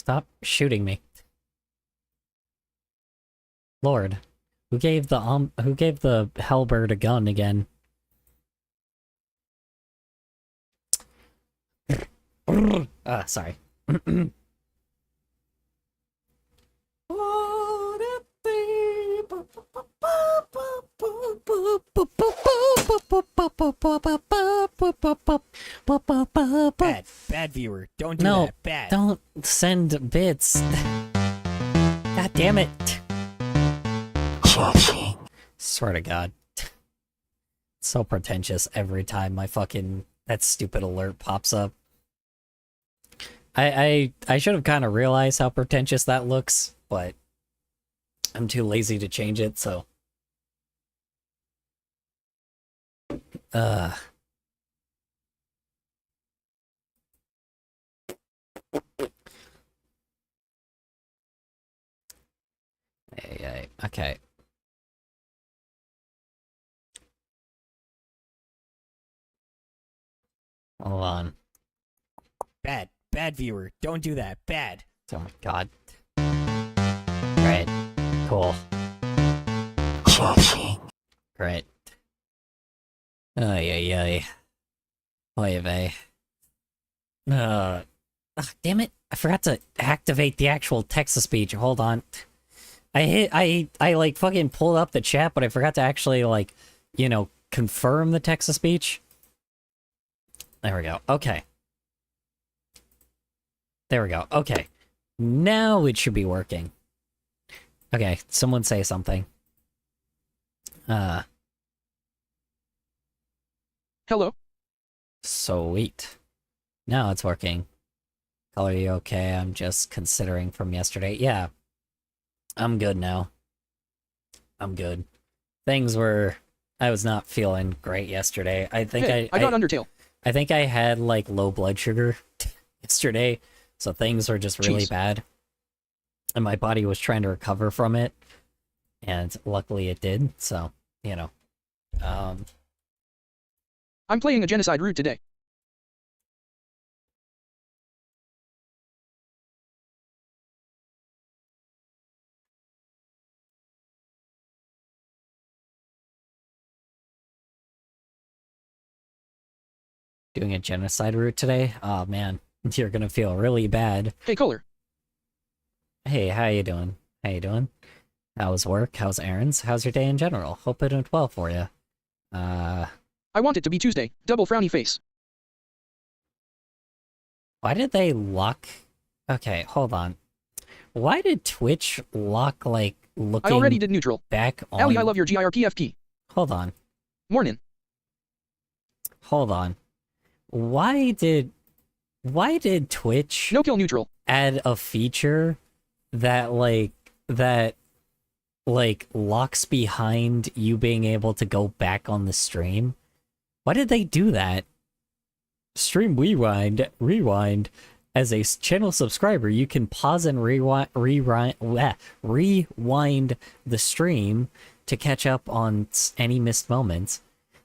Stop shooting me. Lord. Who gave the Hellbird a gun again? Sorry. Bad viewer. Don't do No, that. Bad. don't send bits. God damn it. Swear to God. So pretentious every time my that stupid alert pops up. I should have kind of realized how pretentious that looks, but I'm too lazy to change it, so. Okay. Hold on. Bad viewer. Don't do that. Bad. Oh my God. Right. Cool. Great. Ay, ay, ay. Oy vey. Damn it. I forgot to activate the actual text-to-speech. Hold on. I like fucking pulled up the chat, but I forgot to actually, like, you know, confirm the text-to-speech. There we go. Okay. There we go. Okay. Now it should be working. Okay, someone say something. Hello? Sweet. Now it's working. Color, you okay? I'm just considering from yesterday. Yeah. I'm good now. I'm good. I was not feeling great yesterday. I think Hey, I got Undertale. I think I had, like, low blood sugar yesterday, so things were just really bad. And my body was trying to recover from it, and luckily it did, so, you know. I'm playing a genocide route today. Doing a genocide route today? Oh man, you're gonna feel really bad. Hey, Kohler. Hey, how you doing? How you doing? How's work? How's errands? How's your day in general? Hope it went well for you. I want it to be Tuesday. Double frowny face. Why did they lock... Okay, hold on. Why did Twitch lock, like, looking I already did neutral. back on... Allie, I love your GIRPF key. Hold on. Mornin'. Hold on. Why did Twitch No kill neutral. add a feature that locks behind you being able to go back on the stream? Why did they do that? Stream rewind. As a channel subscriber, you can pause and rewind the stream to catch up on any missed moments.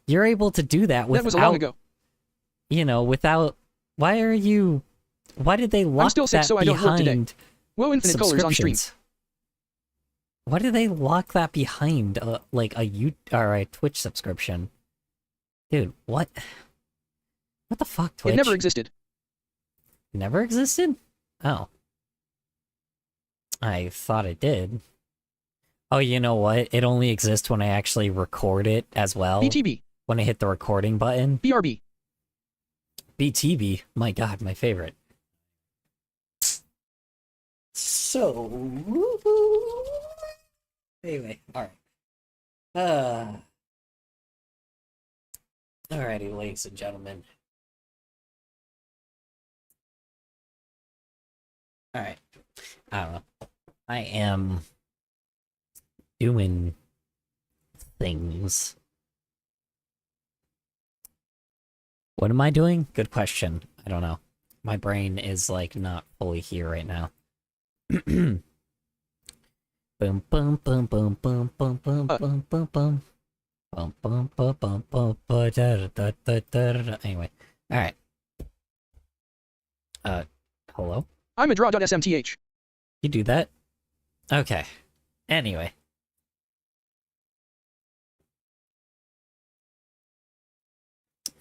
You're able to do that without... That was a long ago. You know, without... Why did they lock I'm still sick, that so I don't work today. behind Whoa, infinite colors on stream. subscriptions? Why did they lock that behind, like, or a Twitch subscription? Dude, what? What the fuck, Twitch? It never existed. Never existed? Oh. I thought it did. Oh, you know what? It only exists when I actually record it as well. BTB. When I hit the recording button. BRB. BTB. My god, my favorite. So... Anyway, alright. Alrighty, ladies and gentlemen. Alright. I don't know. I am doing things. What am I doing? Good question. I don't know. My brain is, like, not fully here right now. Boom, boom, boom, boom, boom, boom, boom, boom, boom, boom, boom. Boom, boom, boom, boom, boom, da da da da da da. Anyway. Alright. Hello? I'm a draw.smth. You do that? Okay. Anyway.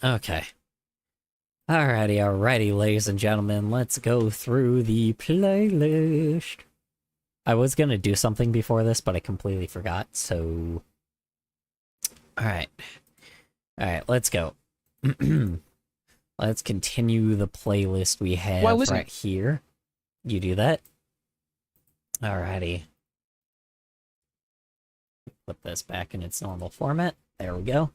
Okay. Alrighty, ladies and gentlemen, let's go through the playlist. I was gonna do something before this, but I completely forgot, so... Alright. Alright, let's go. Let's continue the playlist we have right here. You do that? Alrighty. Put this back in its normal format. There we go.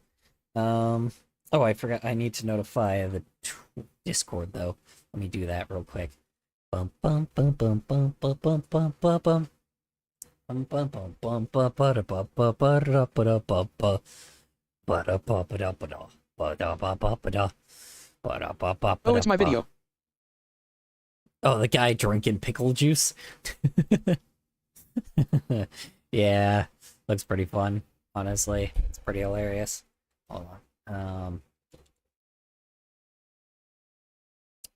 Oh, I forgot. I need to notify the Discord, though. Let me do that real quick. Bum bum bum bum bum bum bum bum bum bum. Bum bum bum bum bum ba da ba ba ba da ba da ba ba ba da ba ba da ba da ba da ba ba ba da ba da ba ba. Oh, it's my video. Oh, the guy drinking pickle juice. Yeah, looks pretty fun. Honestly, it's pretty hilarious. Hold on.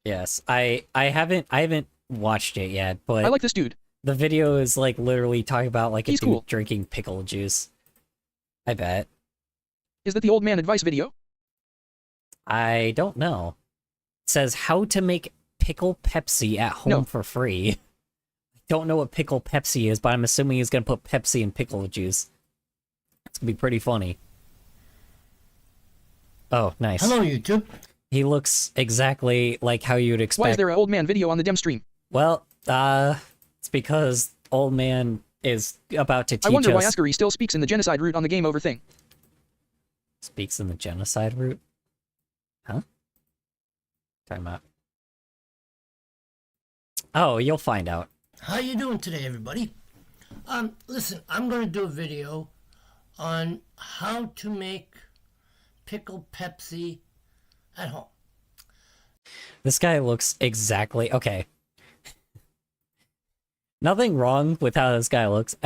Yes, I haven't watched it yet, but I like this dude. The video is like literally talking about like a He's dude cool. drinking pickle juice. I bet. Is that the old man advice video? I don't know. It says how to make pickle Pepsi at home for free. I don't know what pickle Pepsi is, but I'm assuming he's gonna put Pepsi in pickle juice. It's gonna be pretty funny. Oh, nice. Hello, YouTube. He looks exactly like how you'd expect. Why is there an old man video on the dem stream? Well, it's because old man is about to teach us... I wonder why Ascari still speaks in the genocide route on the game over thing. Speaks in the genocide route? Huh? Talking about... Oh, you'll find out. How you doing today, everybody? Listen, I'm going to do a video on how to make pickle Pepsi at home. This guy looks exactly... Okay. Nothing wrong with how this guy looks.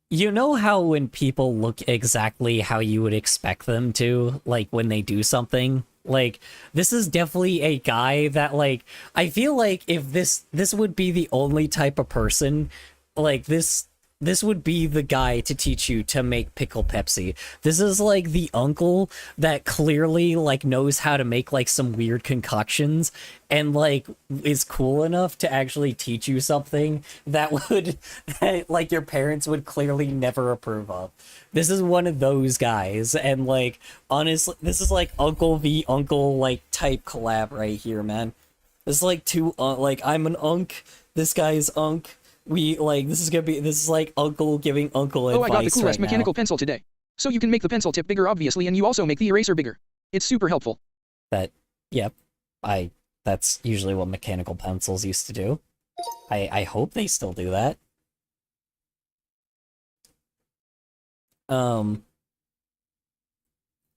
You know how when people look exactly how you would expect them to, like, when they do something? Like, this is definitely a guy that, like, I feel like if this would be the only type of person, like, this would be the guy to teach you to make pickle Pepsi. This is like the uncle that clearly like knows how to make like some weird concoctions and like is cool enough to actually teach you something that like your parents would clearly never approve of. This is one of those guys, and like honestly, this is like uncle v uncle like type collab right here, man. This is like two like I'm an unk, this guy's unk. This is like uncle giving uncle advice. Oh, I got the coolest right mechanical pencil today. So you can make the pencil tip bigger, obviously, and you also make the eraser bigger. It's super helpful. Yep. That's usually what mechanical pencils used to do. I hope they still do that. What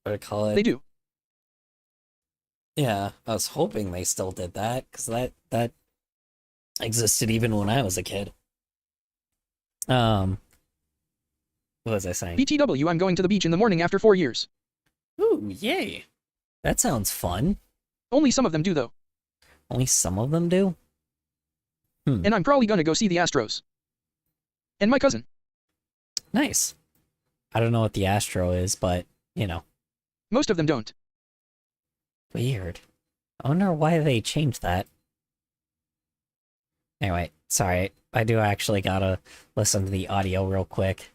do I call it? They do. Yeah, I was hoping they still did that, because that existed even when I was a kid. What was I saying? BTW, I'm going to the beach in the morning after 4 years. Ooh, yay. That sounds fun. Only some of them do, though. Only some of them do? And I'm probably gonna go see the Astros. And my cousin. Nice. I don't know what the Astro is, but, you know. Most of them don't. Weird. I wonder why they changed that. Anyway, sorry. I do actually gotta listen to the audio real quick.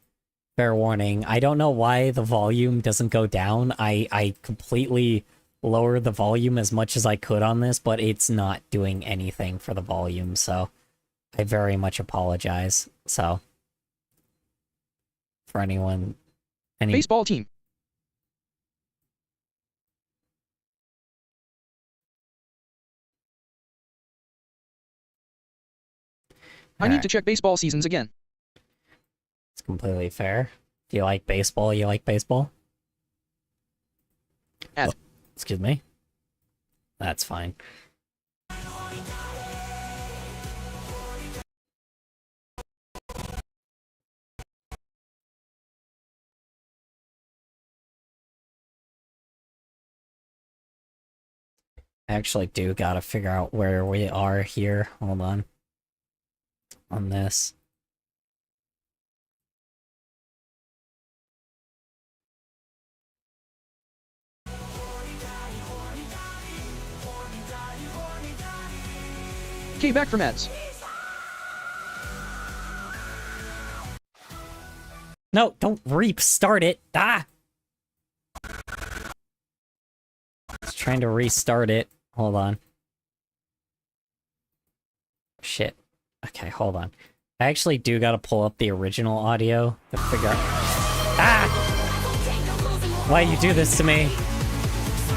Fair warning, I don't know why the volume doesn't go down. I completely lowered the volume as much as I could on this, but it's not doing anything for the volume, so I very much apologize. So, for anyone... Baseball team. I need to check baseball seasons again. It's completely fair. If you like baseball, you like baseball. Ad. Excuse me. That's fine. I actually do gotta figure out where we are here. Hold on. On this. Okay, back from ads. No, don't restart it. Ah! It's trying to restart it. Hold on. Shit. Okay, hold on. I actually do gotta pull up the original audio to figure out... Ah! Why you do this to me?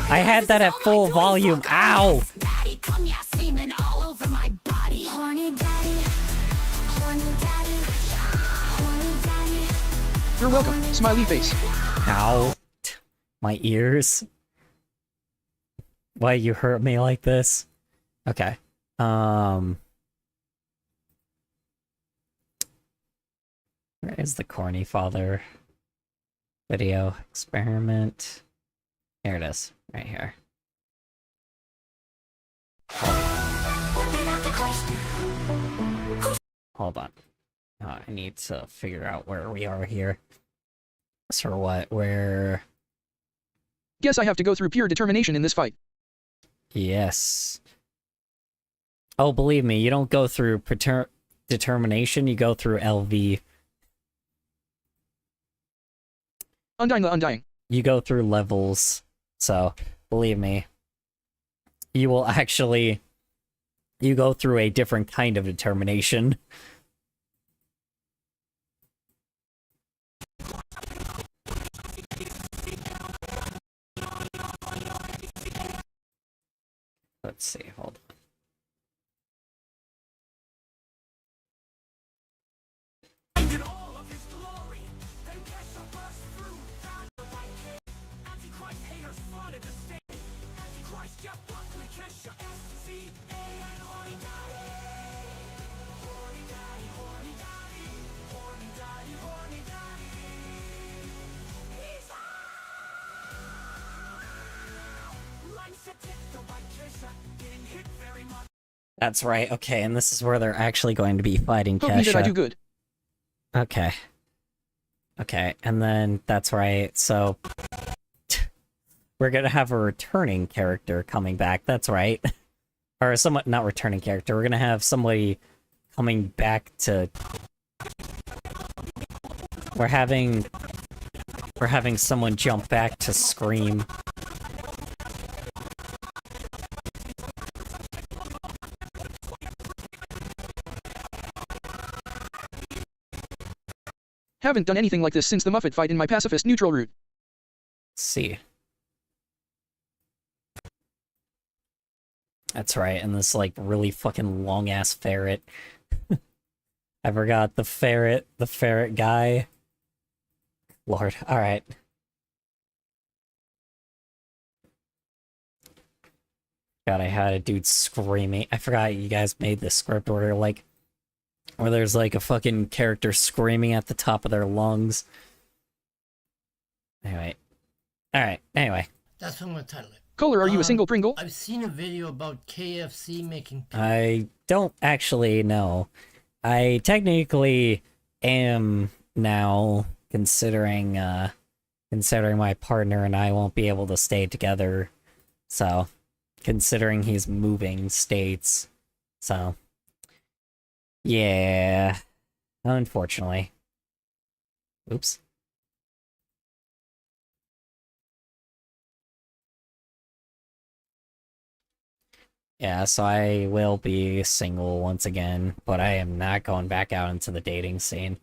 I had that at full volume. Ow! You're welcome, smiley face. Ow. My ears. Why you hurt me like this? Okay. Where is the corny father video experiment? Here it is, right here. Hold on. I need to figure out where we are here. So what? Where? Guess I have to go through pure determination in this fight. Yes. Oh, believe me, you don't go through determination, you go through LV. Undying the Undying. You go through levels. So, believe me, you will actually... You go through a different kind of determination. Let's see, hold on. That's right, okay, and this is where they're actually going to be fighting Hope me that I do Kesha. good. Okay. Okay, and then, that's right, so... We're gonna have a returning character coming back, that's right. Or somewhat, not returning character, we're gonna have somebody coming back to... We're having someone jump back to Scream. Haven't done anything like this since the Muffet fight in my pacifist neutral route. Let's see. That's right, and this, like, really fucking long-ass ferret. I forgot the ferret guy. Lord, alright. God, I had a dude screaming. I forgot you guys made this script where, like, where there's, like, a fucking character screaming at the top of their lungs. Anyway. Alright, anyway. That's what I'm going to title it. Kohler, are you a single Pringle? I've seen a video about KFC making... I don't actually know. I technically am now, considering my partner and I won't be able to stay together. So, considering he's moving states. So, yeah. Unfortunately. Oops. Yeah, so I will be single once again, but I am not going back out into the dating scene.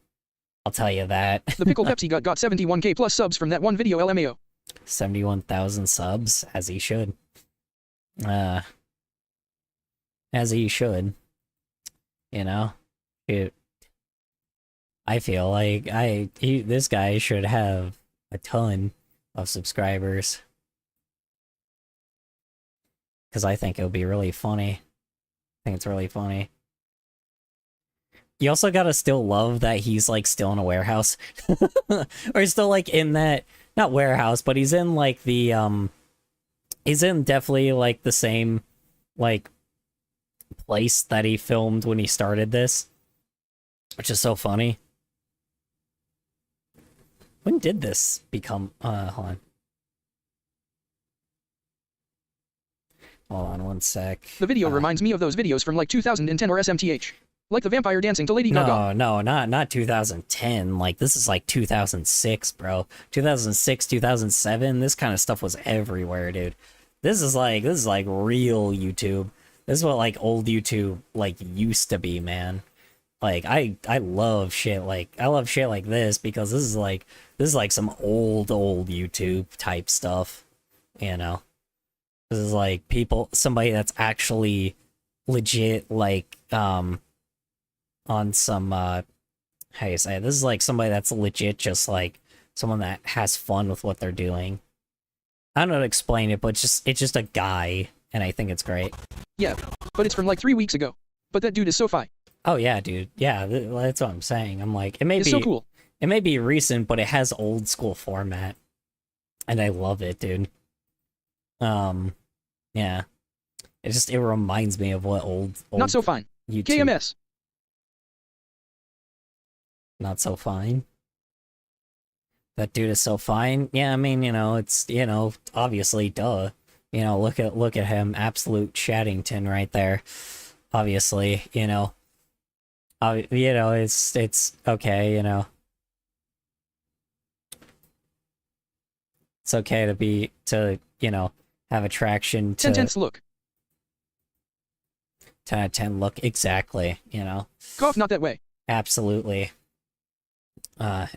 I'll tell you that. The Pickle Pepsi got 71k plus subs from that one video LMAO. 71,000 subs, as he should. As he should. You know? I feel like this guy should have a ton of subscribers. Because I think it would be really funny. I think it's really funny. You also gotta still love that he's, like, still in a warehouse. Or he's still, like, in that... Not warehouse, but he's in, like, the, He's in definitely like the same like place that he filmed when he started this, which is so funny. When did this become hold on. Hold on one sec. The video reminds me of those videos from like 2010 or SMTH. Like the vampire dancing to Lady Gaga. No, not 2010. Like, this is like 2006, bro. 2006, 2007, this kind of stuff was everywhere, dude. This is like real YouTube. This is what like old YouTube like used to be, man. Like I love shit like this because this is like some old YouTube type stuff, you know. This is like somebody that's actually legit like on some how you say it? This is like somebody that's legit just like someone that has fun with what they're doing. I don't know how to explain it, but it's just a guy, and I think it's great. Yeah, but it's from like 3 weeks ago. But that dude is so fi. Oh yeah, dude. Yeah, that's what I'm saying. I'm like, It's so cool. It may be recent, but it has old school format, and I love it, dude. Yeah. It reminds me of what old Not so fine. YouTube. KMS. Not so fine. That dude is so fine. Yeah, I mean, you know, it's, you know, obviously, duh. You know, look at him, absolute Shaddington right there. Obviously, you know. You know, it's okay, you know. It's okay to you know, have attraction to 10/10 look. 10 out of 10 look, exactly, you know. Cough not that way. Absolutely.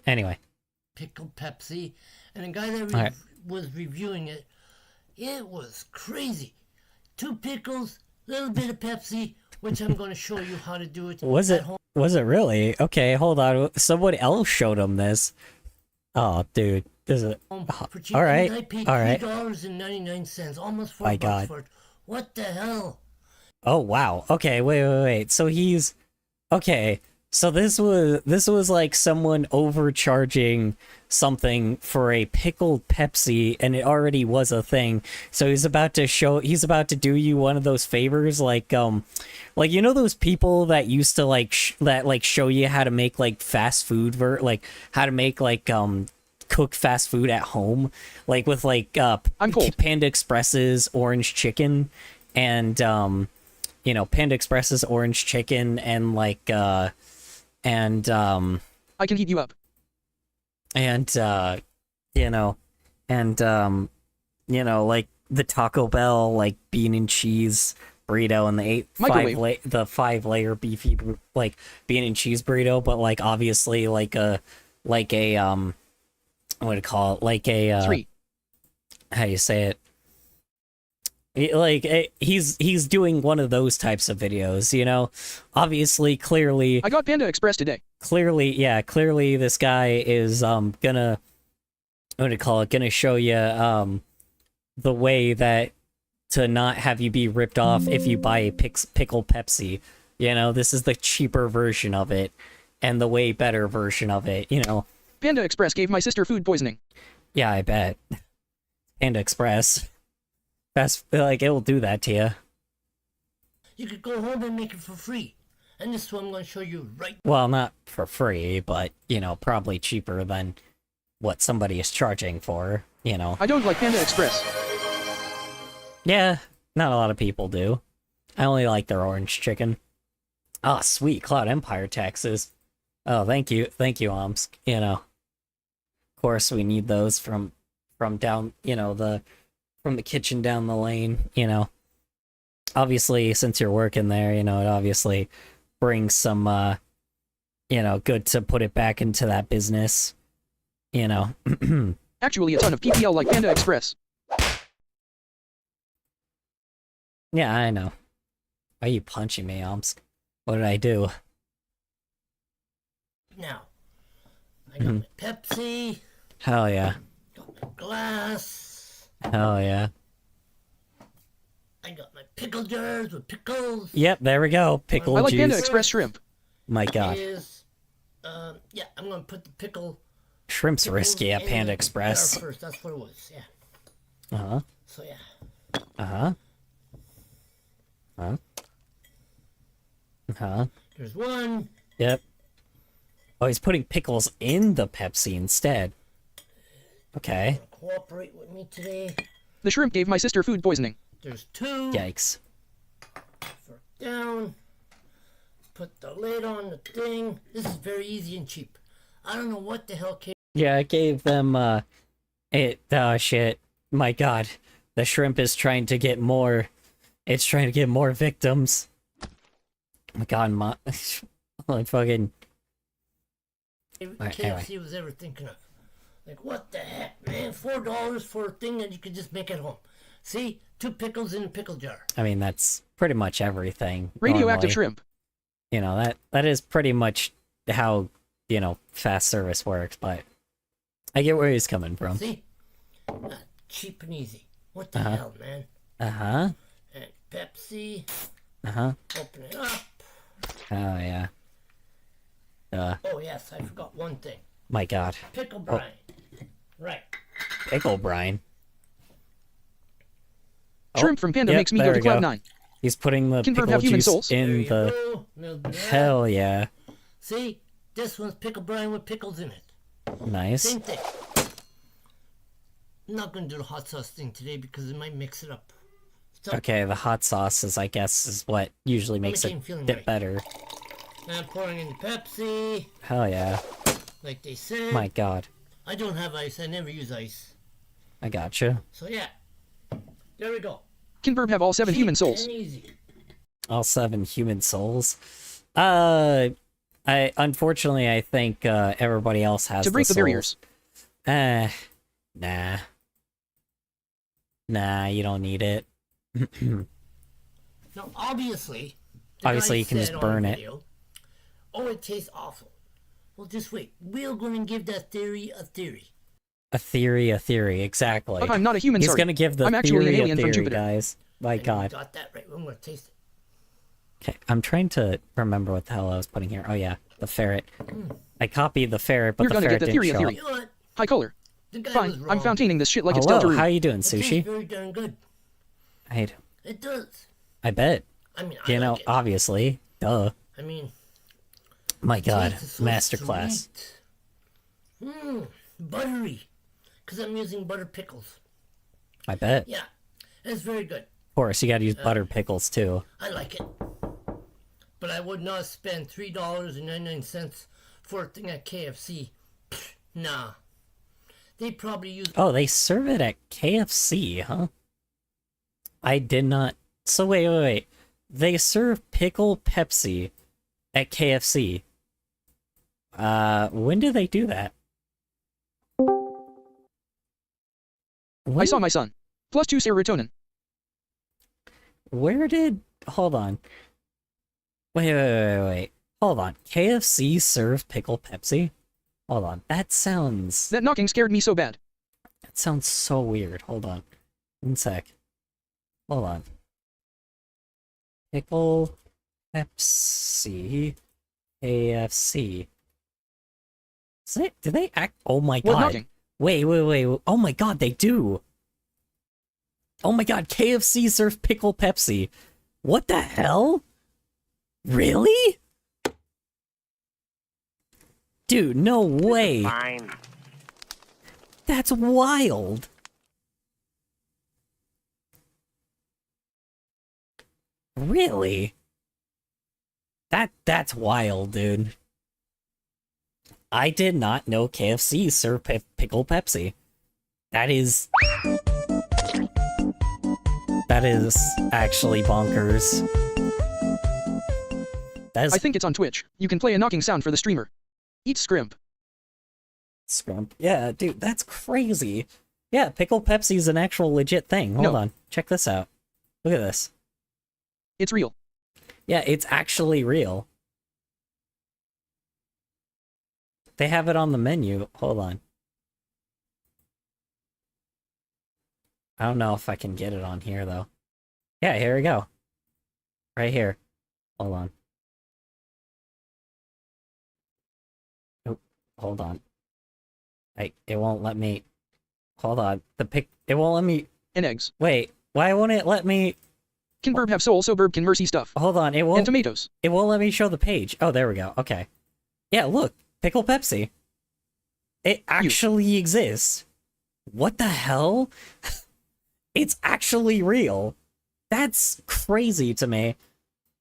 Anyway. Pickle Pepsi, and the guy that was reviewing it, it was crazy. 2 pickles, little bit of Pepsi, which I'm going to show you how to do it. Was it really? Okay, hold on. Someone else showed him this. Oh, dude. This is all right. I paid all right. $3.99, almost $4 My God. for it. What the hell? Oh wow. Okay, wait. So he's okay. So this was like someone overcharging something for a pickled Pepsi, and it already was a thing. So he's about to do you one of those favors, like you know those people that used to like show you how to make like fast food like how to make like cook fast food at home, like with like I'm cold. Panda Express's orange chicken, and you know, Panda Express's orange chicken, and like and I can heat you up. and you know, and you know, like the Taco Bell like bean and cheese burrito, and the five layer beefy like bean and cheese burrito, but like obviously like a what do you call it, like a 3. how do you say it? He's doing one of those types of videos, you know. Obviously, clearly, I got Panda Express today. clearly this guy is gonna gonna show you the way that to not have you be ripped off if you buy a pickle Pepsi. You know, this is the cheaper version of it and the way better version of it, you know. Panda Express gave my sister food poisoning. Yeah, I bet. Panda Express. That's like, it will do that to you. You could go home and make it for free. And this is what I'm going to show you right now. Well, not for free, but, you know, probably cheaper than what somebody is charging for, you know. I don't like Panda Express. Yeah, not a lot of people do. I only like their orange chicken. Ah, sweet, Cloud Empire taxes. Oh, thank you, Omsk, you know. Of course, we need those from down, you know, from the kitchen down the lane, you know. Obviously, since you're working there, you know, it obviously brings some, you know, good to put it back into that business, you know. Actually, a ton of PPL like Panda Express. Yeah, I know. Why are you punching me, Omsk? What did I do? Now, I got my Pepsi, Hell yeah. got my glass, Hell yeah. I got my pickle jars with pickles. Yep, there we go. Pickle I like juice. Panda Express shrimp. My god. Yeah, I'm going to put the pickle... Shrimp's risky at Panda jar Express. first, that's what it was, yeah. Uh-huh. So, yeah. Uh-huh. Huh? Huh? There's one. Yep. Oh, he's putting pickles in the Pepsi instead. Okay. Cooperate with me today. The shrimp gave my sister food poisoning. There's two. Yikes. Fork down. Put the lid on the thing. This is very easy and cheap. I don't know what the hell came. Yeah, I gave them, oh shit. My god. The shrimp is trying to get more... It's trying to get more victims. Oh my god, like fucking... Alright, KFC anyway. was ever thinking of. Like, what the heck, man? $4 for a thing that you could just make at home. See? 2 pickles in a pickle jar. I mean, that's pretty much everything. Radioactive normally. shrimp. You know, that is pretty much how, you know, fast service works, but I get where he's coming from. See? Cheap and easy. What the Uh-huh. hell, man? Uh-huh. And Pepsi. Uh-huh. Open it up. Oh, yeah. Oh, yes, I forgot one thing. My god. Pickle brine. Right. Pickle brine. Shrimp from Panda yep, makes me there go to we go. Cloud 9. He's putting the Can bird pickle have human juice souls? There in you the... go. Little bit of that. Hell yeah. See? This one's pickle brine with pickles in it. Nice. Same thing. I'm not going to do the hot sauce thing today because it might mix it up. So, Okay, the hot sauce is, I guess, is what usually makes it Became feeling bit right. better. now I'm pouring in the Pepsi, Hell yeah. like they said. My god. I don't have ice. I never use ice. I gotcha. So yeah. There we go. Can bird have all 7 human Cheap souls? and easy. All 7 human souls. Unfortunately, I think, everybody else has To break the souls. barriers. Nah. Nah, you don't need it. Now, obviously, the Obviously, guy you can just said on burn the it. video, oh, it tastes awful. Well, just wait. We're going to give that theory a theory. A theory, exactly. But I'm not a human, He's sorry. gonna give the I'm actually an theory a alien from theory, Jupiter. guys. My And you god. got that right. I'm going to taste it. Okay, I'm trying to remember what the hell I was putting here. Oh yeah, the ferret. I copied the ferret, but You're the gonna ferret get the didn't theory a show theory. You know what? High color. The guy was Fine, wrong. I'm fountaning this shit like it's Hello, Delta how Rune. you doing, It tastes Sushi? very darn good. It does. I bet. I mean, I You know, like it. obviously. Duh. I mean, My god, tastes so masterclass. sweet. Buttery. Because I'm using butter pickles. I bet. Yeah, it's very good. Of course, you gotta use butter pickles too. I like it. But I would not spend $3.99 for a thing at KFC. Nah. They probably use... Oh, they serve it at KFC, huh? I did not... So wait. They serve pickle Pepsi at KFC. When do they do that? I When- saw my son. +2 serotonin. Where did... Hold on. Wait. Hold on. KFC serve pickle Pepsi? Hold on. That sounds That knocking scared me so bad. so weird. Hold on. One sec. Hold on. Pickle Pepsi KFC. Do they act... Oh my What god. knocking? Wait. Oh my god, they do. Oh my god, KFC serve pickle Pepsi. What the hell? Really? Dude, no way. Fine. That's wild. Really? That's wild, dude. I did not know KFC served pickle Pepsi. That is actually bonkers. That is I think it's on Twitch. You can play a knocking sound for the streamer. Eat scrimp. scrump. Yeah, dude, that's crazy. Yeah, pickle Pepsi is an actual legit thing. Hold No. on. Check this out. Look at this. It's real. Yeah, it's actually real. They have it on the menu. Hold on. I don't know if I can get it on here, though. Yeah, here we go. Right here. Hold on. Oh, hold on. It won't let me... Hold on. It won't let me... And eggs. Wait. Why won't it let me... Can Burb have soul so Burb can mercy stuff? Hold on, it won't... And tomatoes. It won't let me show the page. Oh, there we go. Okay. Yeah, look. Pickle Pepsi. It actually exists. What the hell? It's actually real. That's crazy to me.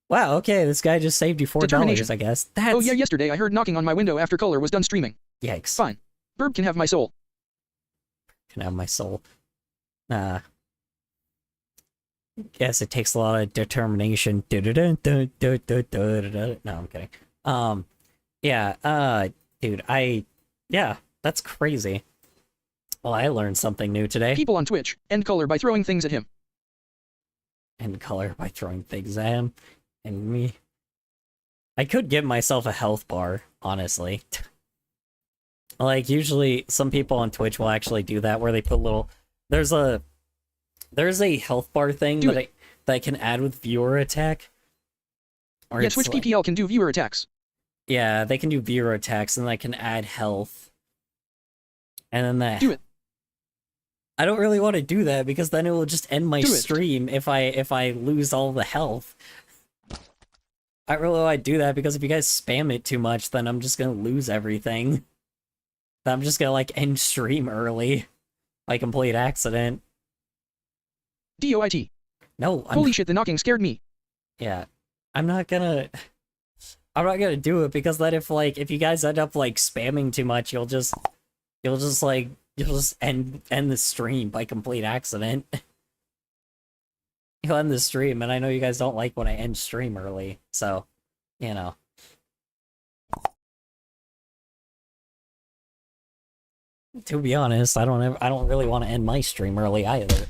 Wow, okay, this guy just saved you $4, I guess. That's... Oh yeah, yesterday I heard knocking on my window after Color was done streaming. Yikes. Fine. Burb can have my soul. Can have my soul. Guess it takes a lot of determination. No, I'm kidding. Yeah, dude, yeah, that's crazy. Well, I learned something new today. People on Twitch end Color by throwing things at him. End Color by throwing things at him. And me. I could give myself a health bar, honestly. Like, usually, some people on Twitch will actually do that, where they put little... There's a health bar thing that I can add with viewer attack. Yeah, Twitch like, PPL can do viewer attacks. Yeah, they can do viewer attacks, and I can add health. And then that... Do it. I don't really want to do that, because then it will just end my stream if I lose all the health. I don't really want to do that, because if you guys spam it too much, then I'm just gonna lose everything. Then I'm just gonna, like, end stream early. By complete accident. DOIT. No, Holy shit, the knocking scared me. Yeah. I'm not gonna do it, because then if you guys end up, like, spamming too much, you'll just end the stream by complete accident. You'll end the stream, and I know you guys don't like when I end stream early, so, you know. To be honest, I don't really want to end my stream early either.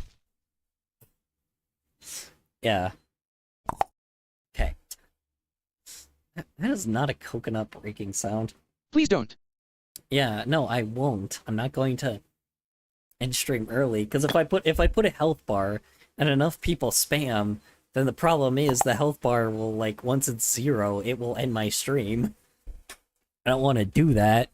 Yeah. Okay. That is not a coconut breaking sound. Please don't. Yeah, no, I won't. I'm not going to end stream early, because if I put a health bar and enough people spam, then the problem is the health bar will, like, once it's 0, it will end my stream. I don't want to do that.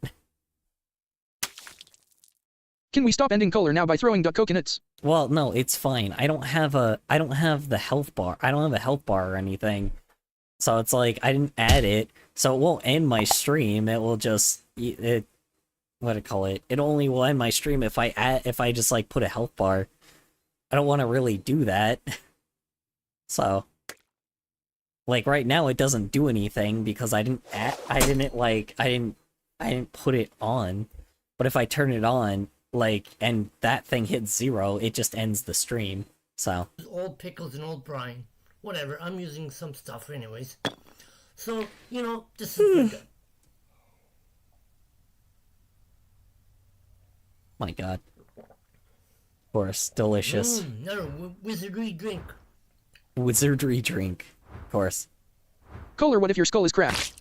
Can we stop ending color now by throwing duck coconuts? Well, no, it's fine. I don't have the health bar. I don't have a health bar or anything. So it's like, I didn't add it, so it won't end my stream. It will just, what do I call it? It only will end my stream if I just, like, put a health bar. I don't want to really do that. So, like, right now it doesn't do anything because I didn't put it on. But if I turn it on, like, and that thing hits 0, it just ends the stream. So, old pickles and old brine. Whatever, I'm using some stuff anyways. So, you know, this is good. My god. Of course, delicious. Another wizardry drink. Wizardry drink. Of course. Color, what if your skull is cracked?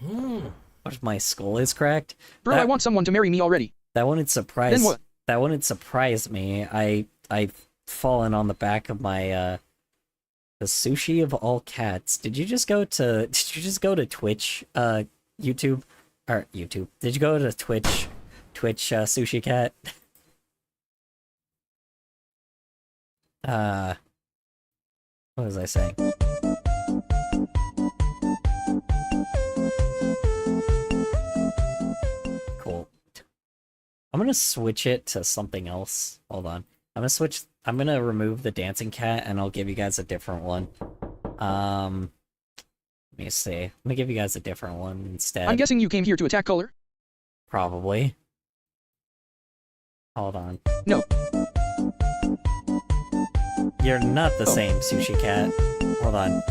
What if my skull is cracked? Bro, I want someone to marry me already. That wouldn't surprise... Then what? That wouldn't surprise me. I've fallen on the back of my, the sushi of all cats. Did you just go to Twitch, YouTube? Or YouTube. Did you go to Twitch, Sushi Cat? What was I saying? Cool. I'm gonna switch it to something else. Hold on. I'm gonna remove the dancing cat and I'll give you guys a different one. Let me see. I'm gonna give you guys a different one instead. I'm guessing you came here to attack Color? Probably. Hold on. No. You're not the same sushi cat. Hold on.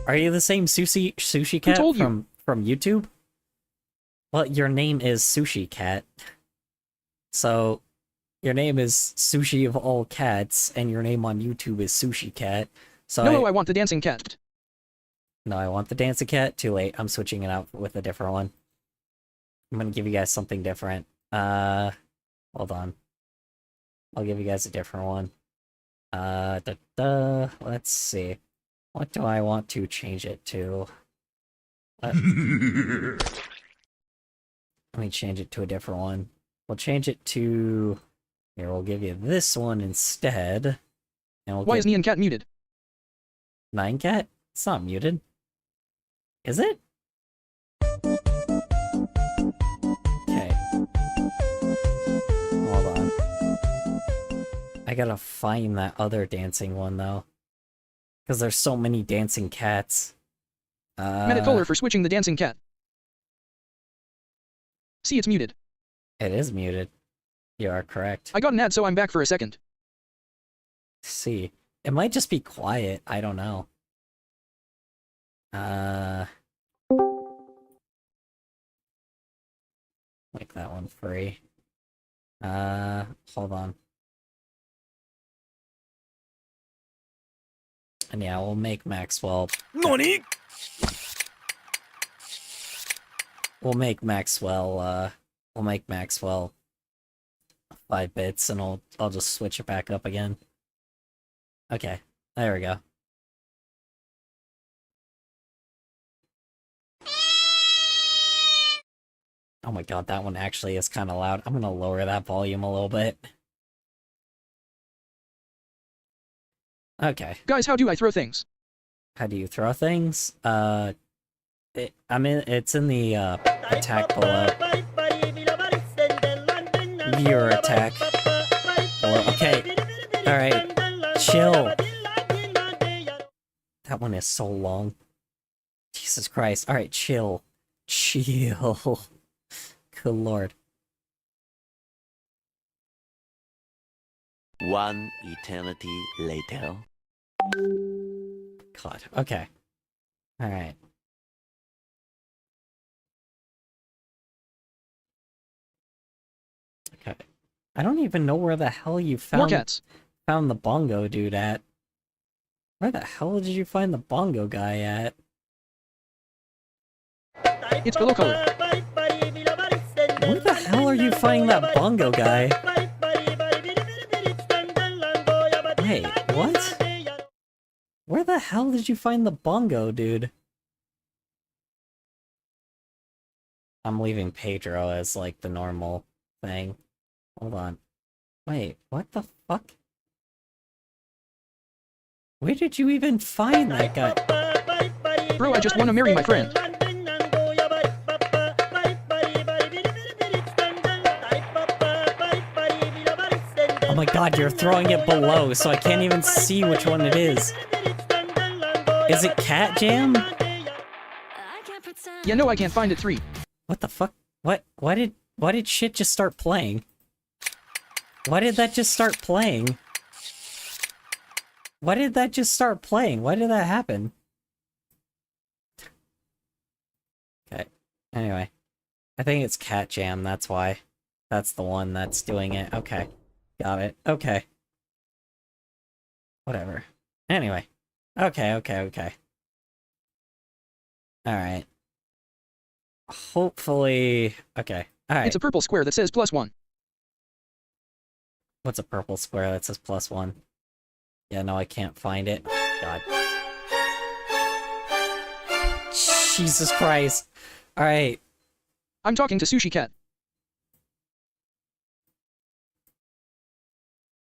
Are you the same sushi cat from YouTube? Well, your name is Sushi Cat. So, your name is Sushi of all cats, and your name on YouTube is Sushi Cat. So no, I want the dancing cat. No, I want the dancing cat. Too late. I'm switching it out with a different one. I'm gonna give you guys something different. Hold on. I'll give you guys a different one. Let's see. What do I want to change it to? Let me change it to a different one. We'll change it to... Here, we'll give you this one instead. And we'll Why get is Nyan Cat muted? 9cat? It's not muted. Is it? Okay. Hold on. I gotta find that other dancing one, though. Because there's so many dancing cats. Mad at Fuller for switching the dancing cat. See, it's muted. It is muted. You are correct. I got an ad, so I'm back for a second. See. It might just be quiet. I don't know. Make that one free. Hold on. And yeah, we'll make Maxwell... NANI?! We'll make Maxwell 5 bits, and I'll just switch it back up again. Okay, there we go. Oh my god, that one actually is kind of loud. I'm gonna lower that volume a little bit. Okay. Guys, how do I throw things? How do you throw things? It's in the attack below. Viewer attack. Below. Okay. Alright. Chill. That one is so long. Jesus Christ. Alright, chill. Chill. Good lord. One eternity later. God. Okay. Alright. Okay. I don't even know where the hell you More cats. found the bongo dude at. Where the hell did you find the bongo guy at? It's below color. Where the hell are you finding that bongo guy? Wait, what? Where the hell did you find the bongo dude? I'm leaving Pedro as like the normal thing. Hold on. Wait, what the fuck? Where did you even find that guy? Bro, I just wanna marry my friend. Oh my god, you're throwing it below, so I can't even see which one it is. Is it Cat Jam? Yeah, no, I can't find it. 3. What the fuck? What? Why did shit just start playing? Why did that just start playing? Why did that just start playing? Why did that happen? Okay. Anyway. I think it's Cat Jam, that's why. That's the one that's doing it. Okay. Got it. Okay. Whatever. Anyway. Okay. Alright. Hopefully... Okay. Alright. It's a purple square that says +1. What's a purple square that says +1? Yeah, no, I can't find it. God. Jesus Christ. Alright. I'm talking to Sushi Cat.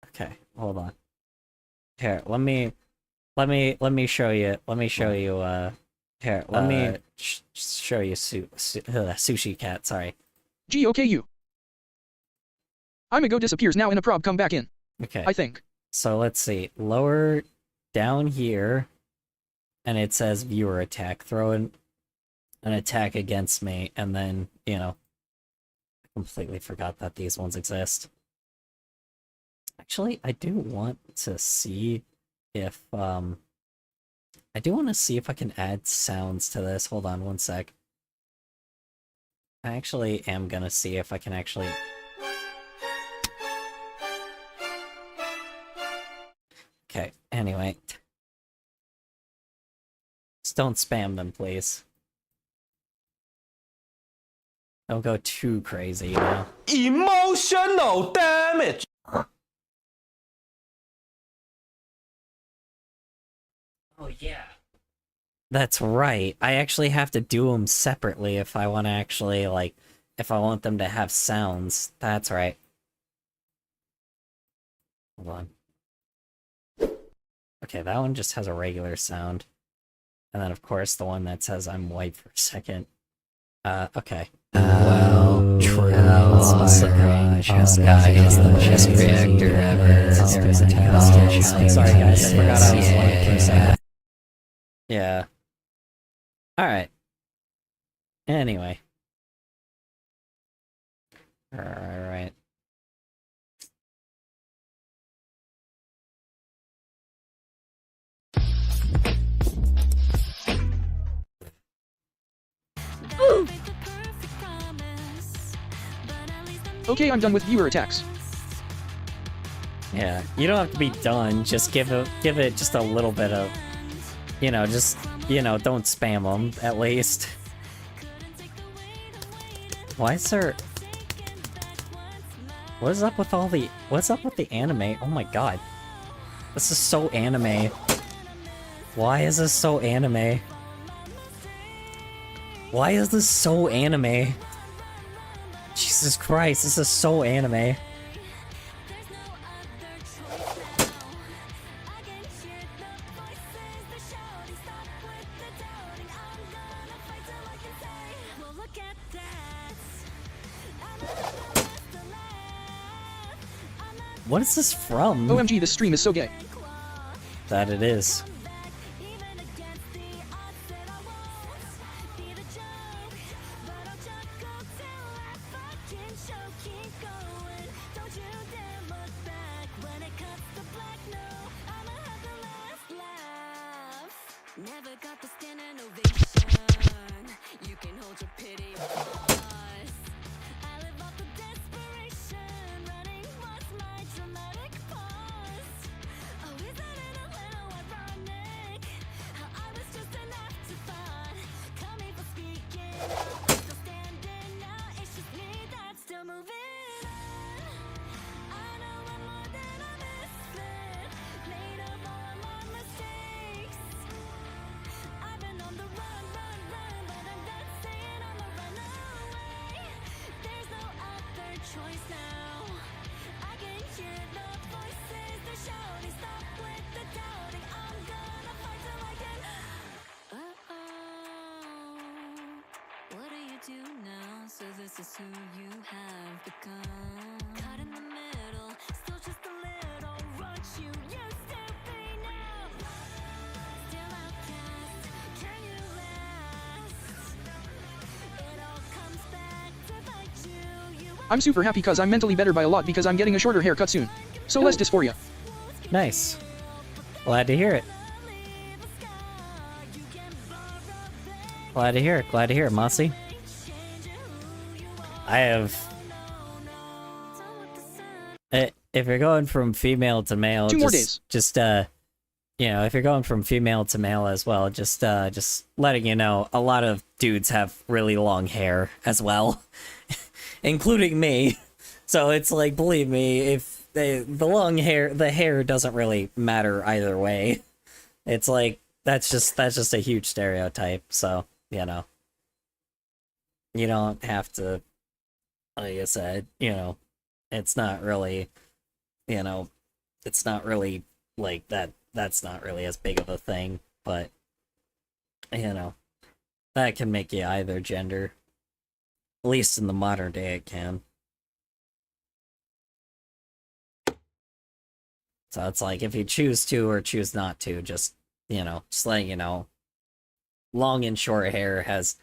Okay, hold on. Here, let me show you, here, let me show you Sushi Cat, sorry. GOKU. Go disappears now in a prob come back in. Okay. I think. So let's see. Lower down here, and it says viewer attack. Throw in an attack against me, and then, you know, I completely forgot that these ones exist. Actually, I do want to see if, I do want to see if I can add sounds to this. Hold on one sec. I actually am gonna see if I can actually... Okay, anyway. Just don't spam them, please. Don't go too crazy, you know? Emotional damage! Oh, yeah. That's right. I actually have to do them separately if I want to actually, like, if I want them to have sounds. That's right. Hold on. Okay, that one just has a regular sound. And then, of course, the one that says I'm white for a second. Okay. Well, true. This guy is the best reactor ever. Sorry, guys, I forgot I was white for a second. Yeah. Alright. Anyway. Alright. Okay, I'm done with viewer attacks. Yeah, you don't have to be done, just give it just a little bit of, just, don't spam them, at least. Why is there... what's up with the anime? Oh my god. This is so anime. Why is this so anime? Why is this so anime? Jesus Christ, this is so anime. What is this from? OMG, this stream is so gay. That it is. I'm super happy cause I'm mentally better by a lot because I'm getting a shorter haircut soon. So less dysphoria. Nice. Glad to hear it. Glad to hear it, Mossy. I have... if you're going from female to male, Two more days. if you're going from female to male as well, just letting you know, a lot of dudes have really long hair as well, including me. So it's like, believe me, if the hair doesn't really matter either way. It's like, that's just a huge stereotype, so, you don't have to, like I said, it's not really, it's not really, like, that's not really as big of a thing, but, that can make you either gender. At least in the modern day it can. So it's like, if you choose to or choose not to, just, just letting you know, long and short hair has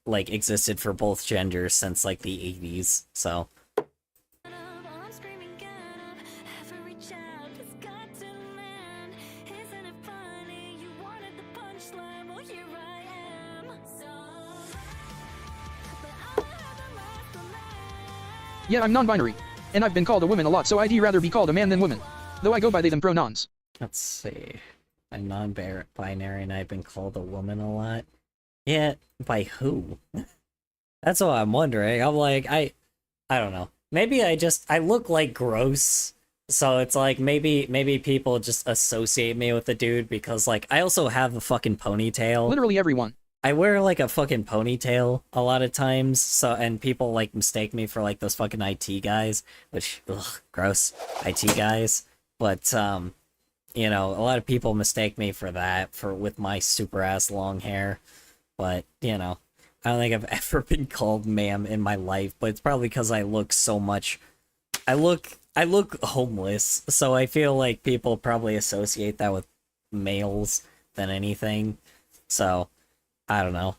existed for both genders since, like, the 80s, so. Yeah, I'm non-binary. And I've been called a woman a lot, so I'd rather be called a man than woman. Though I go by they them pronouns. Let's see. I'm non-binary and I've been called a woman a lot. Yeah, by who? That's what I'm wondering. I'm like, I don't know. Maybe I look like gross. So it's like, maybe people just associate me with the dude because, like, I also have a fucking ponytail. Literally everyone. I wear, like, a fucking ponytail a lot of times, so, and people, like, mistake me for, like, those fucking IT guys, which, ugh, gross, IT guys, but, you know, a lot of people mistake me for that, for with my super ass long hair. But, you know, I don't think I've ever been called ma'am in my life, but it's probably because I look so much. I look homeless, so I feel like people probably associate that with males than anything. So, I don't know.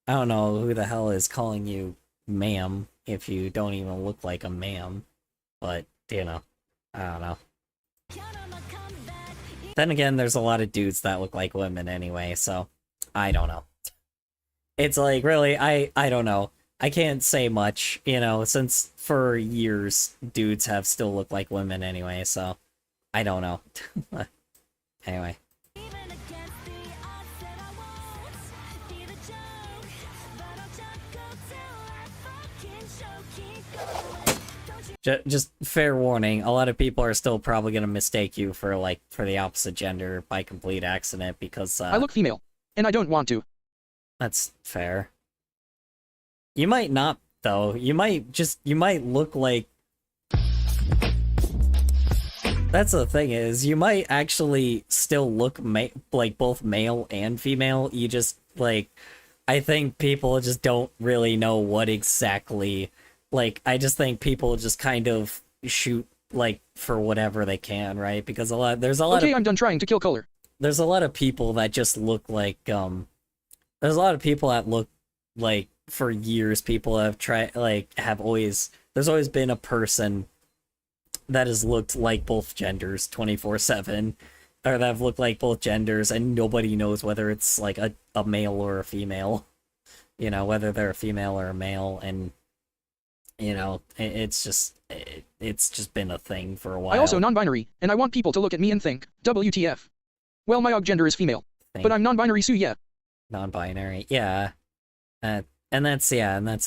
I don't know who the hell is calling you ma'am if you don't even look like a ma'am. But, you know, I don't know. Then again, there's a lot of dudes that look like women anyway, so I don't know. It's like, really, I don't know. I can't say much, you know, since for years dudes have still looked like women anyway, so I don't know. Anyway. Just fair warning, a lot of people are still probably gonna mistake you for, like, for the opposite gender by complete accident, because, I look female, and I don't want to. That's fair. You might not, though. You might look like... That's the thing is, you might actually still look like both male and female, you just, like... I think people just don't really know what exactly... Like, I just think people just kind of shoot, like, for whatever they can, right? Because there's a lot Okay, I'm done trying to kill color. There's a lot of people that just look like, there's a lot of people that look like, for years, people have tried, like, there's always been a person that has looked like both genders 24/7, or that have looked like both genders, and nobody knows whether it's, like, a male or a female. You know, whether they're a female or a male, and... You know, it's just been a thing for a while. I also non-binary, and I want people to look at me and think, WTF. Well, my og gender is female, but I'm non-binary, so yeah. Non-binary, yeah. And that's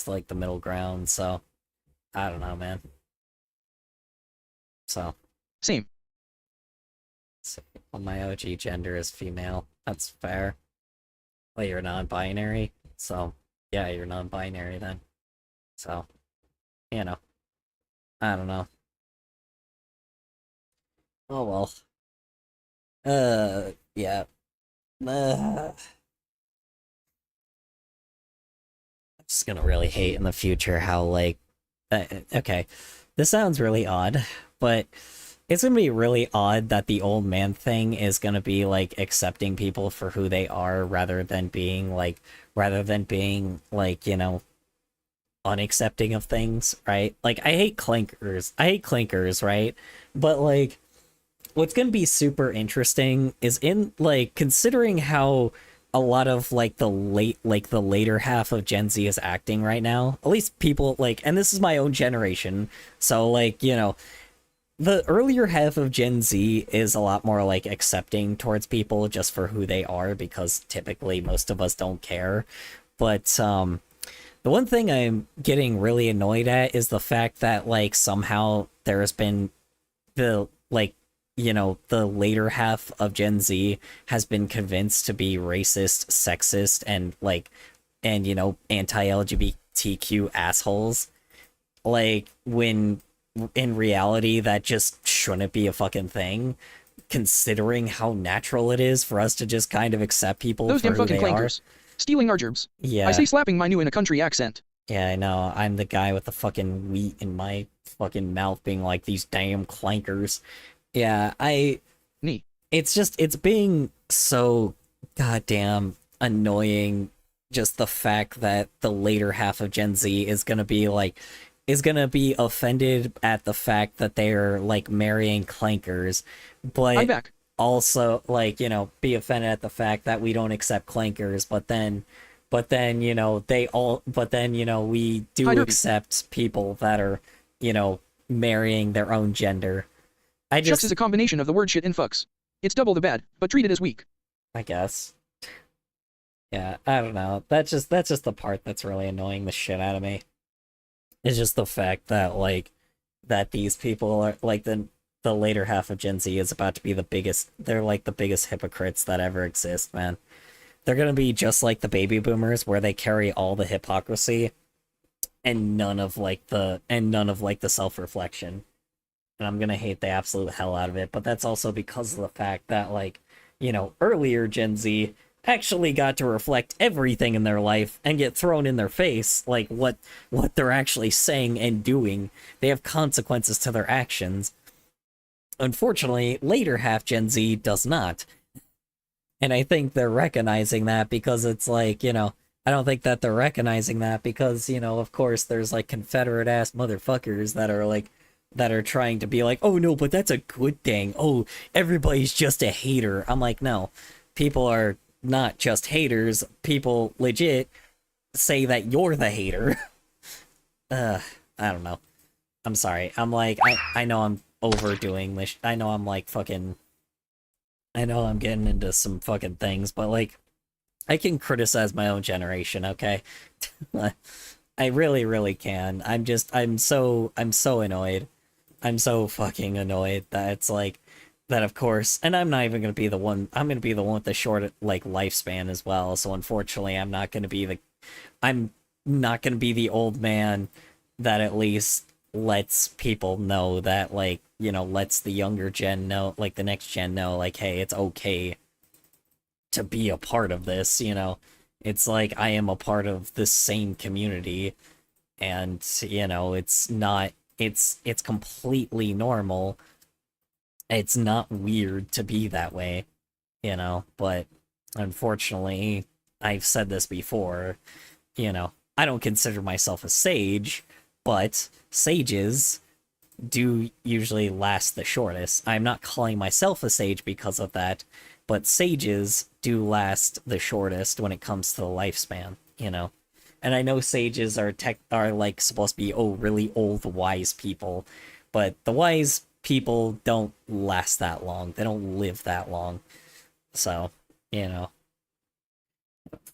like the middle ground, so I don't know, man. So. Same. Well, my OG gender is female. That's fair. Well, you're non-binary, so yeah, you're non-binary then. So. You know, I don't know. Oh well. Yeah. I'm just gonna really hate in the future how, like, okay, this sounds really odd, but it's gonna be really odd that the old man thing is gonna be, like, accepting people for who they are rather than being, like, you know, unaccepting of things, right? Like, I hate clinkers, right? But, like, what's gonna be super interesting is in, like, considering how a lot of, like, the later half of Gen Z is acting right now, at least people, like, and this is my own generation, so, like, you know, the earlier half of Gen Z is a lot more, like, accepting towards people just for who they are, because typically most of us don't care. But, the one thing I'm getting really annoyed at is the fact that, like, somehow there's been the, like, you know, the later half of Gen Z has been convinced to be racist, sexist, and, like, and, you know, anti-LGBTQ assholes. Like, when in reality that just shouldn't be a fucking thing, considering how natural it is for us to just kind of accept people Those for damn who fucking they are. clankers. Stealing our gerbs. Yeah. I say slapping my new in a country accent. Yeah, I know. I'm the guy with the fucking wheat in my fucking mouth being like, these damn clankers. Yeah, it's being so goddamn annoying, just the fact that the later half of Gen Z is gonna be offended at the fact that they're, like, marrying clankers, but I'm back. also, like, you know, be offended at the fact that we don't accept clankers, but then, you know, we do accept people that are, you know, marrying their own gender. Shucks is a combination of the word shit and fucks. It's double the bad, but treated as weak. I guess. Yeah, I don't know. That's just the part that's really annoying the shit out of me. It's just the fact that, like, that these people are, like, the later half of Gen Z is about to be they're, like, the biggest hypocrites that ever exist, man. They're gonna be just like the baby boomers, where they carry all the hypocrisy and none of, like, the self-reflection. and I'm gonna hate the absolute hell out of it, but that's also because of the fact that, like, earlier Gen Z actually got to reflect everything in their life and get thrown in their face, like, what they're actually saying and doing. They have consequences to their actions. Unfortunately, later half Gen Z does not. And I think they're recognizing that because it's like, I don't think that they're recognizing that because, of course, there's like Confederate ass motherfuckers that are trying to be like, oh no, but that's a good thing. Oh, everybody's just a hater. I'm like, no, people are not just haters. People legit say that you're the hater. I don't know. I'm sorry. I'm like, I know I'm overdoing this. I know I'm like fucking, I know I'm getting into some fucking things, but like, I can criticize my own generation, okay? I really, really can. I'm so annoyed. I'm so fucking annoyed that it's like, that of course, and I'm not even gonna be the one, I'm gonna be the one with the short, like, lifespan as well, so unfortunately I'm not gonna be the old man that at least lets people know that, like, lets the younger gen know, like, the next gen know, like, hey, it's okay to be a part of this, It's like, I am a part of this same community, and, it's not, it's completely normal. It's not weird to be that way, but unfortunately, I've said this before, I don't consider myself a sage, but sages do usually last the shortest. I'm not calling myself a sage because of that, but sages do last the shortest when it comes to the lifespan, And I know sages are like supposed to be really old wise people, but the wise people don't last that long. They don't live that long. So,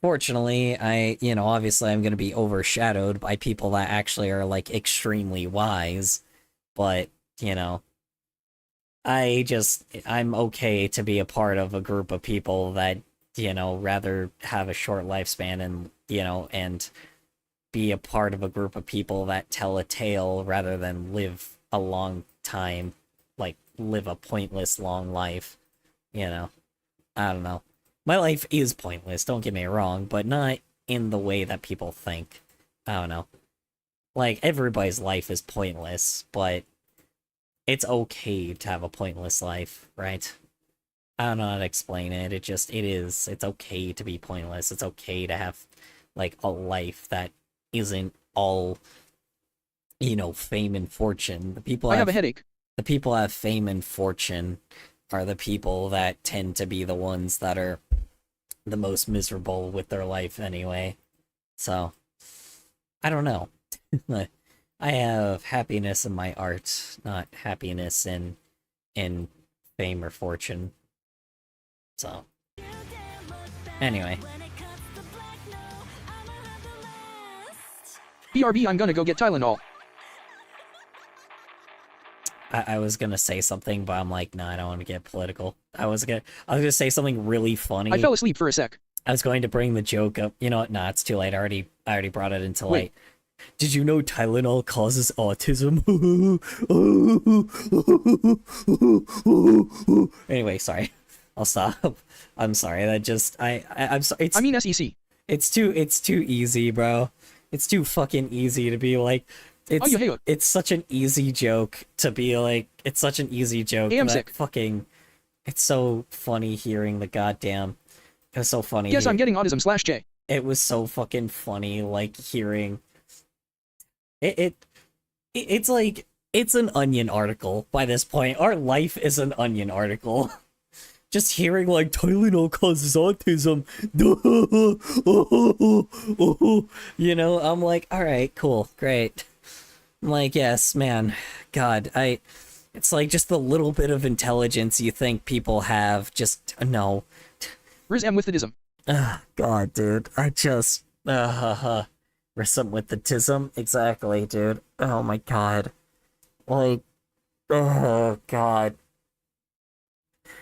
fortunately, obviously I'm going to be overshadowed by people that actually are like extremely wise, but, I'm okay to be a part of a group of people that, rather have a short lifespan and, and be a part of a group of people that tell a tale rather than live a long time, like live a pointless long life, I don't know. My life is pointless, don't get me wrong, but not in the way that people think. I don't know. Like, everybody's life is pointless, but it's okay to have a pointless life, right? I don't know how to explain it. It is. It's okay to be pointless. It's okay to have, like, a life that isn't all, fame and fortune. I have a headache. The people that have fame and fortune are the people that tend to be the ones that are the most miserable with their life anyway. So, I don't know. I have happiness in my art, not happiness in fame or fortune. So, anyway. BRB, I'm gonna go get Tylenol. I was gonna say something, but I'm like, nah, I don't want to get political. I was gonna say something really funny. I fell asleep for a sec. I was going to bring the joke up. You know what? Nah, it's too late. I already brought it into light. Did you know Tylenol causes autism? Anyway, sorry. I'll stop. I'm sorry. That just I'm sorry. I mean SEC. It's too easy, bro. It's too fucking easy to be like. It's such an easy joke to be like. It's such an easy joke. Hey, I'm sick. Fucking. It's so funny hearing the goddamn. It was so funny. Yes, I'm getting autism/J. It was so fucking funny, like hearing. It's like it's an Onion article by this point. Our life is an Onion article. Just hearing like Tylenol causes autism. I'm like, all right, cool, great. I'm like, yes, man. God, it's like just the little bit of intelligence you think people have. Just no. Riz M with the dism. God, dude, I just Rism with the tism, exactly, dude. Oh my god, like, oh god.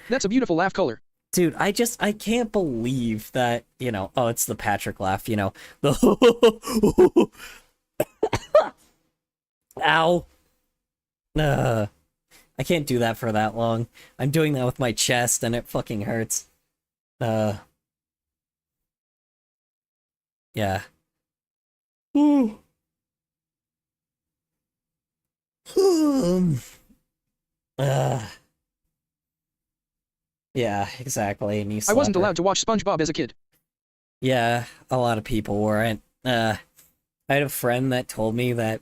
That's a beautiful laugh color. Dude, I can't believe that, oh, it's the Patrick laugh, the ow. I can't do that for that long. I'm doing that with my chest and it fucking hurts. Yeah. Ooh. Yeah, exactly. And I wasn't allowed to watch SpongeBob as a kid. Yeah, a lot of people weren't. I had a friend that told me that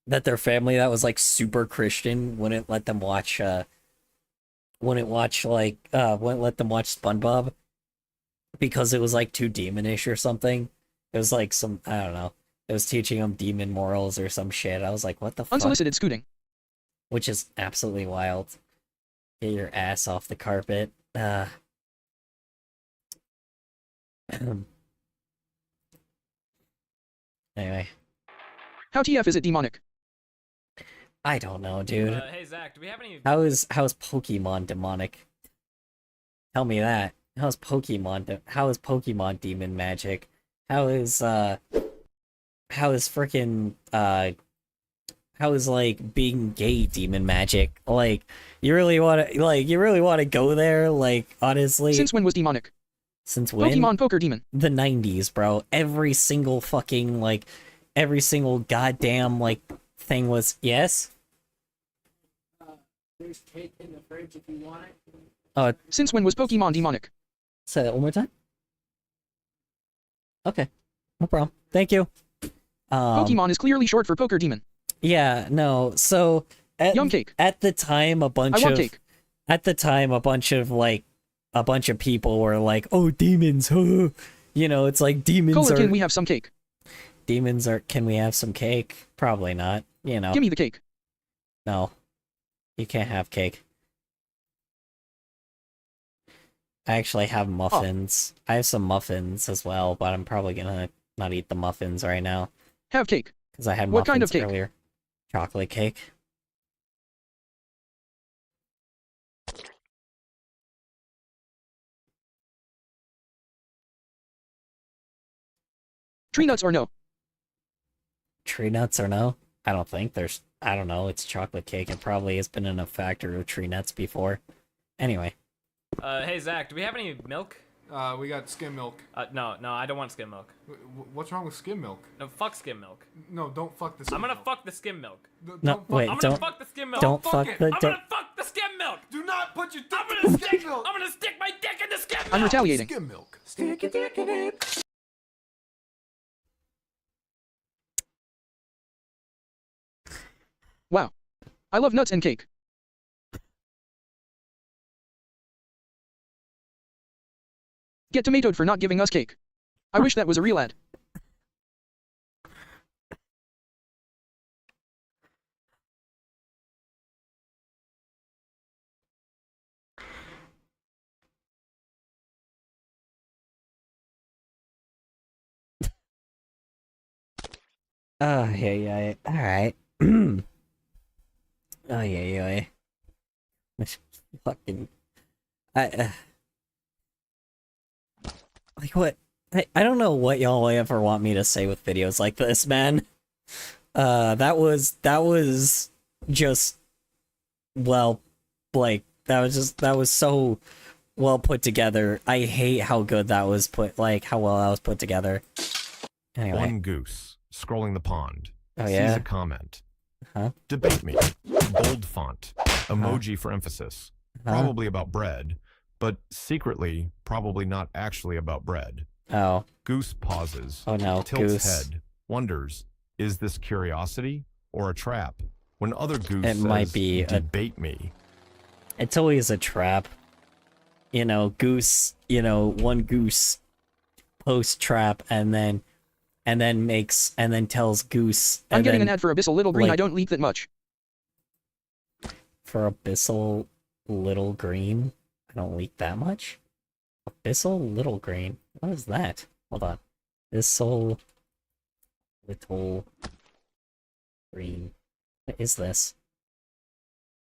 their family that was like super Christian wouldn't let them watch wouldn't let them watch SpongeBob because it was like too demonish or something. It was like some, I don't know. It was teaching them demon morals or some shit. I was like, what the fuck? Unsolicited scooting. Which is absolutely wild. Get your ass off the carpet. Anyway. How TF is it demonic? I don't know, dude. Hey Zach, do we have any? How is Pokemon demonic? Tell me that. How is Pokemon demon magic? How is like being gay demon magic? Like you really want to go there? Like honestly. Since when was demonic? Since when? Pokemon Poker Demon. The 90s, bro. Every single goddamn like thing was yes. There's cake in the fridge if you want it. Since when was Pokemon demonic? Say that one more time. Okay, no problem. Thank you. Pokemon is clearly short for Poker Demon. Yeah, no. So Yum cake. At the time, a bunch of people were like, "Oh, demons!" You know, it's like demons are. Can we have some cake? Demons are. Can we have some cake? Probably not. You know. Give me the cake. No, you can't have cake. I actually have muffins. I have some muffins as well, but I'm probably gonna not eat the muffins right now. Have cake. Because I had what muffins kind of cake? earlier. Chocolate cake. Tree nuts or no? Tree nuts or no? I don't think there's... I don't know, it's chocolate cake. It probably has been in a factory of tree nuts before. Anyway. Hey Zach, do we have any milk? We got skim milk. No, I don't want skim milk. What's wrong with skim milk? No, fuck skim milk. No, don't fuck the skim milk. I'm gonna fuck the skim milk. No, wait, I'm gonna fuck the skim milk. Don't fuck the... I'm gonna fuck the skim milk. Do not put your dick in the skim milk. I'm gonna stick my dick in the skim milk. I'm retaliating. Skim milk. Stick your dick in it. Wow. I love nuts and cake. Get tomatoed for not giving us cake. I wish that was a real ad. Oh, yeah. Alright. Oh, yeah. Fucking... Like, what? I don't know what y'all ever want me to say with videos like this, man. That was just... Well, like, that was so well put together. I hate how good that was how well that was put together. Anyway. One goose scrolling the pond. Oh, yeah? Sees a comment. Huh? Debate me. Bold font. Emoji for emphasis. Probably about bread, but secretly probably not actually about bread. Oh. Goose pauses. Oh no, tilts goose. head. Wonders, is this curiosity or a trap? When other goose It says, might be debate me. It's always a trap. You know, goose, one goose post trap and then tells goose. I'm getting an ad for Abyssal Little Green. like, I don't leak that much. For Abyssal Little Green? I don't leak that much? Abyssal Little Green? What is that? Hold on. Abyssal Little Green. What is this?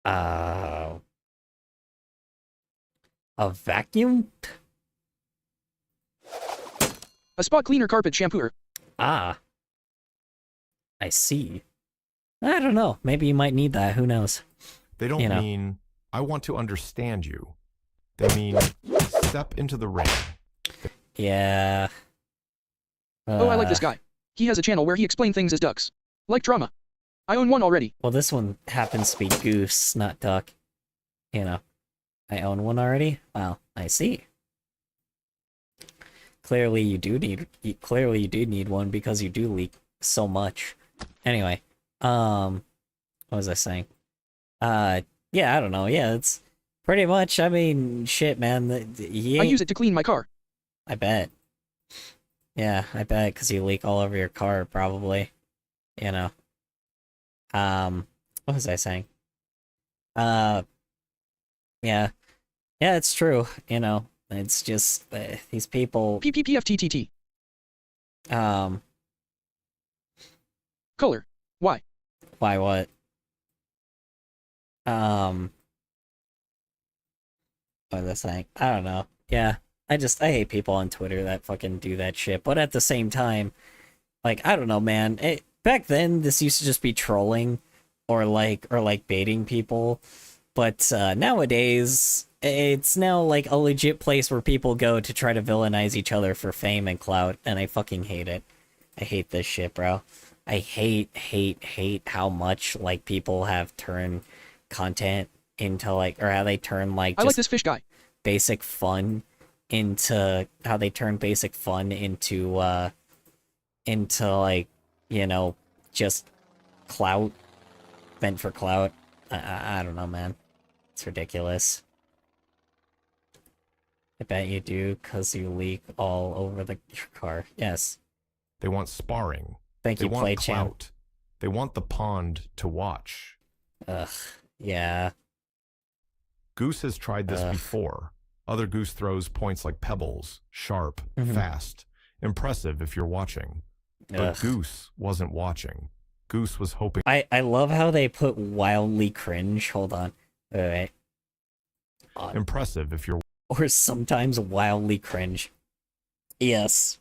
A vacuum? A spot cleaner carpet shampooer. Ah. I see. I don't know. Maybe you might need that. Who knows? They don't You know. mean, I want to understand you. They mean, step into the ring. Yeah. Oh, I like this guy. He has a channel where he explains things as ducks. Like drama. I own one already. Well, this one happens to be goose, not duck. You know. I own one already? Wow, I see. Clearly you do need one because you do leak so much. Anyway, what was I saying? Yeah, I don't know. Yeah, it's pretty much, I mean, shit, man. I use it to clean my car. I bet. Yeah, I bet, because you leak all over your car, probably. You know. What was I saying? Yeah. Yeah, it's true, you know. It's just, these people... PPPFTTT. Color. Why? Why what? What was I saying? I don't know. Yeah, I hate people on Twitter that fucking do that shit. But at the same time, like, I don't know, man. Back then, this used to just be trolling or baiting people. But nowadays, it's now like a legit place where people go to try to villainize each other for fame and clout, and I fucking hate it. I hate this shit, bro. I hate how much, like, people have turned content into, like, or how they turn, like, I like this fish guy. basic fun into, how they turn basic fun into, like, you know, just clout, meant for clout. I don't know, man. It's ridiculous. I bet you do, because you leak all over your car. Yes. They want sparring. Thank you, They want PlayChamp. clout. They want the pond to watch. Ugh. Yeah. Goose has tried this before. Other Goose throws points like pebbles, sharp, fast. Impressive if you're watching. But Goose wasn't watching. Goose was hoping... I love how they put wildly cringe. Hold on. Wait. Impressive if you're... Or sometimes wildly cringe. Yes.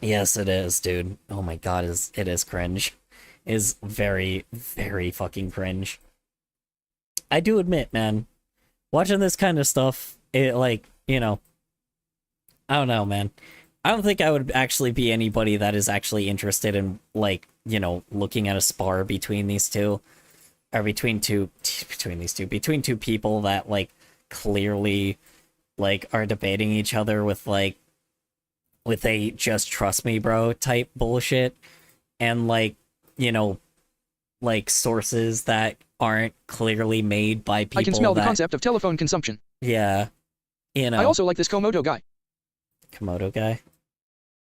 Yes, it is, dude. Oh my god, it is cringe. It is very, very fucking cringe. I do admit, man, watching this kind of stuff, it, like, you know, I don't know, man. I don't think I would actually be anybody that is actually interested in, like, you know, looking at a spar between these two. Or between two people that, like, clearly, like, are debating each other with, like, with a just trust me bro type bullshit. And, like, you know, like, sources that aren't clearly made by people. I can smell the concept of telephone consumption. Yeah. You know. I also like this Komodo guy. Komodo guy?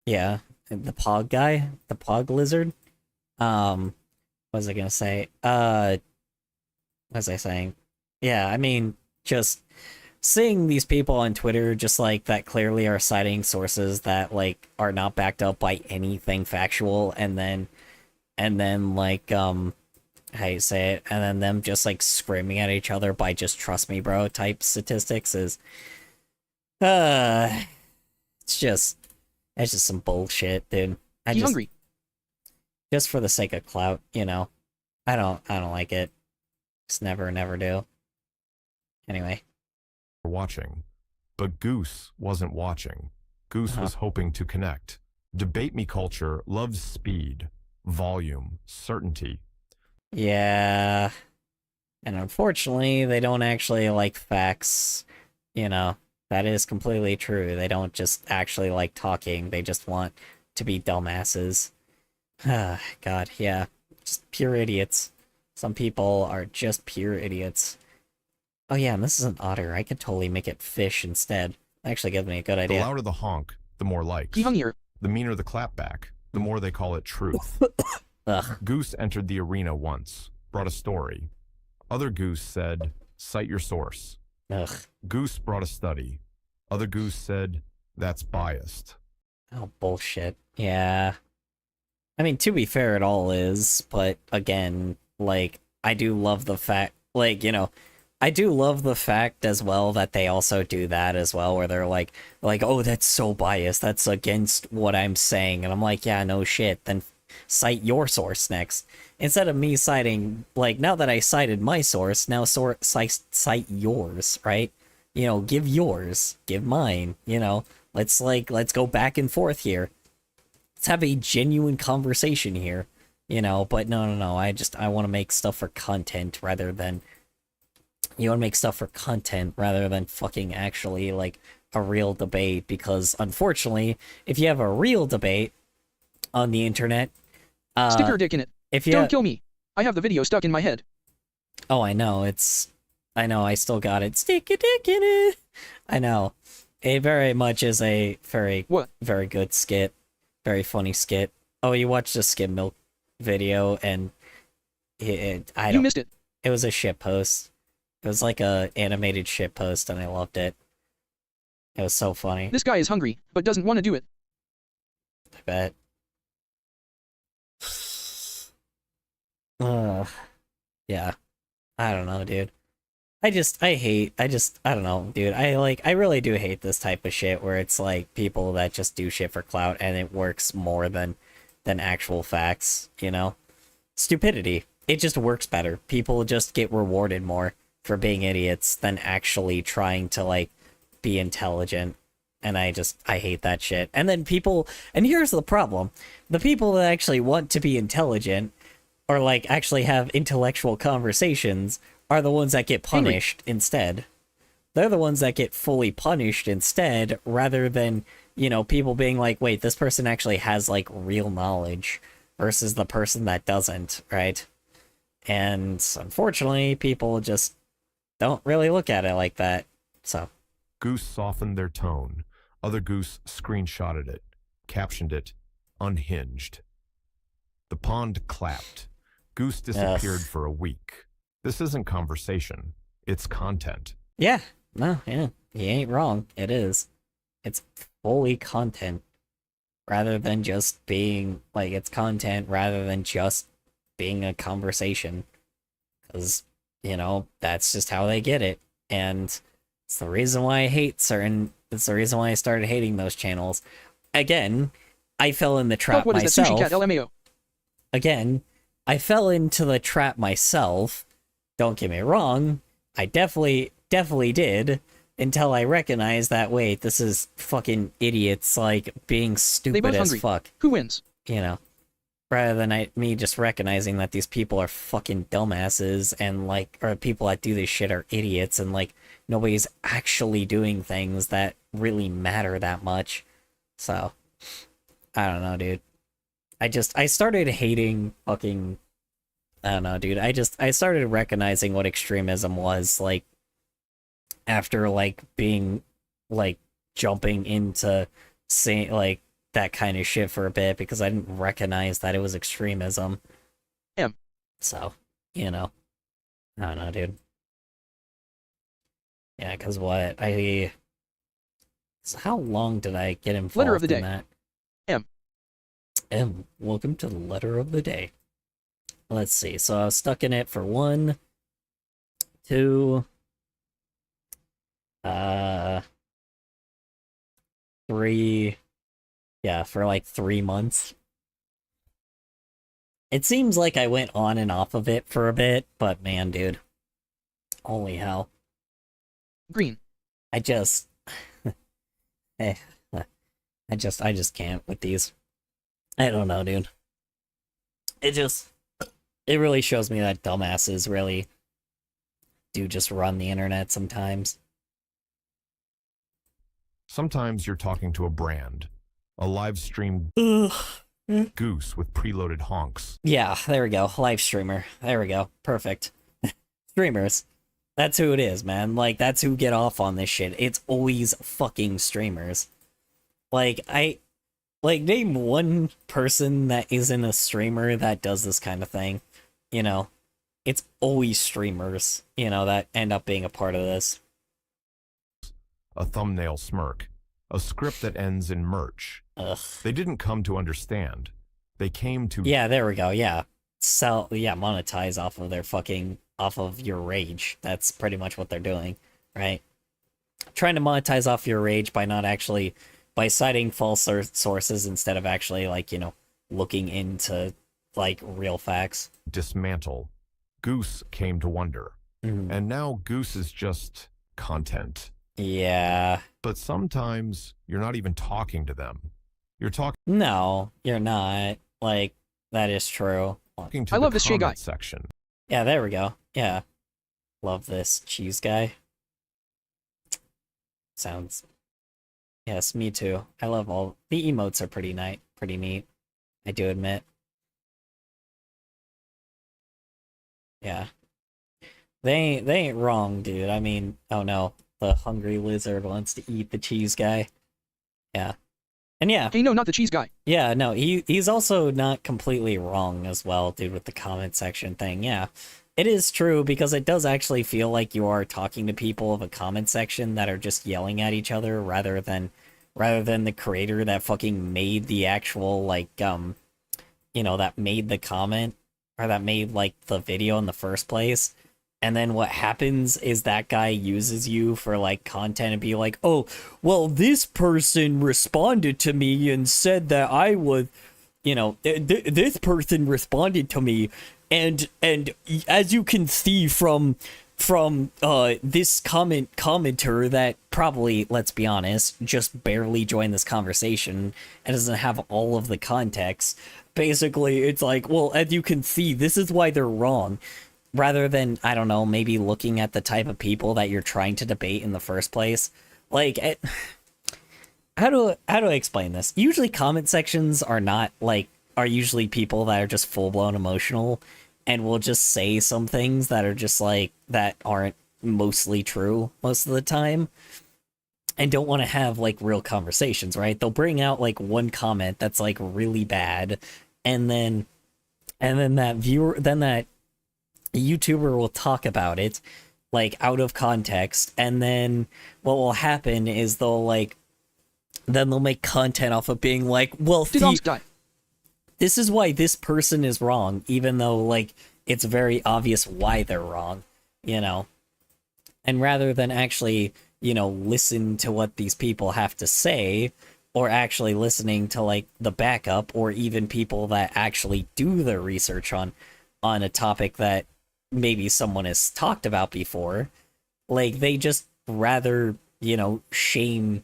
Yeah. The Pog guy? The Pog lizard? What was I gonna say? What was I saying? Yeah, I mean, just seeing these people on Twitter just, like, that clearly are citing sources that, like, are not backed up by anything factual, and then, like, how you say it, and then them just, like, screaming at each other by just trust me bro type statistics is, it's just some bullshit, dude. He's hungry. Just for the sake of clout, you know. I don't like it. Just never do. Anyway. watching. But Goose wasn't watching. Goose was hoping to connect. Debate me culture loves speed, volume, certainty. Yeah. And unfortunately, they don't actually like facts. You know, that is completely true. They don't just actually like talking. They just want to be dumbasses. God, yeah. Just pure idiots. Some people are just pure idiots. Oh yeah, and this is an otter. I could totally make it fish instead. Actually gives me a good idea. The louder the honk, the more likes. He hung here. The meaner the clapback, the more they call it truth. Goose entered the arena once, brought a story. Other Goose said, cite your source. Goose brought a study. Other Goose said, that's biased. Oh, bullshit. Yeah. I mean, to be fair, it all is, but again, like, I do love the fact, like, you know, I do love the fact as well that they also do that as well, where they're like, oh, that's so biased, that's against what I'm saying, and I'm like, yeah, no shit, then cite your source next. Instead of me citing, like, now that I cited my source, now cite yours, right? You know, give yours, give mine, you know. Let's go back and forth here. Let's have a genuine conversation here, you know. But no, I want to make stuff for content rather than... You want to make stuff for content rather than fucking actually, like, a real debate, because, unfortunately, if you have a real debate on the internet... Stick your dick in it. If you Don't kill me. I have the video stuck in my head. Oh, I know, I still got it. Stick your dick in it! I know. It very much is a very good skit. Very funny skit. Oh, you watched the skim milk video, and... You missed it. It was a shit post. It was like a animated shit post, and I loved it. It was so funny. This guy is hungry, but doesn't want to do it. I bet. Yeah. I don't know, dude. I don't know, dude. I really do hate this type of shit where it's like people that just do shit for clout and it works more than actual facts, you know? Stupidity. It just works better. People just get rewarded more for being idiots than actually trying to, like, be intelligent. And I hate that shit. And then and here's the problem. The people that actually want to be intelligent or, like, actually have intellectual conversations are the ones that get punished instead. They're the ones that get fully punished instead, rather than, you know, people being like, wait, this person actually has, like, real knowledge versus the person that doesn't, right? And unfortunately, people just don't really look at it like that, so. Goose softened their tone. Other goose screenshotted it, captioned it, unhinged. The pond clapped. Goose disappeared for a week. This isn't conversation. It's content. Yeah. No, yeah. He ain't wrong. It is. It's fully content. Rather than just being, like, it's content rather than just being a conversation. Because, you know, that's just how they get it. And it's the reason why I hate it's the reason why I started hating those channels. Again, I fell in the trap What myself. Is that sushi cat LMAO? Again, I fell into the trap myself. Don't get me wrong. I definitely did, until I recognized that, wait, this is fucking idiots, like, being stupid as fuck. Who wins? You know, rather than me just recognizing that these people are fucking dumbasses, and, like, or people that do this shit are idiots, and, like, nobody's actually doing things that really matter that much. So, I don't know, dude. I started hating fucking... I don't know, dude. I started recognizing what extremism was, like, after, like, being, like, jumping into saying, like, that kind of shit for a bit, because I didn't recognize that it was extremism. So, you know. I don't know, dude. Yeah, because what? So how long did I get involved Letter of the day. in that? M. Welcome to the letter of the day. Let's see. So I was stuck in it for 1, 2, 3. Yeah, for like 3 months. It seems like I went on and off of it for a bit, but man, dude. Holy hell. Green. I just can't with these. I don't know, dude. It really shows me that dumbasses really do just run the internet sometimes. Sometimes you're talking to a brand, a live stream goose with preloaded honks. Yeah, there we go. Live streamer. There we go. Perfect. Streamers. That's who it is, man. Like, that's who get off on this shit. It's always fucking streamers. Like, name one person that isn't a streamer that does this kind of thing. You know, it's always streamers, you know, that end up being a part of this. A thumbnail smirk. A script that ends in merch. Ugh. They didn't come to understand. They came to... Yeah, there we go, yeah. Monetize off of your rage. That's pretty much what they're doing, right? Trying to monetize off your rage by citing false sources instead of actually, like, you know, looking into, like, real facts. Dismantle. Goose came to wonder. Mhm. And now Goose is just content. Yeah. But sometimes you're not even talking to them. You're talking No, you're not. Like, that is true. to I the love this Shay guy. comment section. Yeah, there we go. Yeah. Love this cheese guy. Sounds... Yes, me too. I love all... The emotes are pretty neat. I do admit. Yeah. They ain't wrong, dude. I mean, oh no. The hungry lizard wants to eat the cheese guy. Yeah. And yeah. Hey, no, not the cheese guy. Yeah, no, he's also not completely wrong as well, dude, with the comment section thing. Yeah. It is true, because it does actually feel like you are talking to people of a comment section that are just yelling at each other rather than the creator that fucking made the actual, like, you know, that made the comment, or that made, like, the video in the first place. And then what happens is that guy uses you for, like, content and be like, oh, well, this person responded to me and said that I was, you know, this person responded to me, and as you can see from this commenter that probably, let's be honest, just barely joined this conversation and doesn't have all of the context. Basically, it's like, well, as you can see, this is why they're wrong. Rather than, I don't know, maybe looking at the type of people that you're trying to debate in the first place. Like, how do I explain this? Usually comment sections are usually people that are just full-blown emotional and will just say some things that are just like, that aren't mostly true most of the time, and don't want to have, like, real conversations, right? They'll bring out, like, one comment that's, like, really bad, and then that YouTuber will talk about it, like, out of context, and then what will happen is they'll make content off of being like, well, this is why this person is wrong, even though, like, it's very obvious why they're wrong, you know? And rather than actually, you know, listen to what these people have to say, or actually listening to, like, the backup, or even people that actually do the research on a topic that maybe someone has talked about before, like, they just rather, you know, shame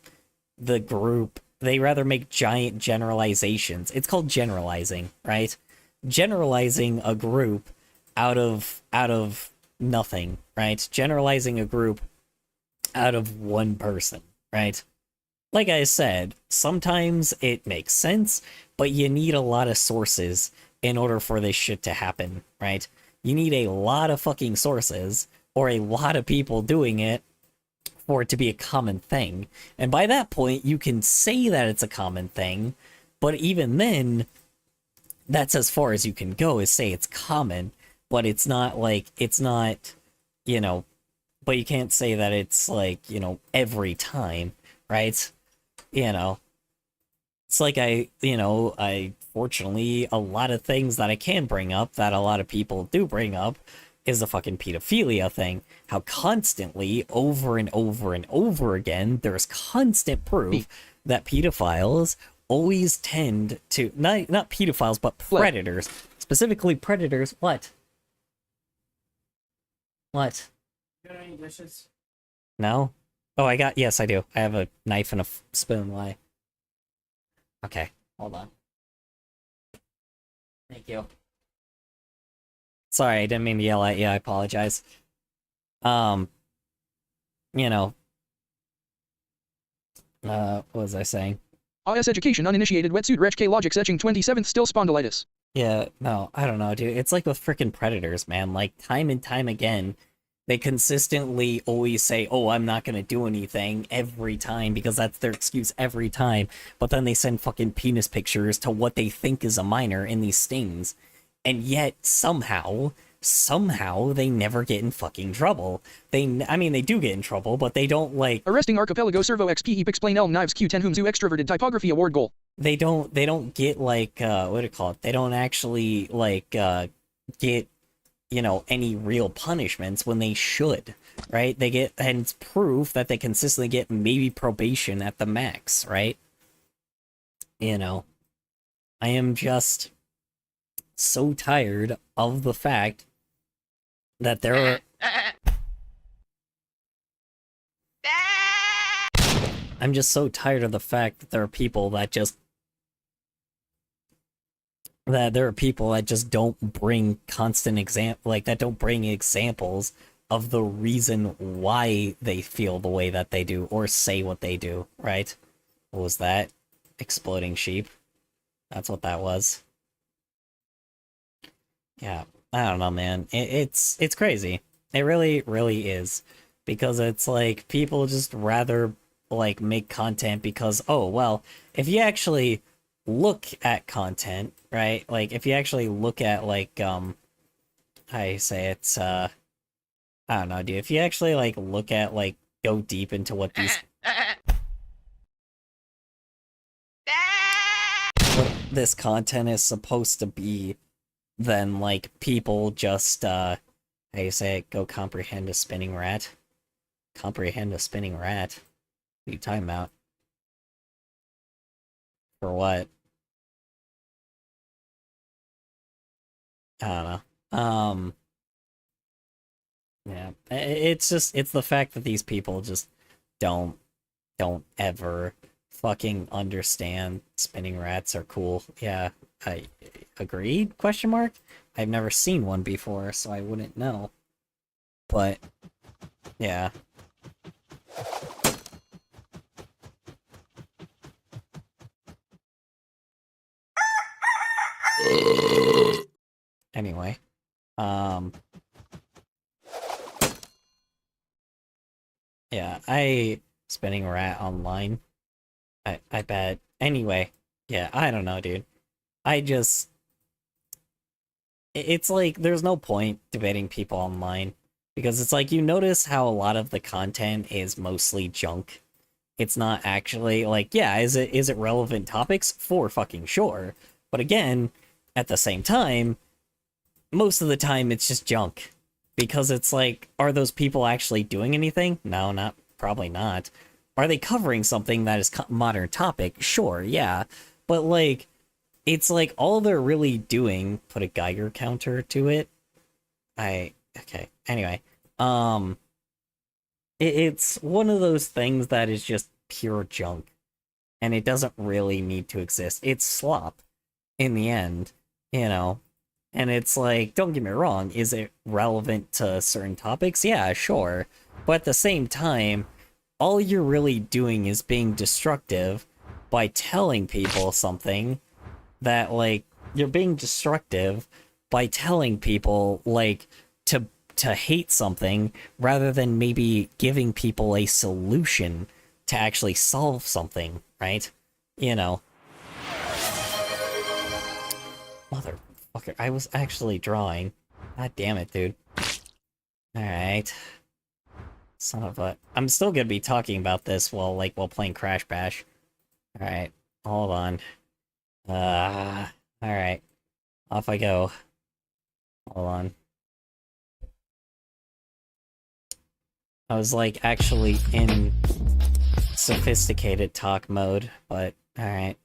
the group. They rather make giant generalizations. It's called generalizing, right? Generalizing a group out of nothing, right? Generalizing a group out of one person, right? Like I said, sometimes it makes sense, but you need a lot of sources in order for this shit to happen, right? You need a lot of fucking sources, or a lot of people doing it, for it to be a common thing. And by that point, you can say that it's a common thing, but even then, that's as far as you can go, is say it's common, but it's not, like, it's not, you know, but you can't say that it's, like, you know, every time, right? You know, it's like fortunately, a lot of things that I can bring up, that a lot of people do bring up, is the fucking pedophilia thing. How constantly, over and over and over again, there's constant proof that pedophiles always tend to, not pedophiles, but predators. Specifically predators, what? What? You got any dishes? No? Oh, yes, I do. I have a knife and a spoon. Why? Okay, hold on. Thank you. Sorry, I didn't mean to yell at you. I apologize. You know. What was I saying? IS education uninitiated wetsuit rech K logic etching 27th still spondylitis. Yeah, no, I don't know, dude. It's like with freaking predators, man. Like, time and time again, they consistently always say, oh, I'm not gonna do anything every time, because that's their excuse every time. But then they send fucking penis pictures to what they think is a minor in these stings. And yet, somehow, they never get in fucking trouble. I mean, they do get in trouble, but they don't, like... Arresting Archipelago Servo XP Eep Explain Elm Knives Q10 Humzu Extroverted Typography Award Goal. They don't get, like, what do you call it? They don't actually, like, get, you know, any real punishments when they should, right? They get, and it's proof that they consistently get maybe probation at the max, right? You know? I am just so tired of the fact that there are... I'm just so tired of the fact that there are people that just... don't bring that don't bring examples of the reason why they feel the way that they do, or say what they do, right? What was that? Exploding sheep. That's what that was. Yeah, I don't know, man. It's crazy. It really, really is. Because it's like, people just rather, like, make content because, oh, well, if you actually look at content, right? Like, if you actually look at, like, how you say it's, I don't know, dude. If you actually, like, look at, like, go deep into what these... what this content is supposed to be, then, like, people just, how you say it, go comprehend a spinning rat. Comprehend a spinning rat? What are you talking about? For what? I don't know. Yeah, it's the fact that these people just don't ever fucking understand spinning rats are cool. Yeah, I agreed, question mark? I've never seen one before, so I wouldn't know. But, yeah. Anyway, yeah, spinning rat online. I bet. Anyway, yeah, I don't know, dude. It's like, there's no point debating people online, because it's like, you notice how a lot of the content is mostly junk. It's not actually, like, yeah, is it relevant topics? For fucking sure. But again, at the same time, most of the time it's just junk. Because it's like, are those people actually doing anything? No, probably not. Are they covering something that is modern topic? Sure, yeah. But, like, it's like, all they're really doing, put a Geiger counter to it. Okay, anyway. It's one of those things that is just pure junk. And it doesn't really need to exist. It's slop, in the end, you know? And it's like, don't get me wrong, is it relevant to certain topics? Yeah, sure. But at the same time, all you're really doing is being destructive by telling people something that, like, you're being destructive by telling people, like, to hate something rather than maybe giving people a solution to actually solve something, right? You know. Motherfucker, I was actually drawing. God damn it, dude. Alright. Son of a... I'm still gonna be talking about this while playing Crash Bash. Alright, hold on. Alright. Off I go. Hold on. I was, like, actually in sophisticated talk mode, but alright.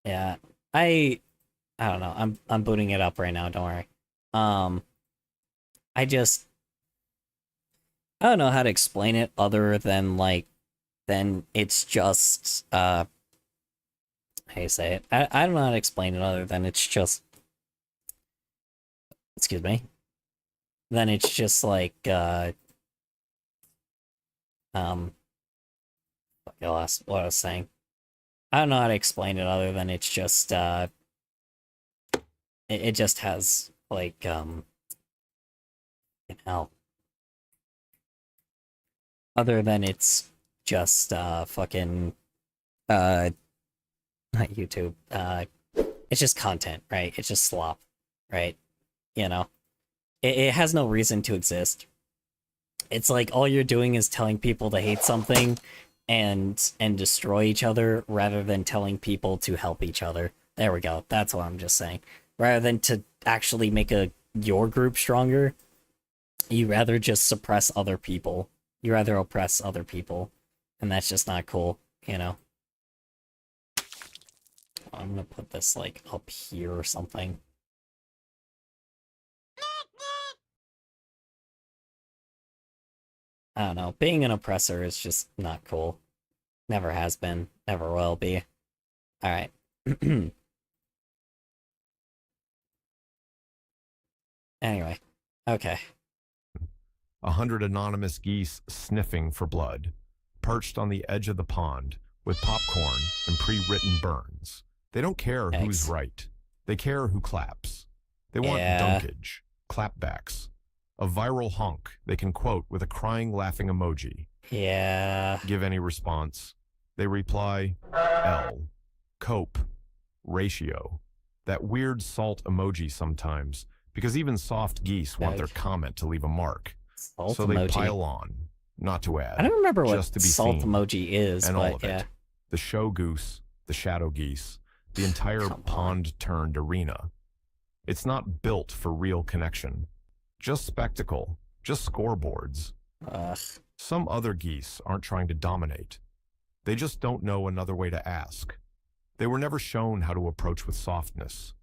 Yeah. I don't know. I'm booting it up right now, don't worry. I don't know how to explain it other than, like, it's just, how you say it? I don't know how to explain it other than it's just, excuse me. Then it's just like, I lost what I was saying. I don't know how to explain it other than it's just, it just has, like, hell. Other than it's just, fucking, not YouTube, it's just content, right? It's just slop, right? You know? It has no reason to exist. It's like, all you're doing is telling people to hate something and destroy each other rather than telling people to help each other. There we go. That's what I'm just saying. Rather than to actually make your group stronger, you rather just suppress other people. You rather oppress other people. And that's just not cool, you know? I'm gonna put this, like, up here or something. I don't know. Being an oppressor is just not cool. Never has been. Never will be. Alright. Anyway. Okay. 100 anonymous geese sniffing for blood, perched on the edge of the pond with popcorn and pre-written burns. They don't care who's right. They care who claps. They want dunkage, clapbacks, a viral honk they can quote with a crying, laughing emoji. Yeah. Give any response. They reply, L, cope, ratio, that weird salt emoji sometimes, because even soft geese want their comment to leave a mark. Salt so they emoji. pile on, not to add. I don't remember what just to be salt seen, emoji is, and but all of yeah. it. The show goose, the shadow geese, the entire pond-turned arena. It's not built for real connection. Just spectacle, just scoreboards. Ugh. Some other geese aren't trying to dominate. They just don't know another way to ask. They were never shown how to approach with softness.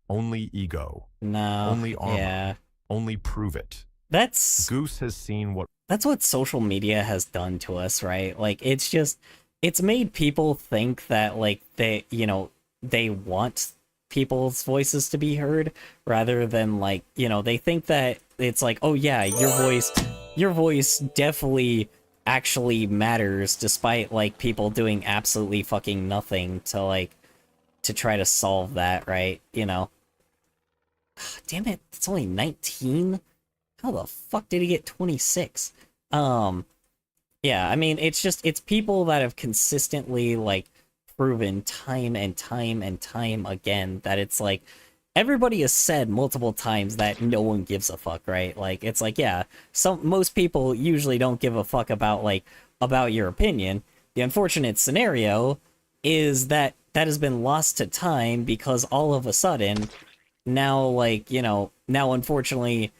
Only ego. No. Only armor. Yeah. Only prove it. Goose has seen what... That's what social media has done to us, right? Like, it's made people think that, like, they want people's voices to be heard, rather than, like, they think that it's like, oh yeah, your voice definitely actually matters, despite, like, people doing absolutely fucking nothing to try to solve that, right? Damn it, it's only 19? How the fuck did he get 26? Yeah, I mean, it's people that have consistently, like, proven time and time and time again that it's like, everybody has said multiple times that no one gives a fuck, right? Like, it's like, yeah, most people usually don't give a fuck about your opinion. The unfortunate scenario is that has been lost to time, because all of a sudden, now, like, now unfortunately,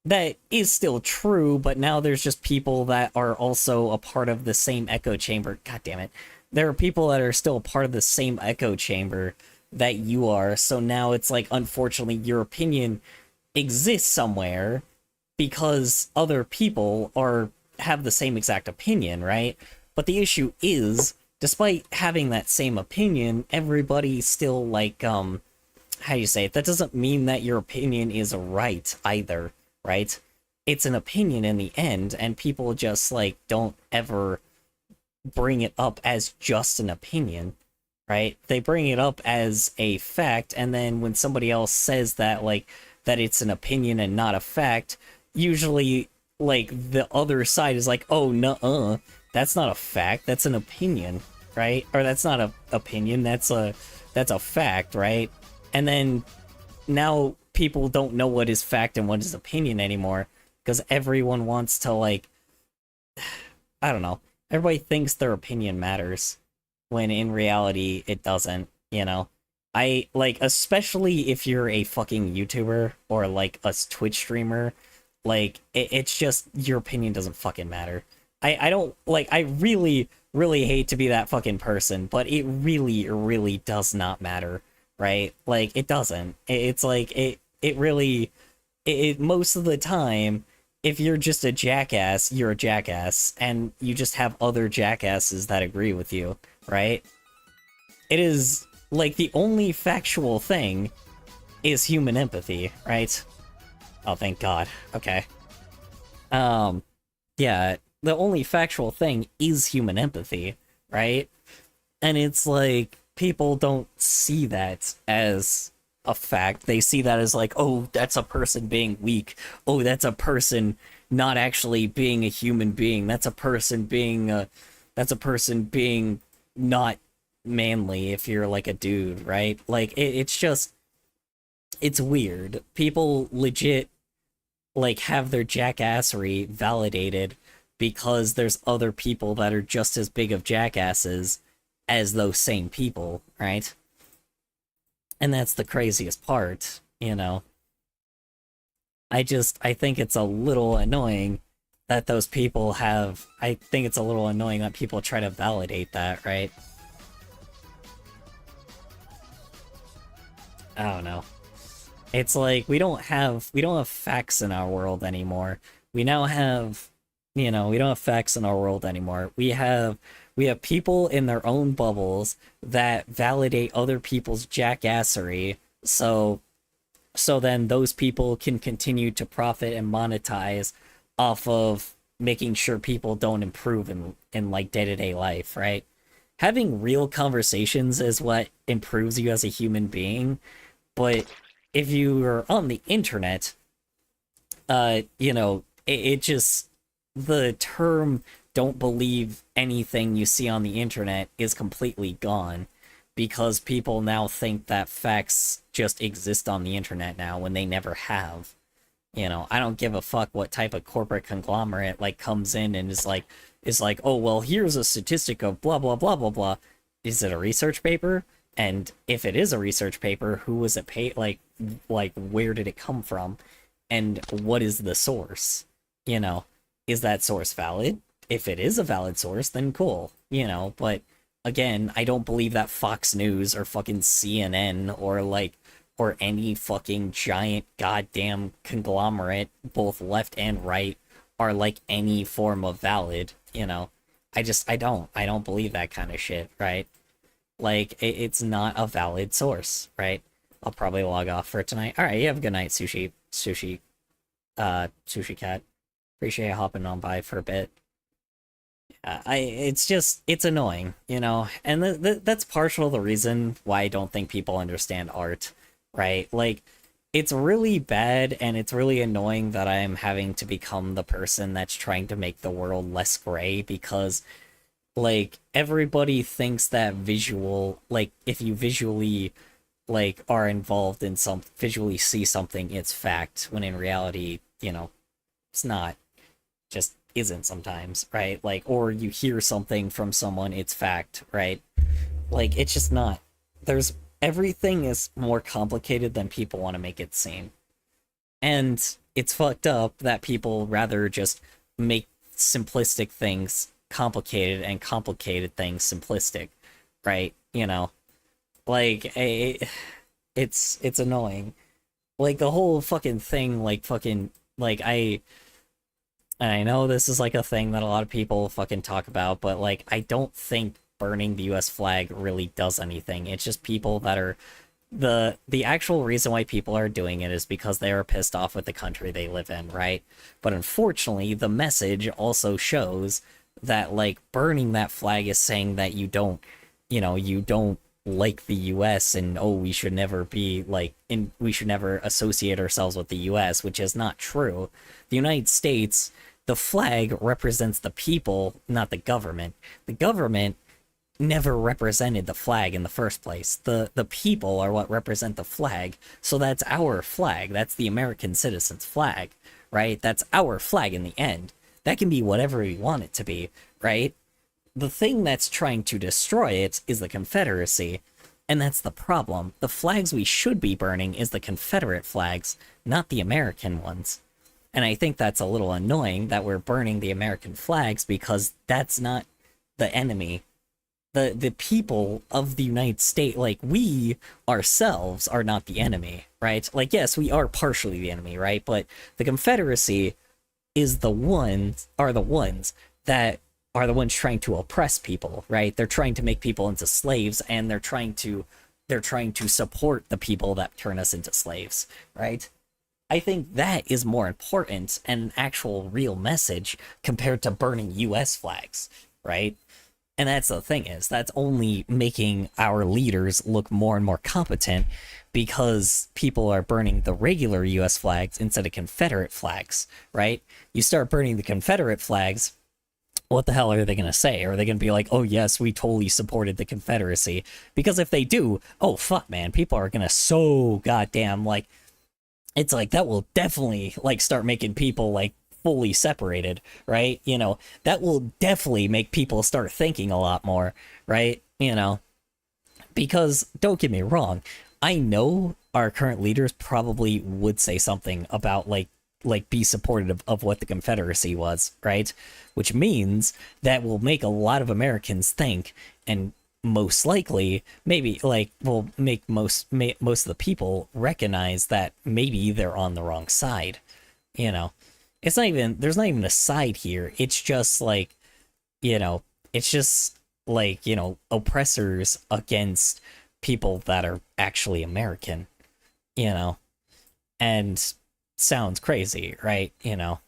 that is still true, but now there's just people that are also a part of the same echo chamber. God damn it. There are people that are still a part of the same echo chamber that you are, so now it's like, unfortunately, your opinion exists somewhere because other people have the same exact opinion, right? But the issue is, despite having that same opinion, everybody still, like, how do you say it? That doesn't mean that your opinion is right either, right? It's an opinion in the end, and people just, like, don't ever bring it up as just an opinion, right? They bring it up as a fact, and then when somebody else says that, like, that it's an opinion and not a fact, usually, like, the other side is like, oh, nuh-uh, that's not a fact, that's an opinion, right? Or that's not a opinion, that's a fact, right? And then now people don't know what is fact and what is opinion anymore, because everyone wants to, like, I don't know, everybody thinks their opinion matters, when in reality it doesn't, I, like, especially if you're a fucking YouTuber or, like, a Twitch streamer, like, it's just, your opinion doesn't fucking matter. I don't, like, I really, really hate to be that fucking person, but it really, really does not matter, right? Like, it doesn't. It's like, it really, most of the time, if you're just a jackass, you're a jackass, and you just have other jackasses that agree with you, right? It is, like, the only factual thing is human empathy, right? Oh, thank God. Okay. Yeah, the only factual thing is human empathy, right? And it's like, people don't see that as a fact. They see that as like, oh, that's a person being weak. Oh, that's a person not actually being a human being. That's a person being not manly if you're, like, a dude, right? Like, it's just, it's weird. People legit, like, have their jackassery validated because there's other people that are just as big of jackasses as those same people, right? And that's the craziest part, I think it's a little annoying that those people I think it's a little annoying that people try to validate that, right? I don't know. It's like we don't have facts in our world anymore. We now have, we don't have facts in our world anymore. We have people in their own bubbles that validate other people's jackassery. So then those people can continue to profit and monetize off of making sure people don't improve in like day-to-day life, right? Having real conversations is what improves you as a human being, but if you are on the internet, it just, the term "don't believe anything you see on the internet" is completely gone, because people now think that facts just exist on the internet now when they never have. I don't give a fuck what type of corporate conglomerate like comes in and is like, oh, well, here's a statistic of blah, blah, blah, blah, blah. Is it a research paper? And if it is a research paper, who was it paid? Like, where did it come from? And what is the source? Is that source valid? If it is a valid source, then cool, but again, I don't believe that Fox News or fucking CNN or any fucking giant goddamn conglomerate, both left and right, are like any form of valid, I don't believe that kind of shit, right? Like, it's not a valid source, right? I'll probably log off for tonight. Alright, you have a good night, Sushi Cat. Appreciate you hopping on by for a bit. It's annoying, and that's partial the reason why I don't think people understand art, right? Like, it's really bad and it's really annoying that I am having to become the person that's trying to make the world less gray, because like everybody thinks that if you visually are involved in visually see something, it's fact, when in reality, it's not, just isn't sometimes, right? Like, or you hear something from someone, it's fact, right? Like, it's just not. Everything is more complicated than people want to make it seem. And it's fucked up that people rather just make simplistic things complicated and complicated things simplistic, right? Like, it's annoying. Like, the whole fucking thing, I know this is like a thing that a lot of people fucking talk about, but like, I don't think burning the US flag really does anything. It's just people that are the actual reason why people are doing it is because they are pissed off with the country they live in, right? But unfortunately, the message also shows that like burning that flag is saying that you don't like the US, and oh, we should never be we should never associate ourselves with the US, which is not true. The United States, the flag represents the people, not the government. The government never represented the flag in the first place. The people are what represent the flag, so that's our flag. That's the American citizen's flag, right? That's our flag in the end. That can be whatever we want it to be, right? The thing that's trying to destroy it is the Confederacy, and that's the problem. The flags we should be burning is the Confederate flags, not the American ones. And I think that's a little annoying that we're burning the American flags, because that's not the enemy. The people of the United States, like, we ourselves are not the enemy, right? Like, yes, we are partially the enemy, right? But the Confederacy are the ones that are the ones trying to oppress people, right? They're trying to make people into slaves, and they're trying to support the people that turn us into slaves, right? I think that is more important and an actual real message compared to burning US flags, right? And that's the thing, is that's only making our leaders look more and more competent, because people are burning the regular US flags instead of Confederate flags, right? You start burning the Confederate flags, what the hell are they going to say? Are they going to be like, oh yes, we totally supported the Confederacy? Because if they do, oh fuck, man, people are going to so goddamn, like, it's like, that will definitely, like, start making people, like, fully separated, right? That will definitely make people start thinking a lot more, right? Because, don't get me wrong, I know our current leaders probably would say something about, like be supportive of what the Confederacy was, right? Which means that will make a lot of Americans think, and most likely, maybe, like, will make most of the people recognize that maybe they're on the wrong side, you know? It's not even, there's not even a side here. It's just, like, you know, it's just, like, you know, oppressors against people that are actually American, you know? And sounds crazy, right? You know,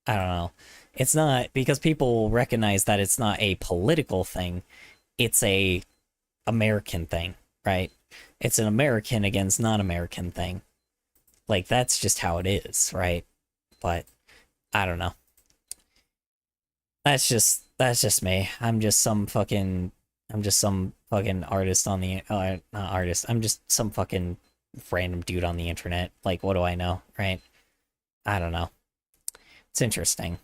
I don't know. It's not, because people recognize that it's not a political thing, it's a American thing, right? It's an American against non-American thing. Like, that's just how it is, right? But I don't know. That's just me. I'm just some fucking artist on the not artist. I'm just some fucking random dude on the internet. Like, what do I know, right? I don't know. It's interesting.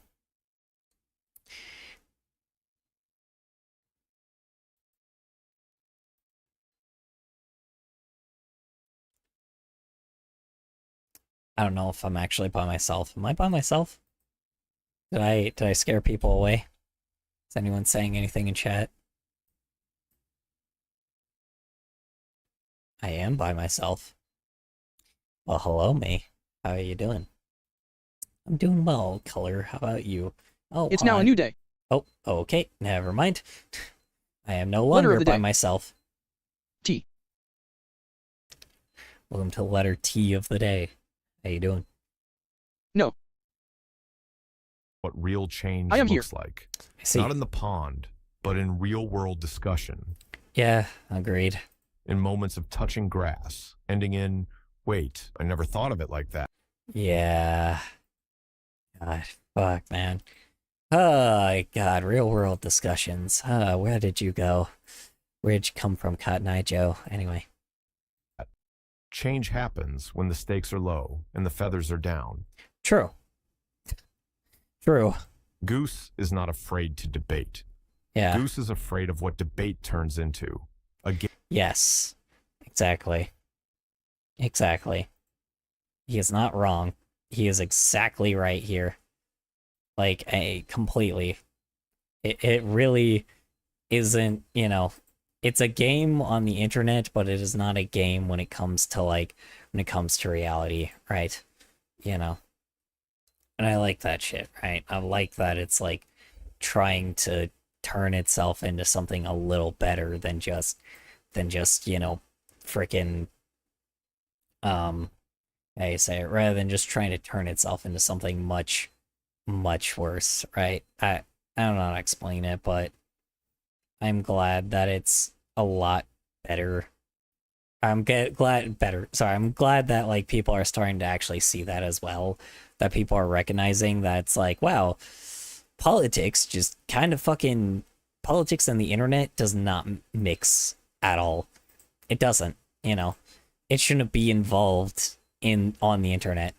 I don't know if I'm actually by myself. Am I by myself? Did I scare people away? Is anyone saying anything in chat? I am by myself. Well, hello, me. How are you doing? I'm doing well, Color. How about you? Oh, It's now a new day. Oh, okay. Never mind. I am no Letter of longer the by day. myself. T. Welcome to letter T of the day. How you doing? No. What real change I am looks like. I see. Not in the pond, but in real world discussion. Yeah, agreed. In moments of touching grass, ending in, wait, I never thought of it like that. Yeah. God, fuck, man. Oh, God, real world discussions. Where did you go? Where'd you come from, Cotton Eye Joe? Anyway. Change happens when the stakes are low and the feathers are down. True. True. Goose is not afraid to debate. Yeah. Goose is afraid of what debate turns into. Again. Yes. Exactly. Exactly. He is not wrong. He is exactly right here. Like, completely. It really isn't, you know, it's a game on the internet, but it is not a game when it comes to, like, when it comes to reality, right? You know? And I like that shit, right? I like that it's, like, trying to turn itself into something a little better than just, you know, frickin', how you say it, rather than just trying to turn itself into something much, much worse, right? I don't know how to explain it, but I'm glad that it's a lot better. I'm glad that, like, people are starting to actually see that as well. That people are recognizing that it's like, wow, politics just kind of fucking, politics and the internet does not mix at all. It doesn't, you know. It shouldn't be involved on the internet.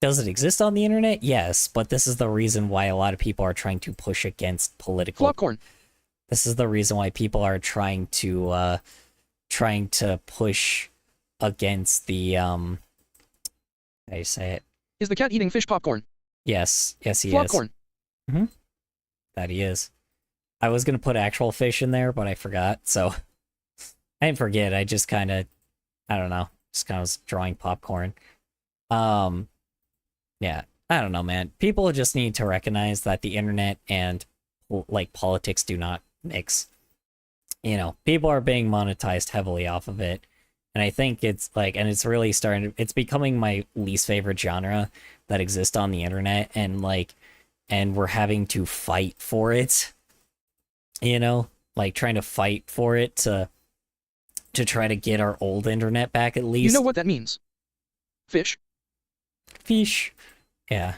Does it exist on the internet? Yes, but this is the reason why a lot of people are trying to push against political. Flopcorn. This is the reason why people are trying to push against the how do you say it? Is the cat eating fish popcorn? Yes, he is. Flopcorn. That he is. I was gonna put actual fish in there, but I forgot. So I didn't forget. I just kind of, I don't know, just kind of was drawing popcorn. Yeah, I don't know, man. People just need to recognize that the internet and, like, politics do not mix. You know, people are being monetized heavily off of it. And I think it's, like, and it's really it's becoming my least favorite genre that exists on the internet. And, like, and we're having to fight for it. You know, like, trying to fight for it to try to get our old internet back, at least. You know what that means? Fish. Fish. Yeah.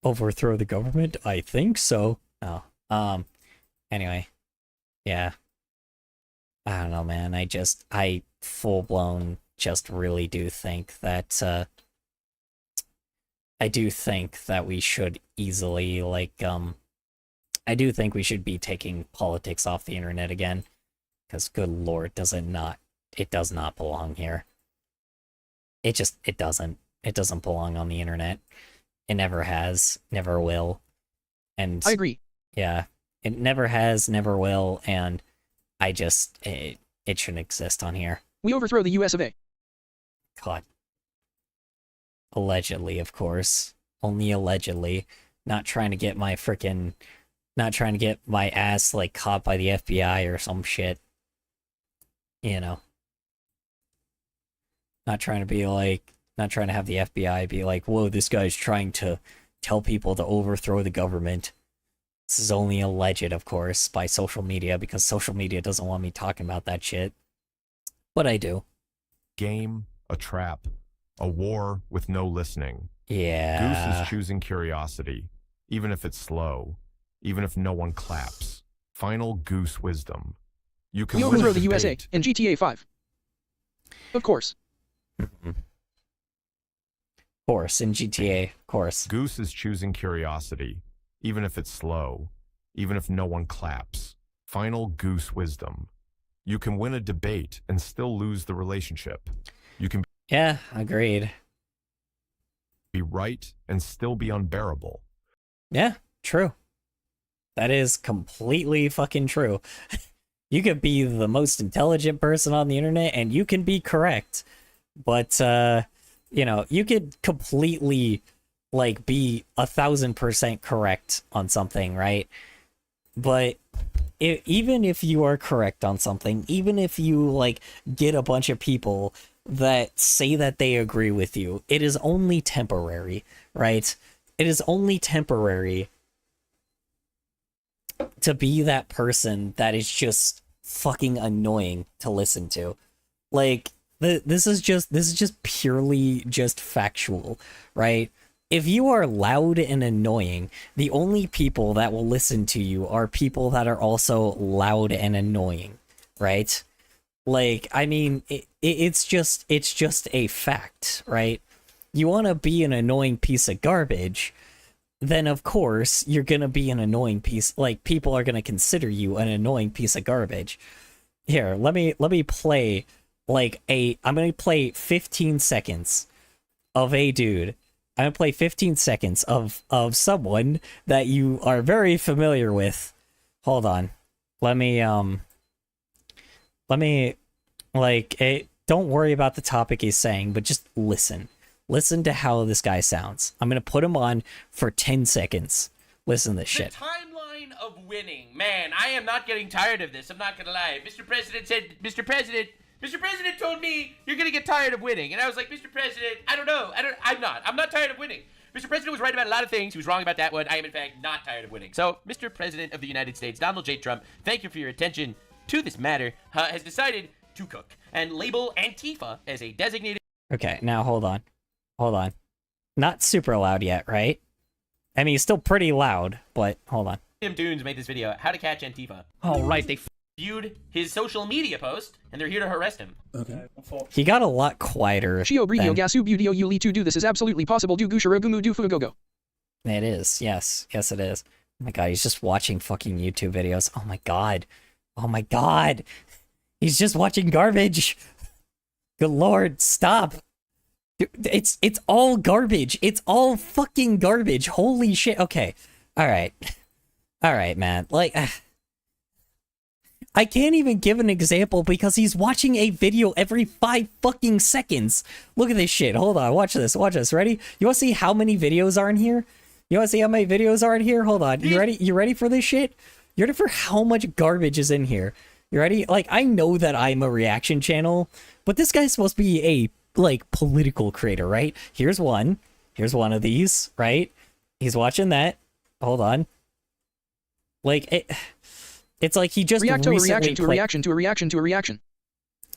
Overthrow the government? I think so. Oh. Anyway. Yeah. I don't know, man. I full-blown just really do think that, I do think that we should easily, like, I do think we should be taking politics off the internet again. Because, good lord, it does not belong here. It doesn't. It doesn't belong on the internet. It never has, never will. And I agree. yeah, it never has, never will, and it shouldn't exist on here. We overthrow the US of A. God. Allegedly, of course. Only allegedly. Not trying to get my ass, like, caught by the FBI or some shit. You know. Not trying to have the FBI be like, whoa, this guy's trying to tell people to overthrow the government. This is only alleged, of course, by social media, because social media doesn't want me talking about that shit. But I do. Game, a trap, a war with no listening. Yeah. Goose is choosing curiosity, even if it's slow, even if no one claps. Final Goose wisdom. You can We win a overthrow the USA debate. in GTA 5. Of course. Of course, in GTA, of course. Goose is choosing curiosity, even if it's slow, even if no one claps. Final Goose wisdom. You can win a debate and still lose the relationship. You can Yeah, agreed. be right and still be unbearable. Yeah, true. That is completely fucking true. You could be the most intelligent person on the internet and you can be correct. But, you know, you could completely, like, be 1,000% correct on something, right? But even if you are correct on something, even if you, like, get a bunch of people that say that they agree with you, it is only temporary, right? It is only temporary to be that person that is just fucking annoying to listen to. Like, this is just purely just factual, right? If you are loud and annoying, the only people that will listen to you are people that are also loud and annoying, right? Like, I mean, it's just a fact, right? You want to be an annoying piece of garbage, then of course you're gonna be an annoying piece. Like, people are gonna consider you an annoying piece of garbage. Here, let me play I'm gonna play 15 seconds of a dude. I'm gonna play 15 seconds of someone that you are very familiar with. Hold on. Let me don't worry about the topic he's saying, but just listen. Listen to how this guy sounds. I'm gonna put him on for 10 seconds. Listen to this shit. The timeline of winning. Man, I am not getting tired of this. I'm not gonna lie. Mr. President said, Mr. President told me you're gonna get tired of winning. And I was like, Mr. President, I don't know. I'm not tired of winning. Mr. President was right about a lot of things. He was wrong about that one. I am, in fact, not tired of winning. So, Mr. President of the United States, Donald J. Trump, thank you for your attention to this matter, has decided to cook and label Antifa as a designated... Okay, now hold on. Hold on. Not super loud yet, right? I mean, it's still pretty loud, but hold on. Tim Toons made this video, How to Catch Antifa. All right, they Viewed his social media post, and they're here to arrest him. Okay. He got a lot quieter. Shio Bridio than- Gasu Budio Yuli to do this is absolutely possible. Do Gusharagumu do Fugogo. It is, yes. Yes, it is. Oh my god, he's just watching fucking YouTube videos. Oh my god. Oh my god. He's just watching garbage. Good lord, stop. Dude, it's all garbage. It's all fucking garbage. Holy shit. Okay. Alright. Alright, man. Like, I can't even give an example because he's watching a video every 5 fucking seconds. Look at this shit. Hold on. Watch this. Watch this. Ready? You want to see how many videos are in here? You want to see how many videos are in here? Hold on. You ready? You ready for this shit? You ready for how much garbage is in here? You ready? Like, I know that I'm a reaction channel, but this guy's supposed to be a, like, political creator, right? Here's one. Here's one of these, right? He's watching that. Hold on. Like, it's like he just React to a recently reaction to a reaction to a reaction to a reaction.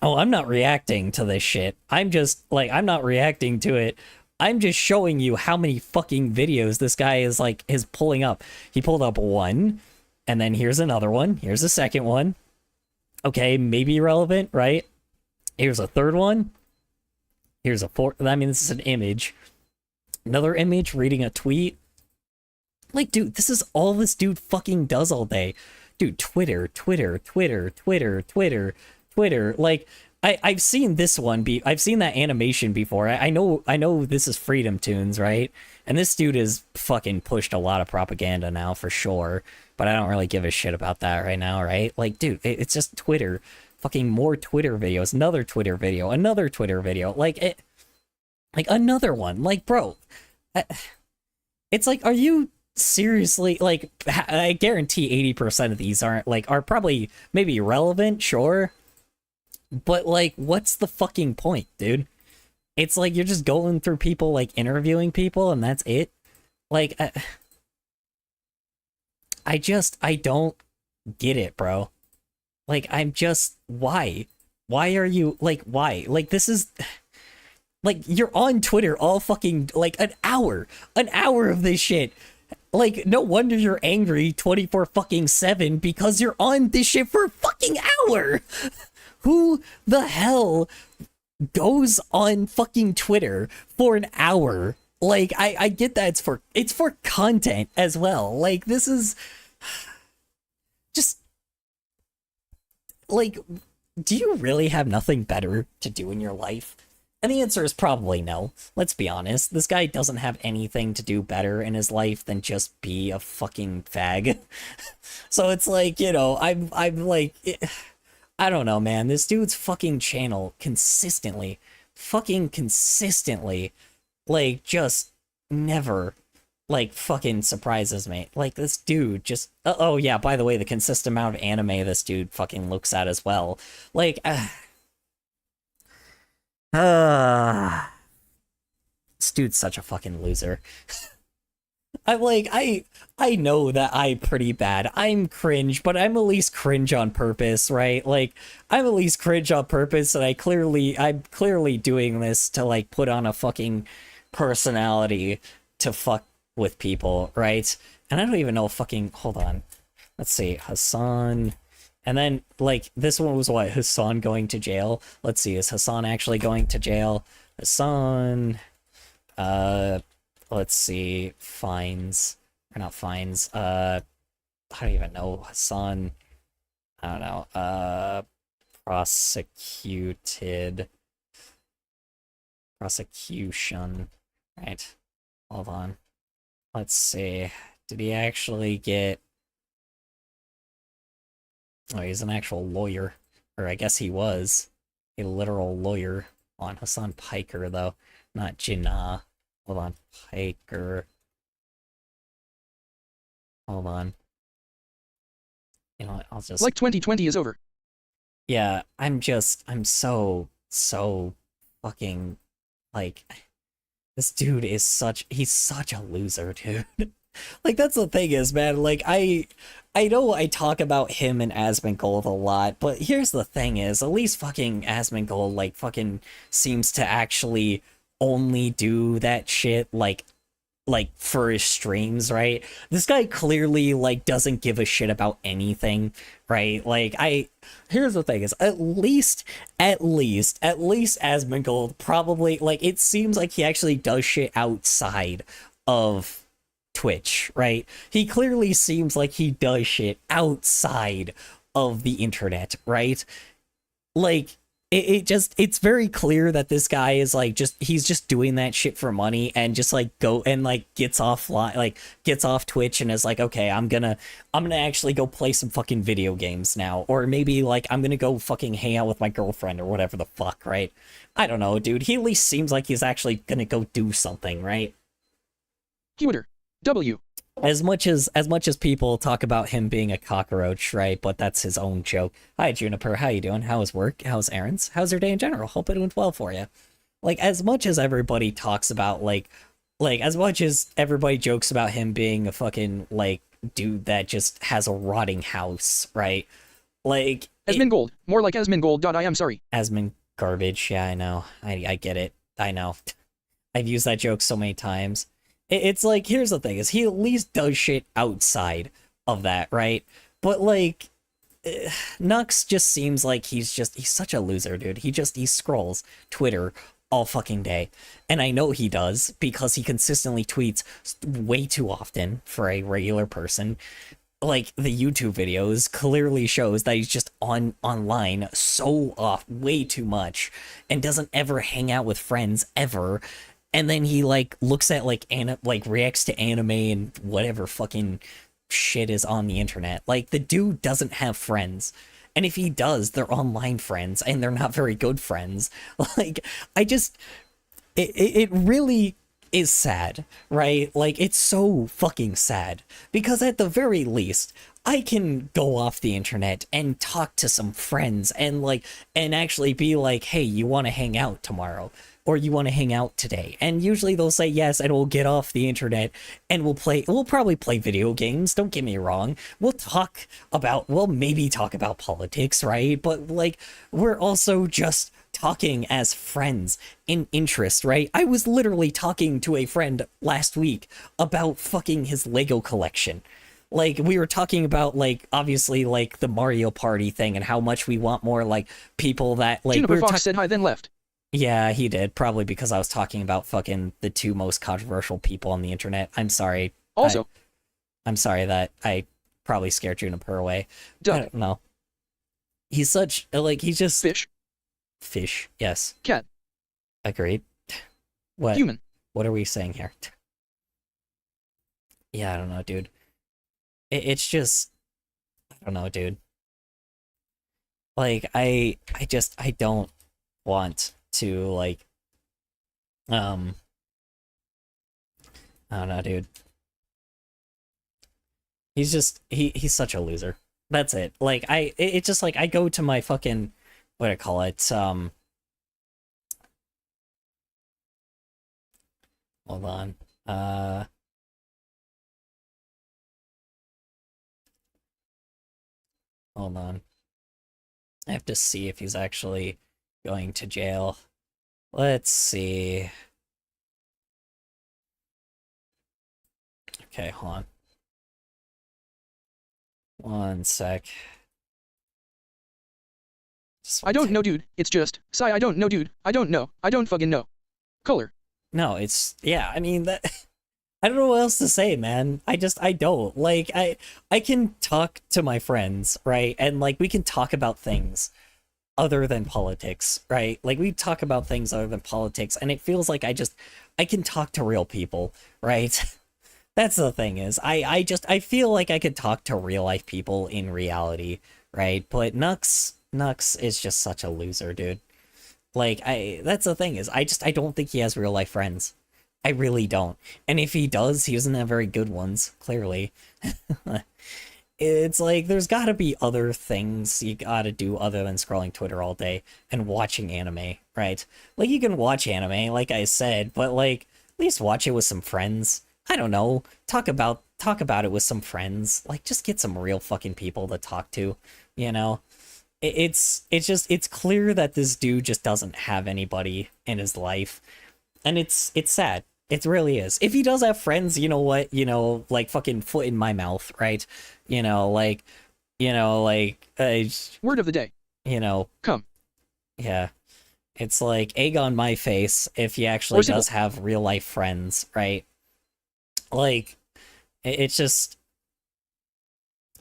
Oh, I'm not reacting to this shit. I'm just, like, I'm not reacting to it. I'm just showing you how many fucking videos this guy is pulling up. He pulled up one, and then here's another one. Here's a second one. Okay, maybe relevant, right? Here's a third one. Here's a fourth. I mean, this is an image. Another image, reading a tweet. Like, dude, this is all this dude fucking does all day. Dude, Twitter. Like, I've seen this one I've seen that animation before. I know this is Freedom Tunes, right? And this dude has fucking pushed a lot of propaganda now for sure, but I don't really give a shit about that right now, right? Like, dude, it's just Twitter. Fucking more Twitter videos, another Twitter video, another Twitter video. Like another one. Like, bro, it's like, are you seriously, like, I guarantee 80% of these are probably maybe relevant, sure, but like, what's the fucking point, dude? It's like you're just going through people, like interviewing people, and that's it. Like, I don't get it, bro. Like, I'm just, why? Why are you, like, why? Like, this is, like, you're on Twitter all fucking, like, an hour of this shit. Like, no wonder you're angry 24 fucking 7 because you're on this shit for a fucking hour. Who the hell goes on fucking Twitter for an hour? Like, I get that it's for content as well. Like, this is just, like, do you really have nothing better to do in your life? And the answer is probably no. Let's be honest. This guy doesn't have anything to do better in his life than just be a fucking fag. So it's like, you know, I'm like, I don't know, man. This dude's fucking channel consistently, like, just never, like, fucking surprises me. Like, this dude just, oh yeah, by the way, the consistent amount of anime this dude fucking looks at as well. Like, this dude's such a fucking loser. I'm like, I know that I'm pretty bad. I'm cringe, but I'm at least cringe on purpose, right? Like, I'm at least cringe on purpose, and I'm clearly doing this to, like, put on a fucking personality to fuck with people, right? And I don't even know fucking, hold on. Let's see, Hassan. And then, like, this one was what? Hassan going to jail? Let's see, is Hassan actually going to jail? Hassan, let's see, fines, or not fines, I don't even know, Hassan, I don't know, prosecution, right, hold on, let's see, did he actually get, oh, he's an actual lawyer, or I guess he was a literal lawyer on Hassan Piker, though, not Jinnah. Hold on, Piker. Hold on. You know what, I'll just... Like 2020 is over. Yeah, I'm so fucking, like, this dude is he's such a loser, dude. Like, that's the thing is, man, like, I know I talk about him and Asmongold a lot, but here's the thing is, at least fucking Asmongold, like, fucking seems to actually only do that shit, like for his streams, right? This guy clearly, like, doesn't give a shit about anything, right? Like, here's the thing is, at least Asmongold probably, like, it seems like he actually does shit outside of Twitch, right? He clearly seems like he does shit outside of the internet, right? Like, it's very clear that this guy is like he's just doing that shit for money and just like go and like gets off Twitch and is like, okay, I'm gonna actually go play some fucking video games now, or maybe like I'm gonna go fucking hang out with my girlfriend or whatever the fuck, right? I don't know, dude. He at least seems like he's actually gonna go do something, right? Twitter. W. As much as people talk about him being a cockroach, right? But that's his own joke. Hi, Juniper. How you doing? How's work? How's errands? How's your day in general? Hope it went well for you. Like, as much as everybody talks about, like, as much as everybody jokes about him being a fucking, like, dude that just has a rotting house, right? Like... Asmongold. More like Asmongold. I am sorry. Asmon garbage. Yeah, I know. I get it. I know. I've used that joke so many times. It's like, here's the thing, is he at least does shit outside of that, right? But, like, Nux just seems like he's such a loser, dude. He scrolls Twitter all fucking day. And I know he does, because he consistently tweets way too often for a regular person. like the YouTube videos clearly shows that he's just online so off way too much and doesn't ever hang out with friends ever. And then he like looks at like reacts to anime and whatever fucking shit is on the internet. Like the dude doesn't have friends. And if he does, they're online friends and they're not very good friends. Like it really is sad, right? Like, it's so fucking sad. Because at the very least, I can go off the internet and talk to some friends and actually be like, hey, you want to hang out tomorrow? Or you want to hang out today? And usually they'll say yes, and we'll get off the internet and we'll probably play video games, don't get me wrong. We'll maybe talk about politics, right? But like, we're also just talking as friends in interest, right? I was literally talking to a friend last week about fucking his Lego collection. Like, we were talking about, like, obviously, like, the Mario Party thing and how much we want more, like, people that, like... Juniper Fox said hi, then left. Yeah, he did. Probably because I was talking about fucking the two most controversial people on the internet. I'm sorry. Also. I'm sorry that I probably scared Juniper away. Duck. I don't know. He's such... Like, he's just... Fish, yes. Cat. Agreed. What? Human. What are we saying here? Yeah, I don't know, dude. It's just... I don't know, dude. Like, I don't want to, like... I don't know, dude. He's just... He's such a loser. That's it. Like, it's just like, I go to my fucking... What do I call it? Hold on. Hold on. I have to see if he's actually going to jail. Let's see. Okay, hold on. One sec. I don't know, dude. It's just, sigh, I don't know, dude. I don't know. I don't fucking know. Color. No, it's, yeah, I mean, that, I don't know what else to say, man. I don't. Like, I can talk to my friends, right? And, like, we can talk about things other than politics, right? Like, we talk about things other than politics, and it feels like I can talk to real people, right? That's the thing is, I feel like I could talk to real life people in reality, right? But Nux is just such a loser, dude. Like, that's the thing is, I don't think he has real life friends. I really don't. And if he does, he doesn't have very good ones, clearly. It's like, there's gotta be other things you gotta do other than scrolling Twitter all day and watching anime, right? Like, you can watch anime, like I said, but like, at least watch it with some friends. I don't know, talk about it with some friends. Like, just get some real fucking people to talk to, you know? It's clear that this dude just doesn't have anybody in his life, and it's sad. It really is. If he does have friends, you know what, like fucking foot in my mouth, right? Word of the day. Come. Yeah. It's like egg on my face if he actually does have real life friends, right? Like, it's just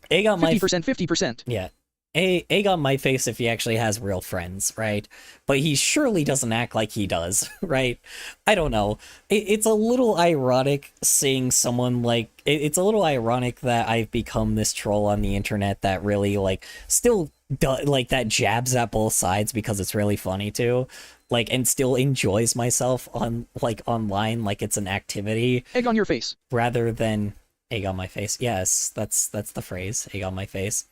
egg on my 50%. Yeah. Egg on my face if he actually has real friends, right? But he surely doesn't act like he does, right? I don't know. It's a little ironic seeing someone like... It's a little ironic that I've become this troll on the internet that really, like, still... like, that jabs at both sides because it's really funny too. Like, and still enjoys myself on, like, online like it's an activity. Egg on your face. Rather than... Egg on my face. Yes, that's the phrase. Egg on my face.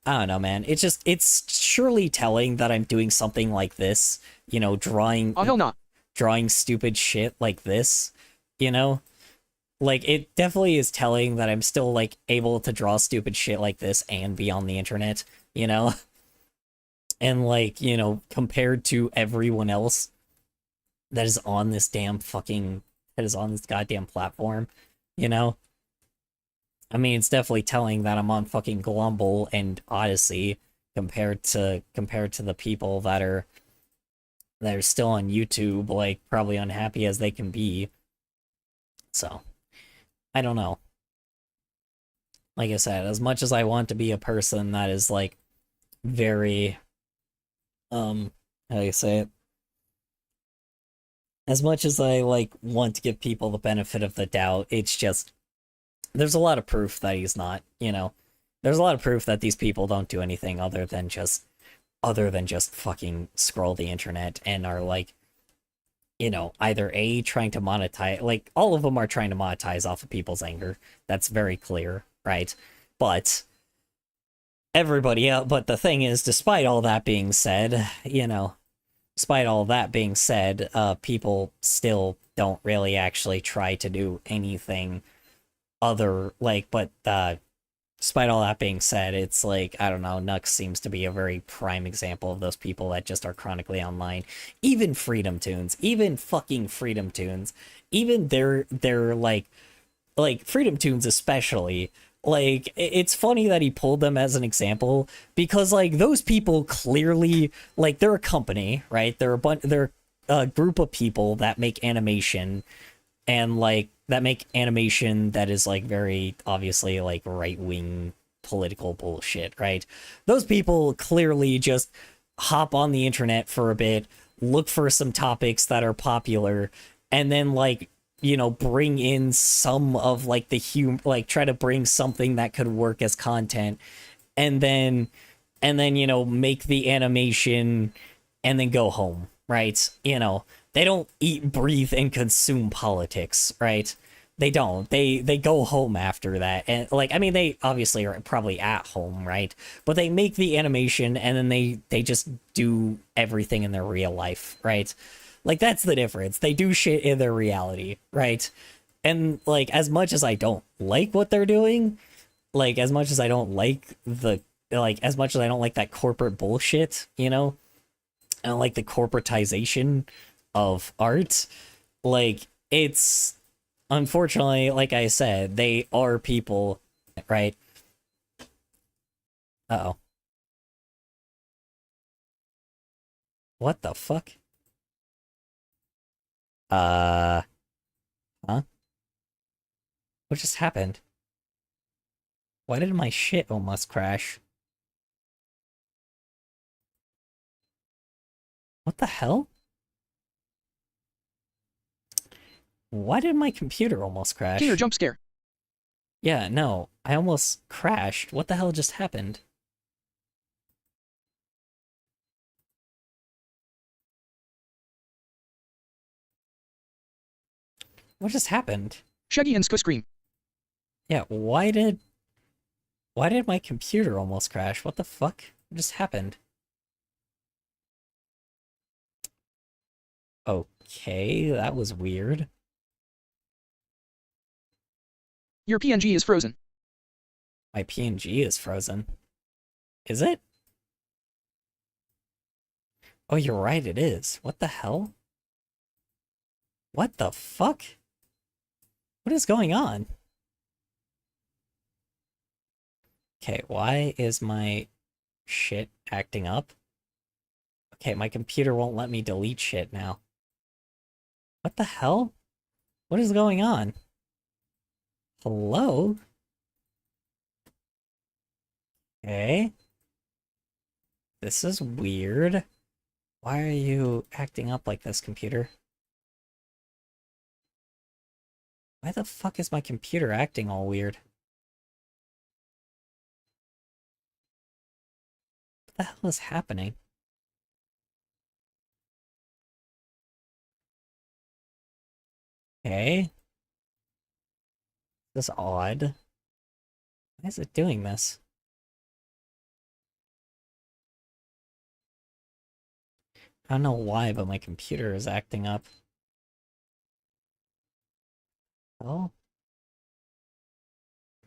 I don't know, man. It's surely telling that I'm doing something like this, drawing... Oh, hell no. Drawing stupid shit like this, Like, it definitely is telling that I'm still, like, able to draw stupid shit like this and be on the internet, And, like, compared to everyone else that is on this goddamn platform, I mean, it's definitely telling that I'm on fucking Glumble and Odyssey compared to the people that are still on YouTube, like, probably unhappy as they can be. So, I don't know. like I said, as much as I want to be a person that is like very, how do you say it? As much as I like want to give people the benefit of the doubt, it's just there's a lot of proof that he's not, you know. There's a lot of proof that these people don't do anything other than just fucking scroll the internet and are like, you know, either A, trying to monetize, like all of them are trying to monetize off of people's anger. That's very clear, right? But everybody else, but the thing is, despite all that being said, you know, despite all that being said, people still don't really actually try to do anything other, like, but, despite all that being said, it's like, I don't know, Nux seems to be a very prime example of those people that just are chronically online. Even Freedom Tunes, even fucking Freedom Tunes, even they're like Freedom Tunes especially, like, it's funny that he pulled them as an example, because, like, those people clearly, like, they're a company, right? They're a group of people that make animation, and, like, that make animation that is, like, very obviously, like, right-wing political bullshit, right? Those people clearly just hop on the internet for a bit, look for some topics that are popular, and then, like, you know, bring in some of, like, like, try to bring something that could work as content, and then, you know, make the animation, and then go home, right? You know, they don't eat, breathe, and consume politics, right? They don't. They go home after that. And, like, I mean, they obviously are probably at home, right? But they make the animation, and then they just do everything in their real life, right? Like, that's the difference. They do shit in their reality, right? And, like, as much as I don't like what they're doing, like, as much as I don't like as much as I don't like that corporate bullshit, you know? I don't like the corporatization of art. Like, it's, unfortunately, like I said, they are people, right? Uh-oh. What the fuck? Huh? What just happened? Why did my shit almost crash? What the hell? Why did my computer almost crash? Gator jump scare. Yeah, no, I almost crashed. What the hell just happened? What just happened? Shaggy and Sco scream. Yeah, why did my computer almost crash? What the fuck? What just happened? Okay, that was weird. Your PNG is frozen. My PNG is frozen. Is it? Oh, you're right, it is. What the hell? What the fuck? What is going on? Okay, why is my shit acting up? Okay, my computer won't let me delete shit now. What the hell? What is going on? Hello? Okay. This is weird. Why are you acting up like this, computer? Why the fuck is my computer acting all weird? What the hell is happening? Okay. This is odd. Why is it doing this? I don't know why, but my computer is acting up. Oh?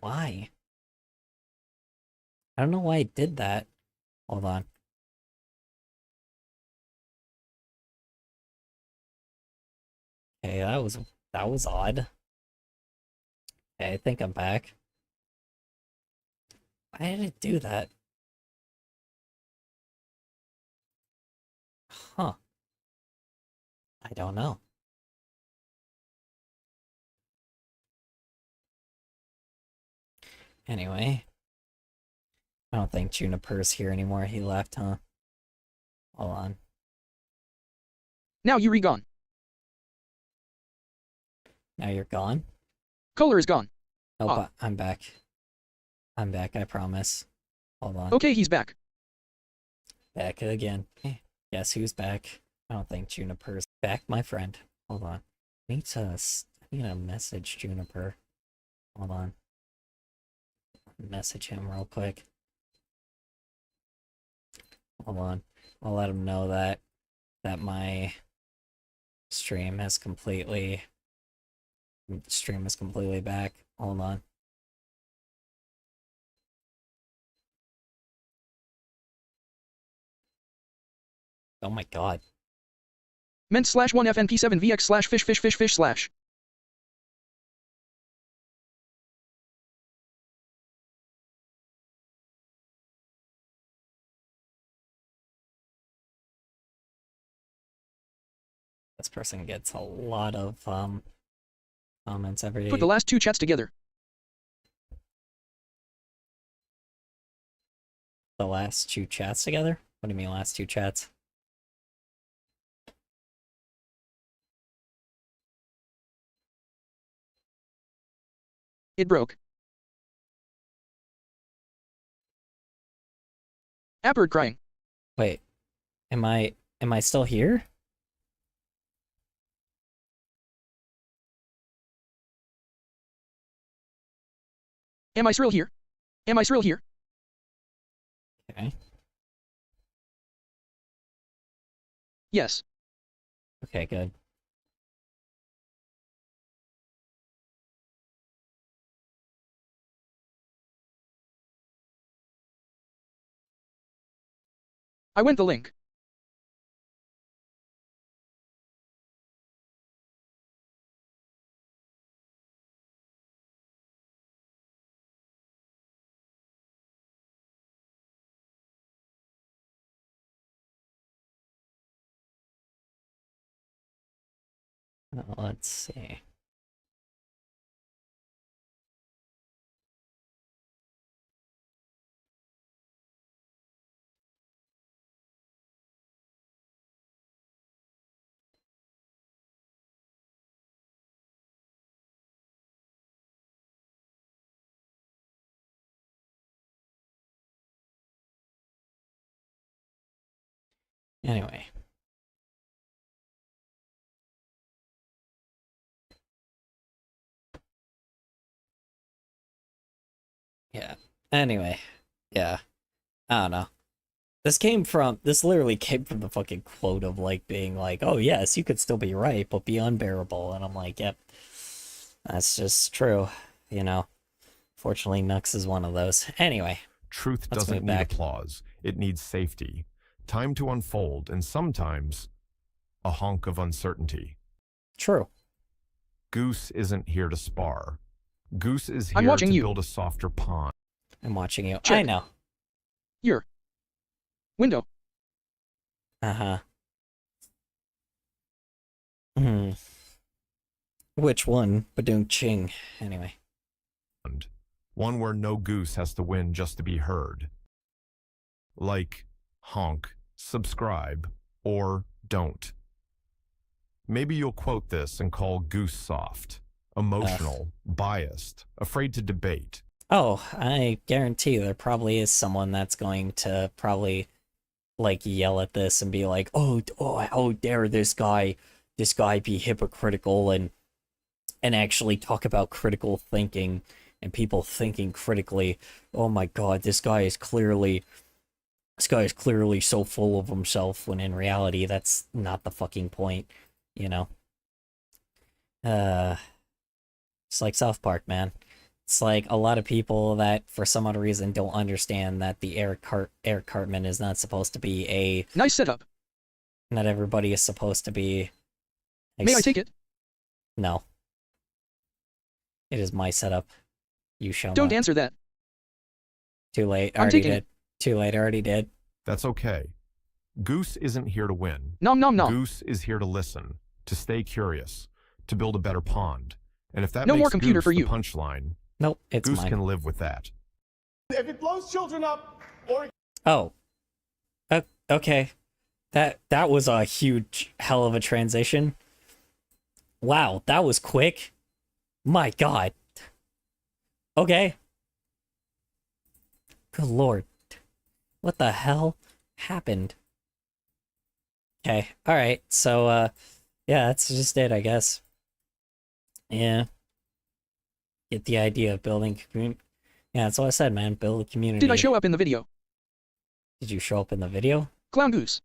Why? I don't know why it did that. Hold on. Okay, that was odd. Okay, I think I'm back. Why did it do that? Huh. I don't know. Anyway. I don't think Juniper's here anymore. He left, huh? Hold on. Now you re-gone. Now you're gone? Color is gone. Oh, but I'm back. I'm back, I promise. Hold on. Okay, he's back. Back again. Guess who's back? I don't think Juniper's back, my friend. Hold on. I need to message Juniper. Hold on. Message him real quick. Hold on. I'll let him know that my stream is completely back. Hold on. Oh my god. Ment/1FNP7VX/fish/fish/fish/fish/. This person gets a lot of comments every day. Put the last 2 chats together. The last 2 chats together? What do you mean last 2 chats? It broke. Appard crying. Wait. Am I still here? Am I Cyril here? Am I Cyril here? Okay. Yes. Okay, good. I went the link. Let's see. Anyway. Yeah. Anyway. Yeah. I don't know. This literally came from the fucking quote of like being like, oh yes, you could still be right, but be unbearable. And I'm like, yep. That's just true. You know. Fortunately, Nux is one of those. Anyway. Truth doesn't need applause. It needs safety. Time to unfold, and sometimes a honk of uncertainty. True. Goose isn't here to spar. Goose is here to build a softer pond. I'm watching you. Check. I know. Your window. Uh-huh. Which one? Badung ching. Anyway. One where no goose has to win just to be heard. Like, honk, subscribe, or don't. Maybe you'll quote this and call Goose soft, emotional, biased, afraid to debate. Oh, I guarantee there probably is someone that's going to probably like yell at this and be like, oh, how dare this guy be hypocritical and actually talk about critical thinking and people thinking critically. Oh my god, this guy is clearly so full of himself, when in reality that's not the fucking point, you know. It's like South Park, man. It's like a lot of people that for some odd reason don't understand that the Eric Cartman is not supposed to be a nice setup. Not everybody is supposed to be May I take it? No. It is my setup. You shall Don't not. answer that. Too late. I'm Already taking did. it. Too late. Already did. That's okay. Goose isn't here to win. Nom nom nom. Goose is here to listen, to stay curious, to build a better pond. And if that No makes more computer Goose for the you. punchline, Nope, it's Goose mine. can live with that. If it blows children up, or Oh. Okay. That was a huge hell of a transition. Wow, that was quick. My god. Okay. Good lord. What the hell happened? Okay, alright, so, yeah, that's just it, I guess. Yeah. Get the idea of building community. Yeah, that's what I said, man. Build a community. Did I show up in the video? Did you show up in the video? Clown Goose.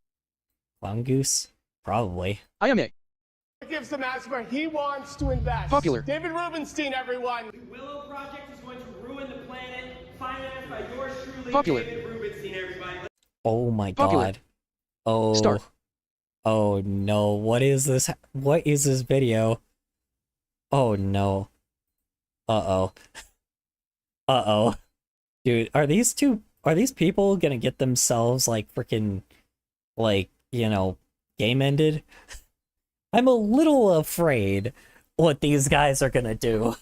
Clown Goose? Probably. I am a gives the match where he wants to invest. Popular. David Rubenstein, everyone. The Willow Project is going to ruin the planet, financed by yours truly, Popular. David Rubenstein, everybody. Oh my Popular. god. Oh. Start. Oh no. What is this? What is this video? Oh no. Uh-oh. Uh-oh. Dude, are these people gonna get themselves, like, freaking, like, you know, game ended? I'm a little afraid what these guys are gonna do.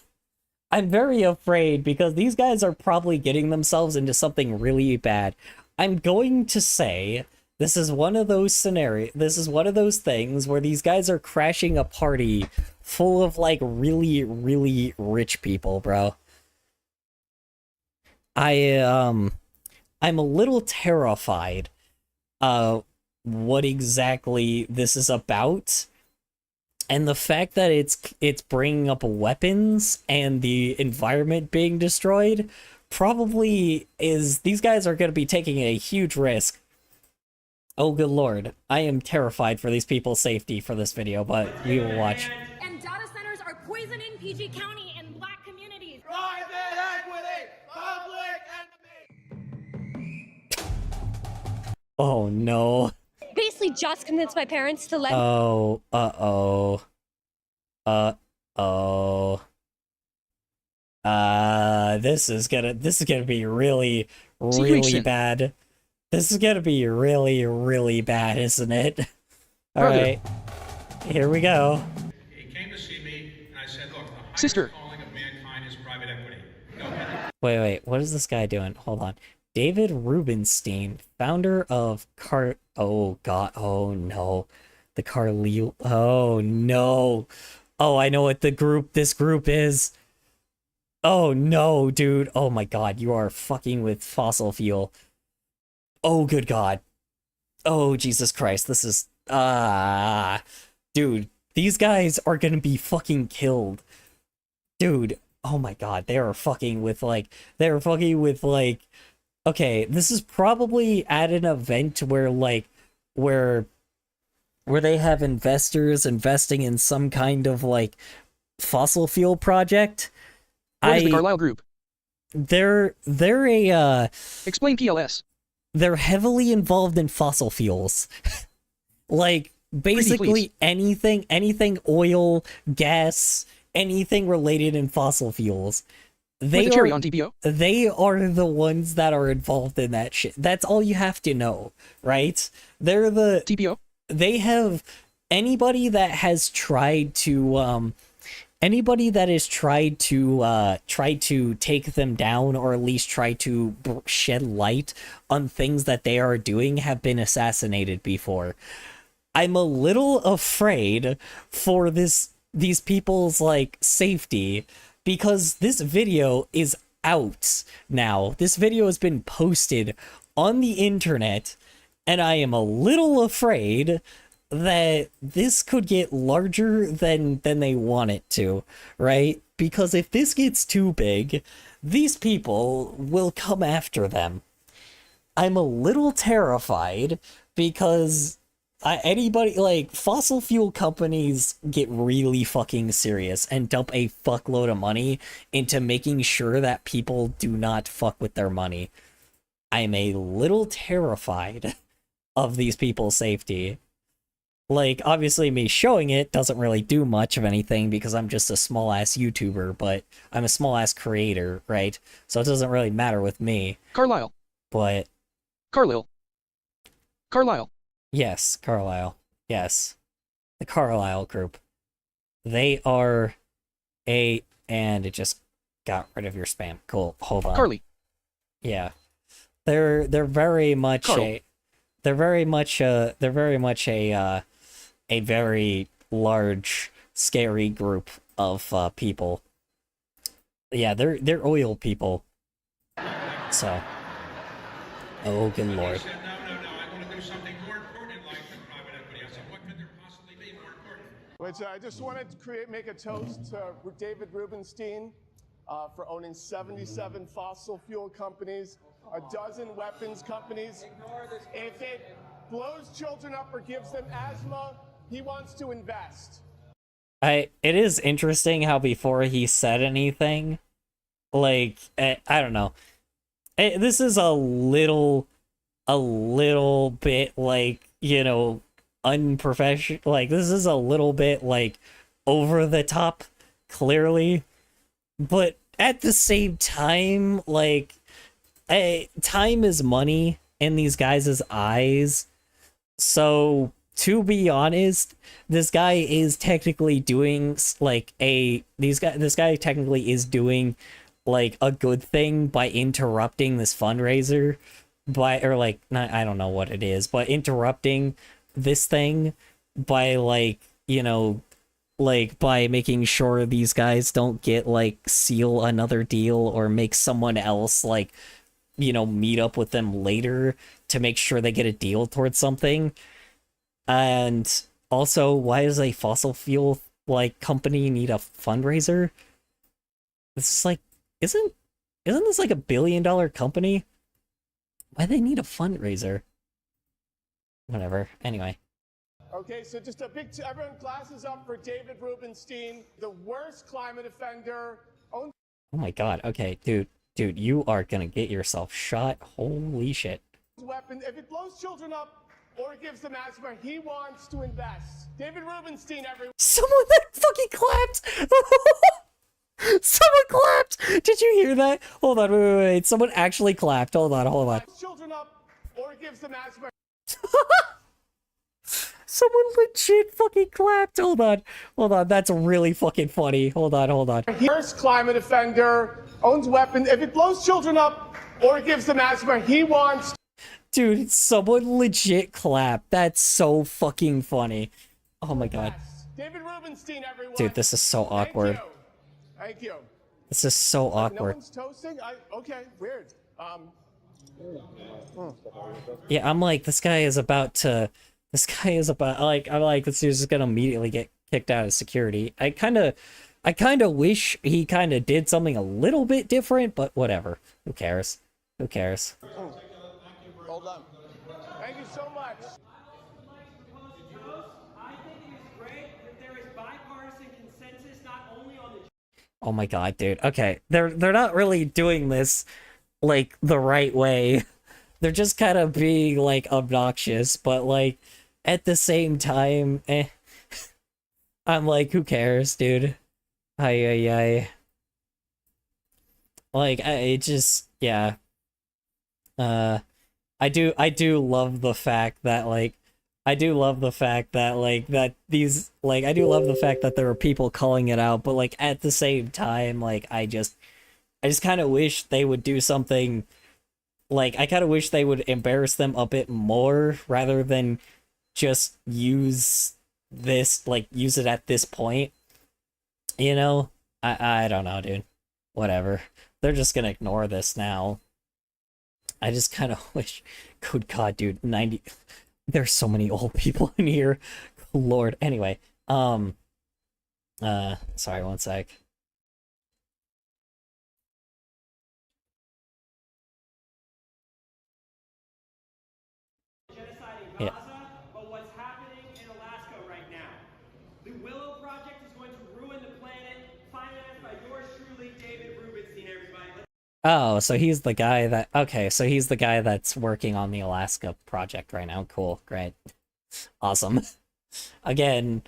I'm very afraid because these guys are probably getting themselves into something really bad. I'm going to say this is one of those scenarios, this is one of those things where these guys are crashing a party full of, like, really, really rich people, bro. I'm a little terrified what exactly this is about. And the fact that it's bringing up weapons and the environment being destroyed probably is, these guys are going to be taking a huge risk. Oh good lord, I am terrified for these people's safety for this video, but we will watch. And data centers are poisoning PG County and black communities. Private equity, public enemy. Oh no. Basically just convinced my parents to let Oh, uh-oh. Uh-oh. This is gonna be really, really bad. This is gonna be really, really bad, isn't it? Alright. Here we go. He came to see me, and I said, look, the Sister. calling of mankind is private equity. Wait, what is this guy doing? Hold on. David Rubenstein, founder of oh god, oh no. The Carlile, oh no. Oh, I know what this group is. Oh no, dude. Oh my god, you are fucking with fossil fuel. Oh good god. Oh Jesus Christ, this is, dude, these guys are gonna be fucking killed. Dude, oh my god, they are fucking with, like, okay, this is probably at an event where, like, where they have investors investing in some kind of, like, fossil fuel project. What is the Carlyle Group? They're a, Explain PLS. They're heavily involved in fossil fuels. Like, basically anything oil, gas, anything related in fossil fuels. They cherry on TPO? They are the ones that are involved in that shit. That's all you have to know, right? They're the TPO. They have anybody that has tried to try to take them down, or at least try to shed light on things that they are doing, have been assassinated before. I'm a little afraid for these people's, like, safety, because this video is out now. This video has been posted on the internet, and I am a little afraid that this could get larger than they want it to, right? Because if this gets too big, these people will come after them. I'm a little terrified because anybody, like, fossil fuel companies get really fucking serious and dump a fuckload of money into making sure that people do not fuck with their money. I'm a little terrified of these people's safety. Like, obviously me showing it doesn't really do much of anything because I'm just a small-ass YouTuber, but I'm a small-ass creator, right? So it doesn't really matter with me. Carlyle. But... Carlyle. Yes, Carlyle. Yes. The Carlyle Group. They are and it just got rid of your spam. Cool. Hold on. Carly. Yeah. They're very much Carl. they're very much a very large scary group of people. Yeah, they're oil people. So, oh good lord. I said, no, I want to do something more important in life than private equity. I said, what could there possibly be more important? Which I just wanted to make a toast to David Rubenstein for owning 77 fossil fuel companies, a dozen weapons companies. If it blows children up or gives them asthma, he wants to invest. It is interesting how before he said anything, like, I don't know. This is a little bit, like, you know, unprofessional. Like, this is a little bit, like, over the top, clearly. But at the same time, like, time is money in these guys' eyes. So, to be honest, this guy is technically doing, like, this guy technically is doing, like, a good thing by interrupting this fundraiser. I don't know what it is, but interrupting this thing by, like, you know, like, by making sure these guys don't get, like, seal another deal or make someone else, like, you know, meet up with them later to make sure they get a deal towards something. And also, why does a fossil fuel, like, company need a fundraiser? This is like, isn't this like $1 billion company? Why they need a fundraiser? Whatever. Anyway. Okay, so just a big, everyone glasses up for David Rubenstein, the worst climate offender. Oh my god, okay, dude, you are gonna get yourself shot. Holy shit. Weapon. If it blows children up or gives them asthma, he wants to invest. David Rubenstein, everyone. Someone that fucking clapped! Someone clapped! Did you hear that? Hold on, wait. Someone actually clapped. Hold on. Children up or gives them asthma. Someone legit fucking clapped. Hold on. That's really fucking funny. Hold on. Worst climate offender, owns weapons. If it blows children up or gives them asthma, he wants. Dude, someone legit clapped. That's so fucking funny. Oh my god. David Rubenstein, everyone. Dude, this is so awkward. Thank you. This is so awkward. No one's toasting? Okay, weird. Yeah, I'm like, this guy is about, like, I'm like, this dude's just gonna immediately get kicked out of security. I kind of wish he kind of did something a little bit different, but whatever. Who cares? Hold on. Thank you so much. I think it is great that there is bipartisan consensus not only on the. Oh my god, dude. Okay, they're not really doing this, like, the right way. They're just kind of being, like, obnoxious, but, like, at the same time, I'm like, who cares, dude? Ay. Like, yeah. I do love the fact that, like, I do love the fact that there are people calling it out, but, like, at the same time, like, I just kind of wish they would do something, like, I kind of wish they would embarrass them a bit more rather than just use it at this point, you know? I don't know, dude. Whatever. They're just gonna ignore this now. I just kind of wish, good god, dude, there's so many old people in here. Lord. Anyway, sorry, one sec. Genocide in Gaza, but what's happening in Alaska right now. The Willow Project is going to ruin the planet, financed by yours truly, David Rubenstein, everybody. Oh, so he's the guy that... Okay, so he's the guy that's working on the Alaska project right now. Cool, great. Awesome. Again,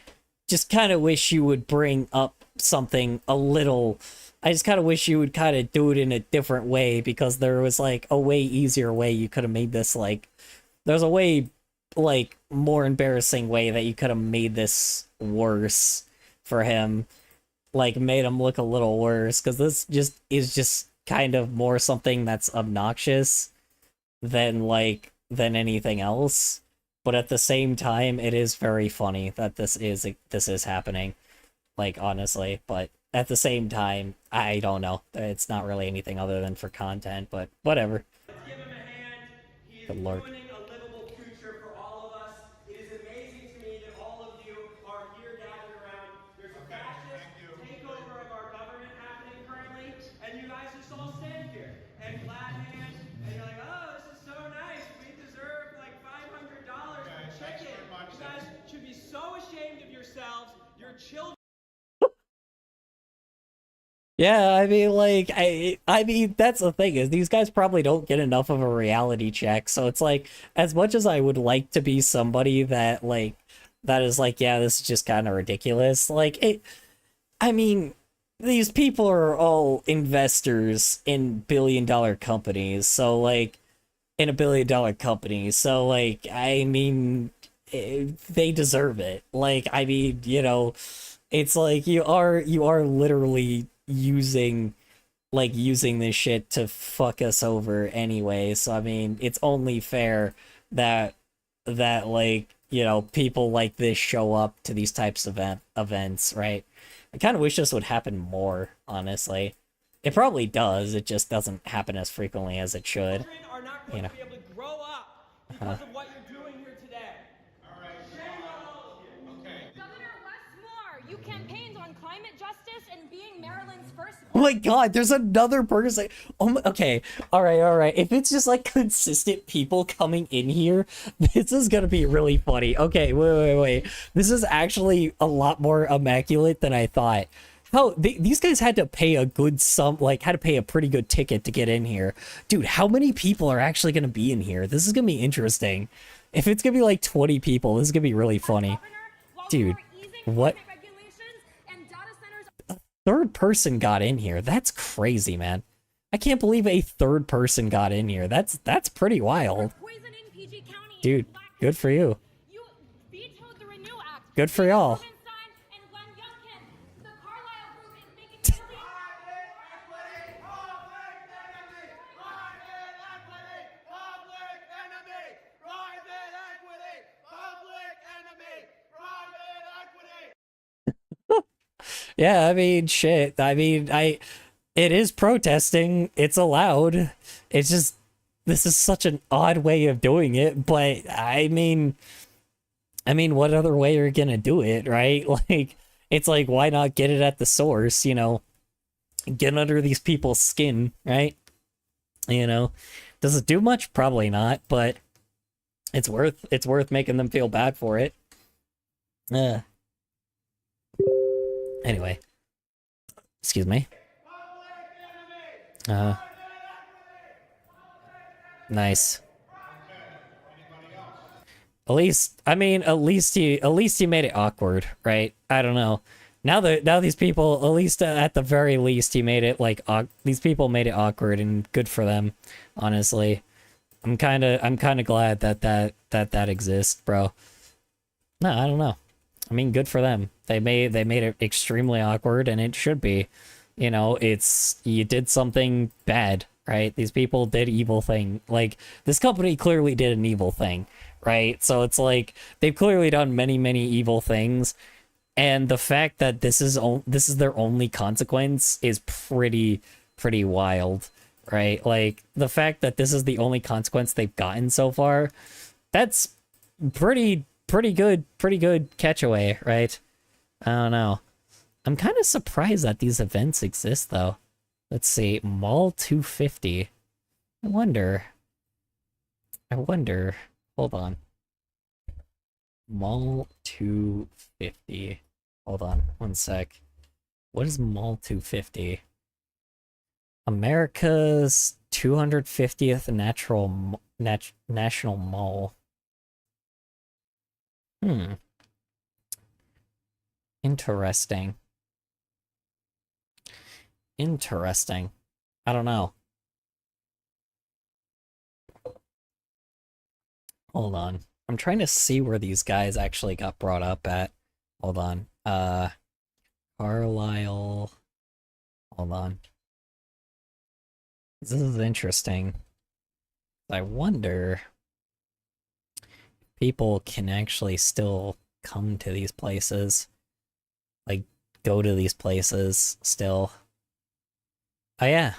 just kind of wish you would bring up something a little... I just kind of wish you would kind of do it in a different way, because there was, like, a way easier way you could have made this, like... There's a way, like, more embarrassing way that you could have made this worse for him. like made him look a little worse, because this just is just kind of more something that's obnoxious than anything else. But at the same time, it is very funny that this is happening, like, honestly. But at the same time, I don't know. It's not really anything other than for content, but whatever. Let's give him a hand. He is Good lord. ruining a livable future for all of us. It is amazing to me that all of you are here gathered around. There's a fascist takeover of our government happening currently, and you guys just all stand here and clap hands, and you're like, oh, this is so nice. We deserve like $500 for chicken. You guys should be so ashamed of yourselves. Your children. Yeah, I mean, like, I mean, that's the thing, is these guys probably don't get enough of a reality check, so it's like, as much as I would like to be somebody that, like, that is like, yeah, this is just kind of ridiculous, like, I mean, these people are all investors in billion-dollar companies, so, like, in a billion-dollar company, so, like, I mean, they deserve it. Like, I mean, you know, it's like, you are literally using this shit to fuck us over anyway, so I mean, it's only fair that like, you know, people like this show up to these types of events, right? I kind of wish this would happen more, honestly. It probably does, it just doesn't happen as frequently as it should. Children are not going to be able to grow up because of what you're doing here today. All right. Shame on all of you. Okay. Governor Westmore, you campaigned on climate justice and being Maryland's first. Oh my god, there's another person. Oh my, okay, all right. If it's just like consistent people coming in here, this is gonna be really funny. Okay, wait. This is actually a lot more immaculate than I thought. How these guys had to pay a good sum, like had to pay a pretty good ticket to get in here. Dude, how many people are actually gonna be in here? This is gonna be interesting. If it's gonna be like 20 people, this is gonna be really funny. Dude, what? Third person got in here. That's crazy, man. I can't believe a third person got in here. That's pretty wild. Dude, good for you. Good for y'all. Yeah, I mean, shit. I mean, it is protesting. It's allowed. It's just, this is such an odd way of doing it, but I mean, what other way are you gonna do it, right? Like, it's like, why not get it at the source, you know? Get under these people's skin, right? You know? Does it do much? Probably not, but it's worth making them feel bad for it. Anyway. Excuse me. Nice. At least you made it awkward, right? I don't know. Now these people, at least at the very least, you made it like these people made it awkward, and good for them. Honestly, I'm kind of glad that exists, bro. No, I don't know. I mean, good for them. They made it extremely awkward, and it should be. You know, you did something bad, right? These people did evil thing. Like, this company clearly did an evil thing, right? So it's like, they've clearly done many, many evil things, and the fact that this is their only consequence is pretty wild, right? Like, the fact that this is the only consequence they've gotten so far, that's pretty good catch-away, right? I don't know. I'm kind of surprised that these events exist, though. Let's see, Mall 250. I wonder. Hold on. Mall 250. Hold on, one sec. What is Mall 250? America's 250th National Mall. Interesting. I don't know. Hold on. I'm trying to see where these guys actually got brought up at. Hold on. Carlisle. Hold on. This is interesting. I wonder if people can actually still come to these places. Like, go to these places still. Oh yeah.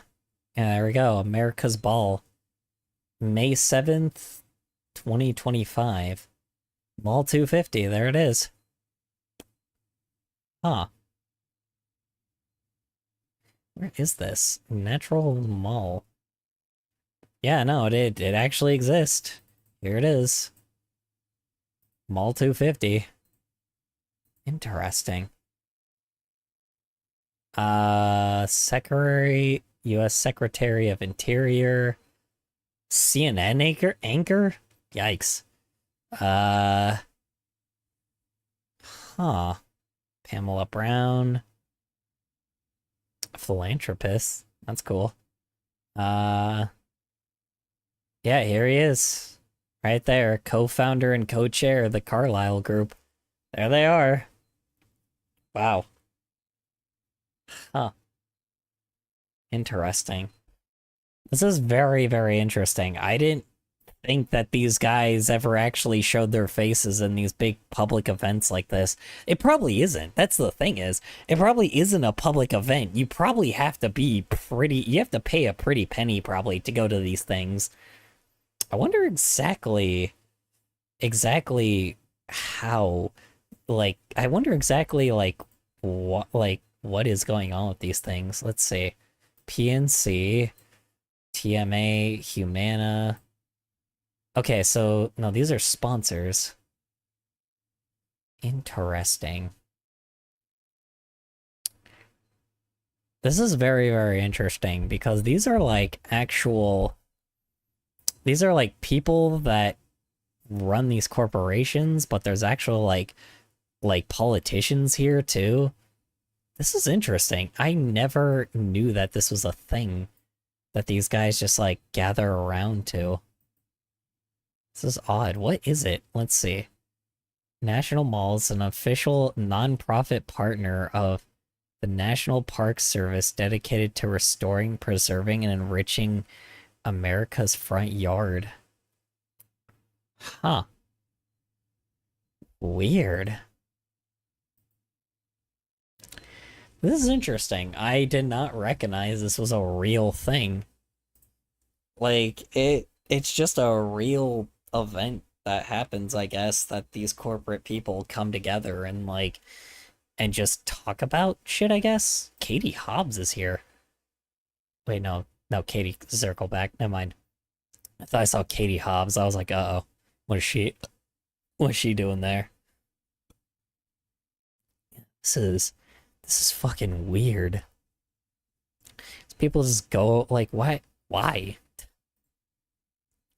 Yeah, there we go. America's Ball. May 7th, 2025. Mall 250, there it is. Huh. Where is this? Natural Mall. Yeah, no, it actually exists. Here it is. Mall 250. Interesting. Secretary, U.S. Secretary of Interior. CNN anchor? Yikes. Huh. Pamela Brown. Philanthropist. That's cool. Yeah, here he is. Right there. Co-founder and co-chair of the Carlisle Group. There they are. Wow. Huh. Interesting. This is very, very interesting. I didn't think that these guys ever actually showed their faces in these big public events like this. It probably isn't. That's the thing is, it probably isn't a public event. You probably have to be you have to pay a pretty penny probably to go to these things. I wonder exactly how, like, I wonder exactly, what is going on with these things. Let's see. PNC, TMA, Humana. Okay, so, no, these are sponsors. Interesting. This is very, very interesting because these are like these are like people that run these corporations, but there's actual like politicians here too. This is interesting. I never knew that this was a thing that these guys just like gather around to. This is odd. What is it? Let's see. National Malls, an official non-profit partner of the National Park Service dedicated to restoring, preserving, and enriching America's front yard. Huh. Weird. This is interesting. I did not recognize this was a real thing. Like, it's just a real event that happens, I guess, that these corporate people come together and, like, and just talk about shit, I guess. Katie Hobbs is here. Wait, no, Katie, circle back. Never mind. I thought I saw Katie Hobbs. I was like, uh-oh. What is she doing there? This is fucking weird. People just go, like, why?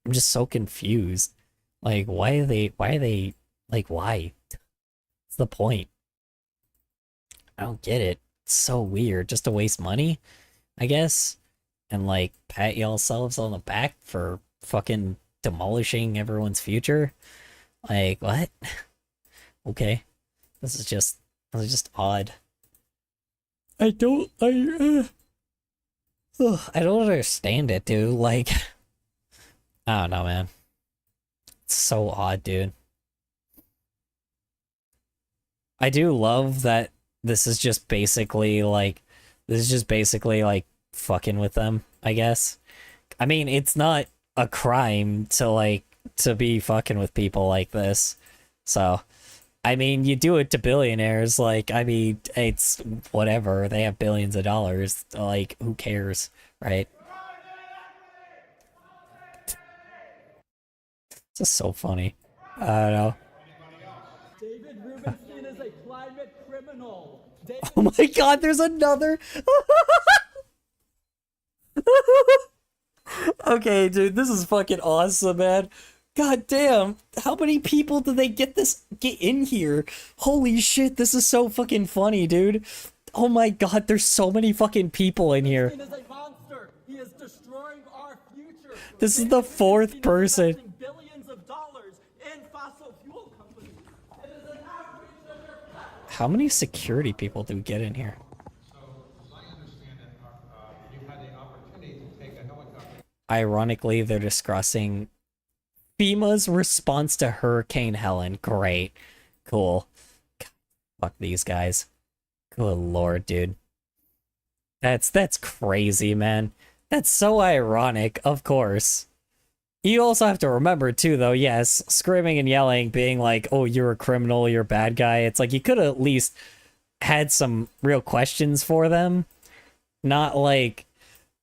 I'm just so confused. Like, why are they, like, why? What's the point? I don't get it. It's so weird. Just to waste money, I guess? And, like, pat yourselves on the back for fucking demolishing everyone's future? Like, what? Okay. This is just odd. I don't understand it, dude. Like, I don't know, man. It's so odd, dude. I do love that this is just basically like fucking with them, I guess. I mean, it's not a crime to be fucking with people like this. So, I mean, you do it to billionaires, like, I mean, it's whatever. They have billions of dollars. Like, who cares, right? This is so funny. I don't know. David Rubenstein is a climate criminal. Oh my god, there's another. Okay, dude, this is fucking awesome, man. God damn, how many people did they get in here? Holy shit, this is so fucking funny, dude. Oh my god, there's so many fucking people in here. He is a monster. He is destroying our future. This is the fourth person. Billions of dollars in fossil fuel companies. It is an outrage that How many security people do we get in here? So, as I understand it, you had the opportunity to take a helicopter. Ironically, they're discussing FEMA's response to Hurricane Helen. Great. Cool. Fuck these guys. Good lord, dude. That's crazy, man. That's so ironic, of course. You also have to remember, too, though, yes, screaming and yelling, being like, oh, you're a criminal, you're a bad guy. It's like, you could have at least had some real questions for them. Not like,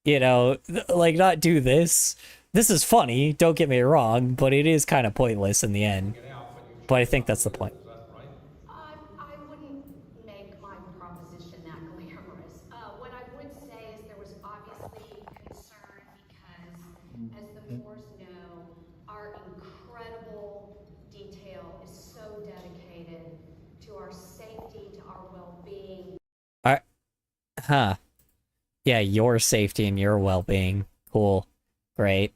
you know, like, not do this. This is funny, don't get me wrong, but it is kind of pointless in the end. But I think that's the point. I wouldn't make my proposition that glamorous. What I would say is there was obviously concern because, as the Moors know, our incredible detail is so dedicated to our safety, to our well-being. Huh. Yeah, your safety and your well-being. Cool. Great.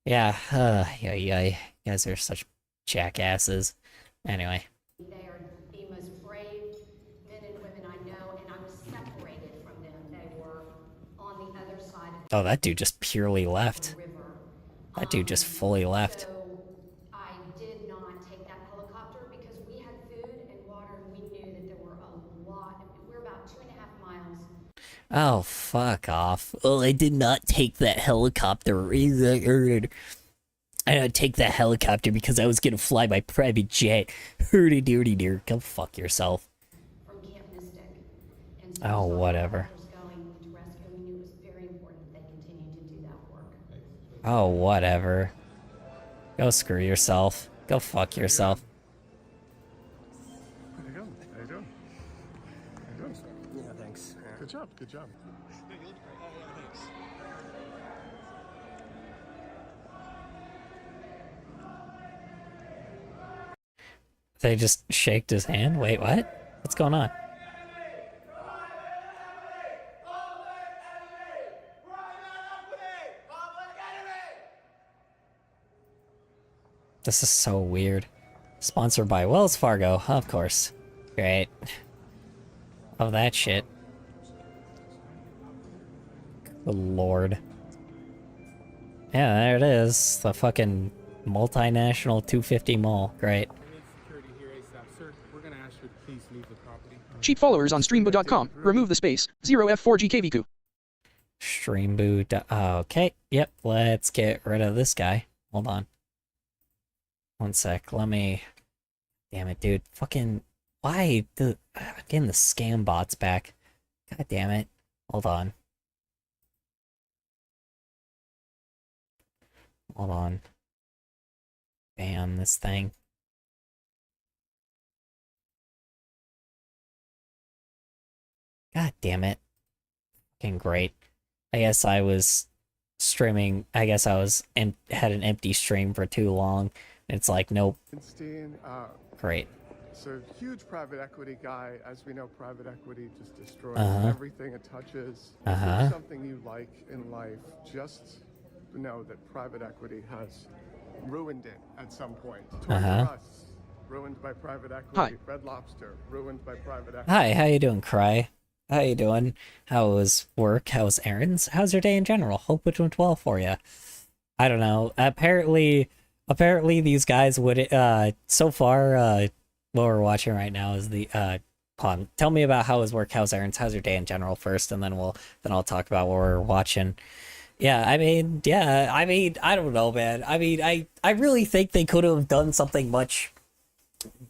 Yeah, yeah. You guys are such jackasses. Anyway. They are the most brave men and women I know, and I was separated from them. They were on the other side of Oh, that dude just purely left. the river. That dude just fully left. So I did not take that helicopter because we had food and water, and we knew that there were a lot. We're about 2.5 miles. Oh, fuck off. Oh, I did not take that helicopter. I didn't take that helicopter because I was gonna fly my private jet. Hurdy dirty dear. Go fuck yourself. From Camp Mystic. And so Oh, whatever. going to rescue. We knew it was very important that they continue to do that work. Oh, whatever. Go screw yourself. Go fuck yourself. How you doing? How you doing? How you doing, sir? Yeah, thanks. Good job. Good job. They just shaked his hand? Wait, what? What's going on? This is so weird. Sponsored by Wells Fargo, of course. Great. Love that shit. Good lord. Yeah, there it is. The fucking multinational 250 mall. Great. Cheap followers on streambo.com. Remove the space. 0F4GKVQ. Streambo. Okay. Yep. Let's get rid of this guy. Hold on. One sec. Let me. Damn it, dude. Fucking. Why? Getting the scam bots back. God damn it. Hold on. Hold on. Ban this thing. God damn it. Fucking great. I guess I was streaming. I guess I was had an empty stream for too long. It's like, nope. Great. So huge private equity guy. As we know, private equity just destroys Uh-huh. everything it touches. If Uh-huh. there's something you like in life, just know that private equity has ruined it at some point. Toys Uh-huh. R Us, ruined by private equity. Hi. Red Lobster, ruined by private equity. Hi, how you doing, Cry? How you doing? How was work? How was errands? How's your day in general? Hope it went well for you. I don't know. Apparently these guys would so far what we're watching right now is the tell me about how was work, how's errands, how's your day in general first, and then I'll talk about what we're watching. I don't know, man. I really think they could have done something much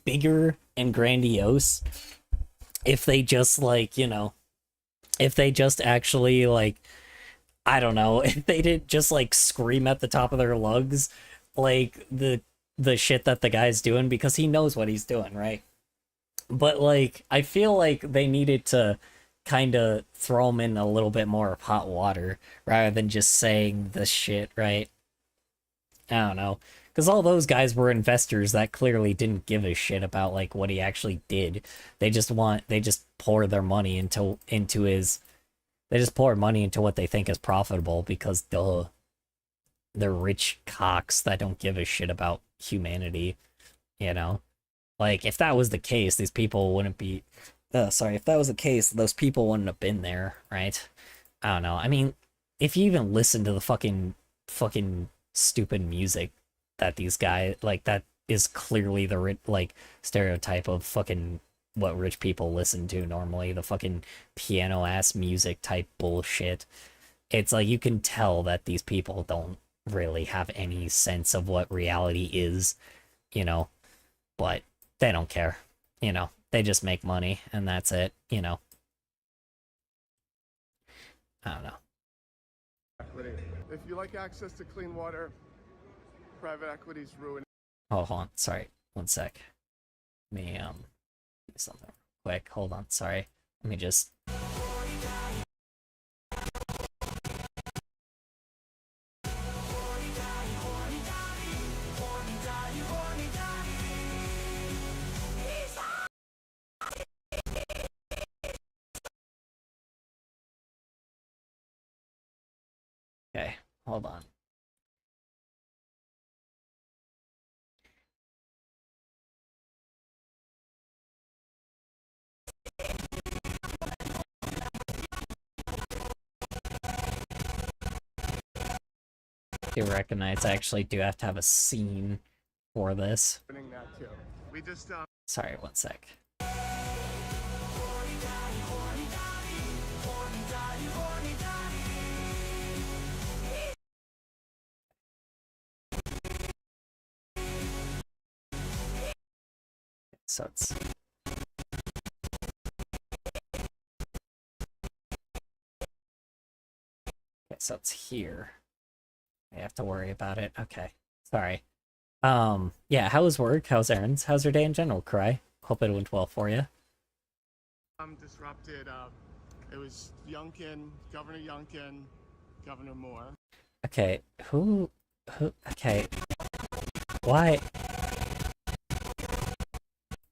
bigger and grandiose if they just if they just actually I don't know, if they didn't just scream at the top of their lungs the shit that the guy's doing, because he knows what he's doing, right? But I feel like they needed to kind of throw him in a little bit more of hot water rather than just saying the shit, right? I don't know, because all those guys were investors that clearly didn't give a shit about what he actually did. They just pour their money into his. They just pour money into what they think is profitable because duh, they're rich cocks that don't give a shit about humanity, you know. Like, if that was the case, these people wouldn't be... sorry, if that was the case, those people wouldn't have been there, right? I don't know. I mean, if you even listen to the fucking stupid music that these guys... Like, that is clearly the, like, stereotype of fucking what rich people listen to normally. The fucking piano-ass music type bullshit. It's like, you can tell that these people don't really have any sense of what reality is, you know? But they don't care, you know? They just make money, and that's it, you know? I don't know. If you like access to clean water, private equity's ruining. Oh, hold on, sorry. One sec. Let me, do something quick. Hold on, sorry. Let me just... Okay, hold on. Do recognize I actually do have to have a scene for this. That too. We just Sorry, one sec. So it's... Okay, so it's here. I have to worry about it. Okay. Sorry. Yeah, how was work? How's errands? How's your day in general, Cry? Hope it went well for you. Disrupted. It was Youngkin, Governor Youngkin, Governor Moore. Okay, who, okay. Why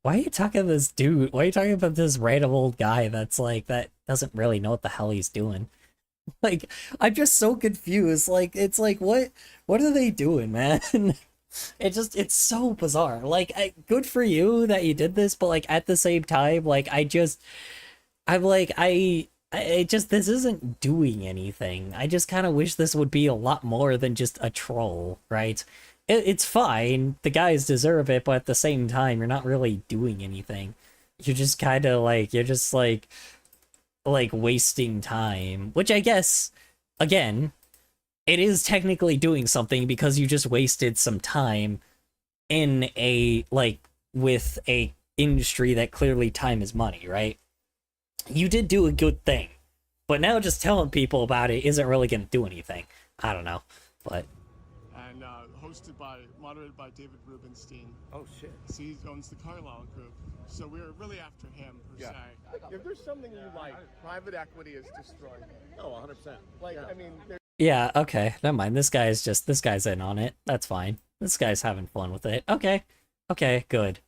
are you talking to this dude? Why are you talking about this random old guy that's like, that doesn't really know what the hell he's doing? Like, I'm just so confused. Like, it's like, what are they doing, man? It's so bizarre. Like, good for you that you did this, but like, at the same time, like, this isn't doing anything. I just kind of wish this would be a lot more than just a troll, right? It's fine, the guys deserve it, but at the same time, you're not really doing anything. You're just kind of like, wasting time, which I guess, again, it is technically doing something because you just wasted some time in a, like, with a industry that clearly time is money, right? You did do a good thing, but now just telling people about it isn't really going to do anything. I don't know, but... And moderated by David Rubenstein. Oh, shit. He owns the Carlyle Group. So we're really after him, per se. If there's something you like, private equity is destroying. Oh, 100%. Like, I mean... Yeah, okay, never mind. This guy's in on it. That's fine. This guy's having fun with it. Okay, good.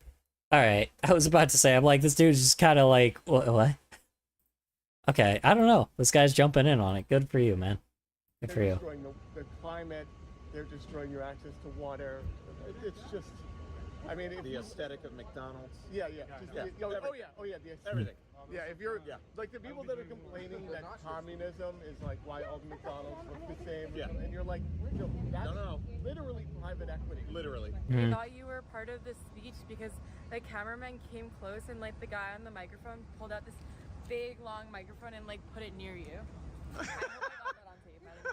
Alright, I was about to say, I'm like, this dude's just kind of like, what? Okay, I don't know. This guy's jumping in on it. Good for you, man. Good for you. They're destroying the climate. They're destroying your access to water. It's just, I mean... The aesthetic of McDonald's. Yeah. Everything. Yeah, if you're, like, the people that are complaining that communism is, like, why all the McDonald's look the same, and you're like, no, that's literally private equity. Literally. I thought you were part of the speech because the cameraman came close and, like, the guy on the microphone pulled out this big, long microphone and, like, put it near you. I hope I got that on tape. I don't know.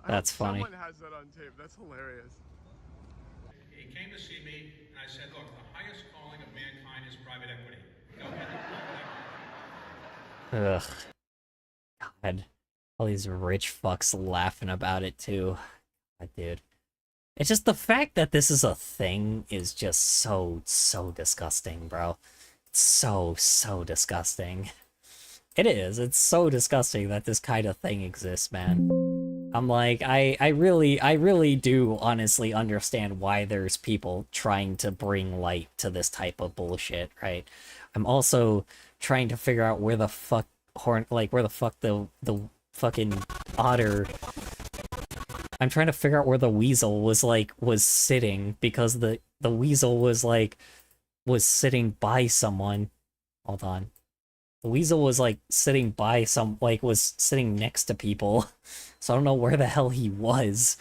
That's funny. Someone has that on tape. That's hilarious. He came to see me, and I said, look, the highest calling of mankind is private equity. Ugh. God. All these rich fucks laughing about it, too. God, dude. It's just the fact that this is a thing is just so disgusting, bro. It's so disgusting. It is. It's so disgusting that this kind of thing exists, man. I'm like, I really do honestly understand why there's people trying to bring light to this type of bullshit, right? I'm also trying to figure out where the fuck the fucking otter... I'm trying to figure out where the weasel was sitting, because the the weasel was like, was sitting by someone. Hold on. The weasel was like sitting by some, like was sitting next to people. So I don't know where the hell he was.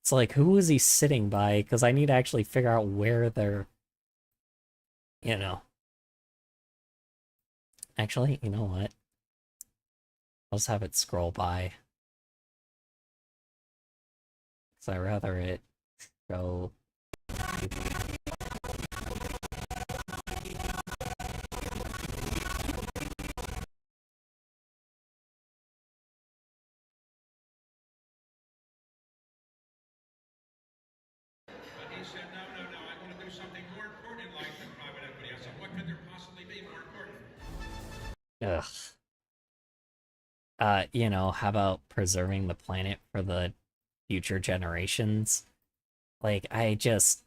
It's like, who was he sitting by? Because I need to actually figure out where they're, you know. Actually, you know what? I'll just have it scroll by. Because I'd rather it go... But he said, no, no, no, I want to do something more important in life than private equity. I said, what could there possibly be more important? Ugh. You know, how about preserving the planet for the future generations? Like, I just...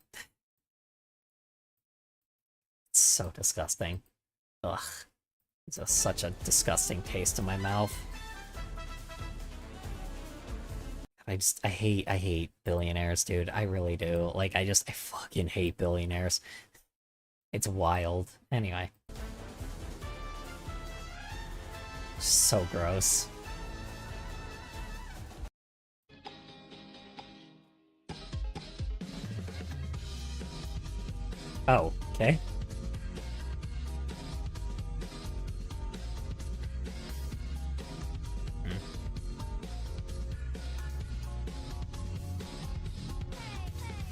It's so disgusting. Ugh. It's just such a disgusting taste in my mouth. I hate billionaires, dude. I really do. Like, I fucking hate billionaires. It's wild. Anyway. So gross. Oh, okay.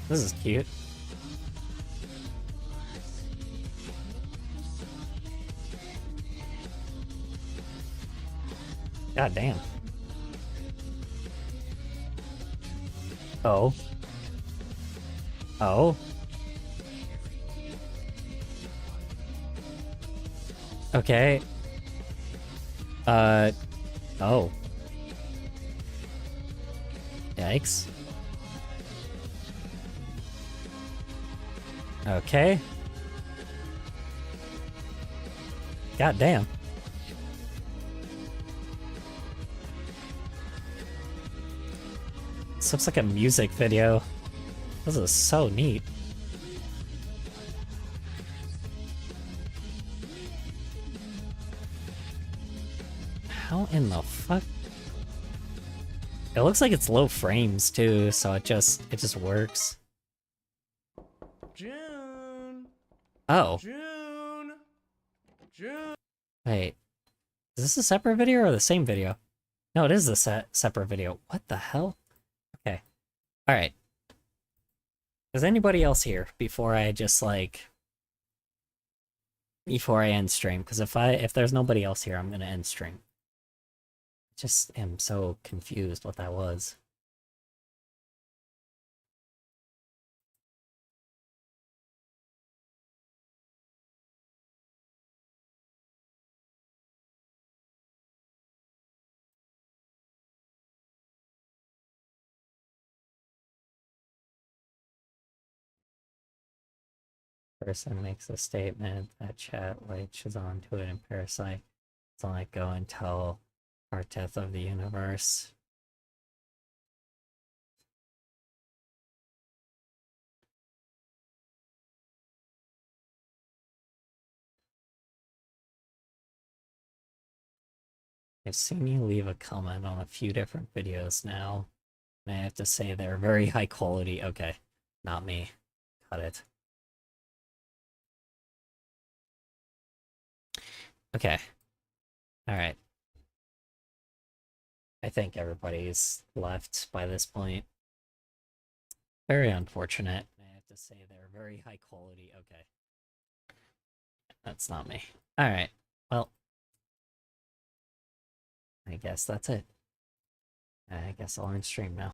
This is cute. God damn. Oh. Oh. Okay. Oh. Yikes. Okay. God damn. This looks like a music video. This is so neat. How in the fuck? It looks like it's low frames too, so it just works. June. Oh. June. June. Wait. Is this a separate video or the same video? No, it is a separate video. What the hell? Okay. Alright. Is anybody else here before I just like... Before I end stream? Because if there's nobody else here, I'm gonna end stream. Just am so confused what that was. Person makes a statement that chat latches onto it and Parasite doesn't let go until our death of the universe. I've seen you leave a comment on a few different videos now, and I have to say they're very high quality. Okay, not me. Cut it. Okay. Alright. I think everybody's left by this point. Very unfortunate. I have to say they're very high quality. Okay. That's not me. Alright. Well. I guess that's it. I guess I'll end stream now.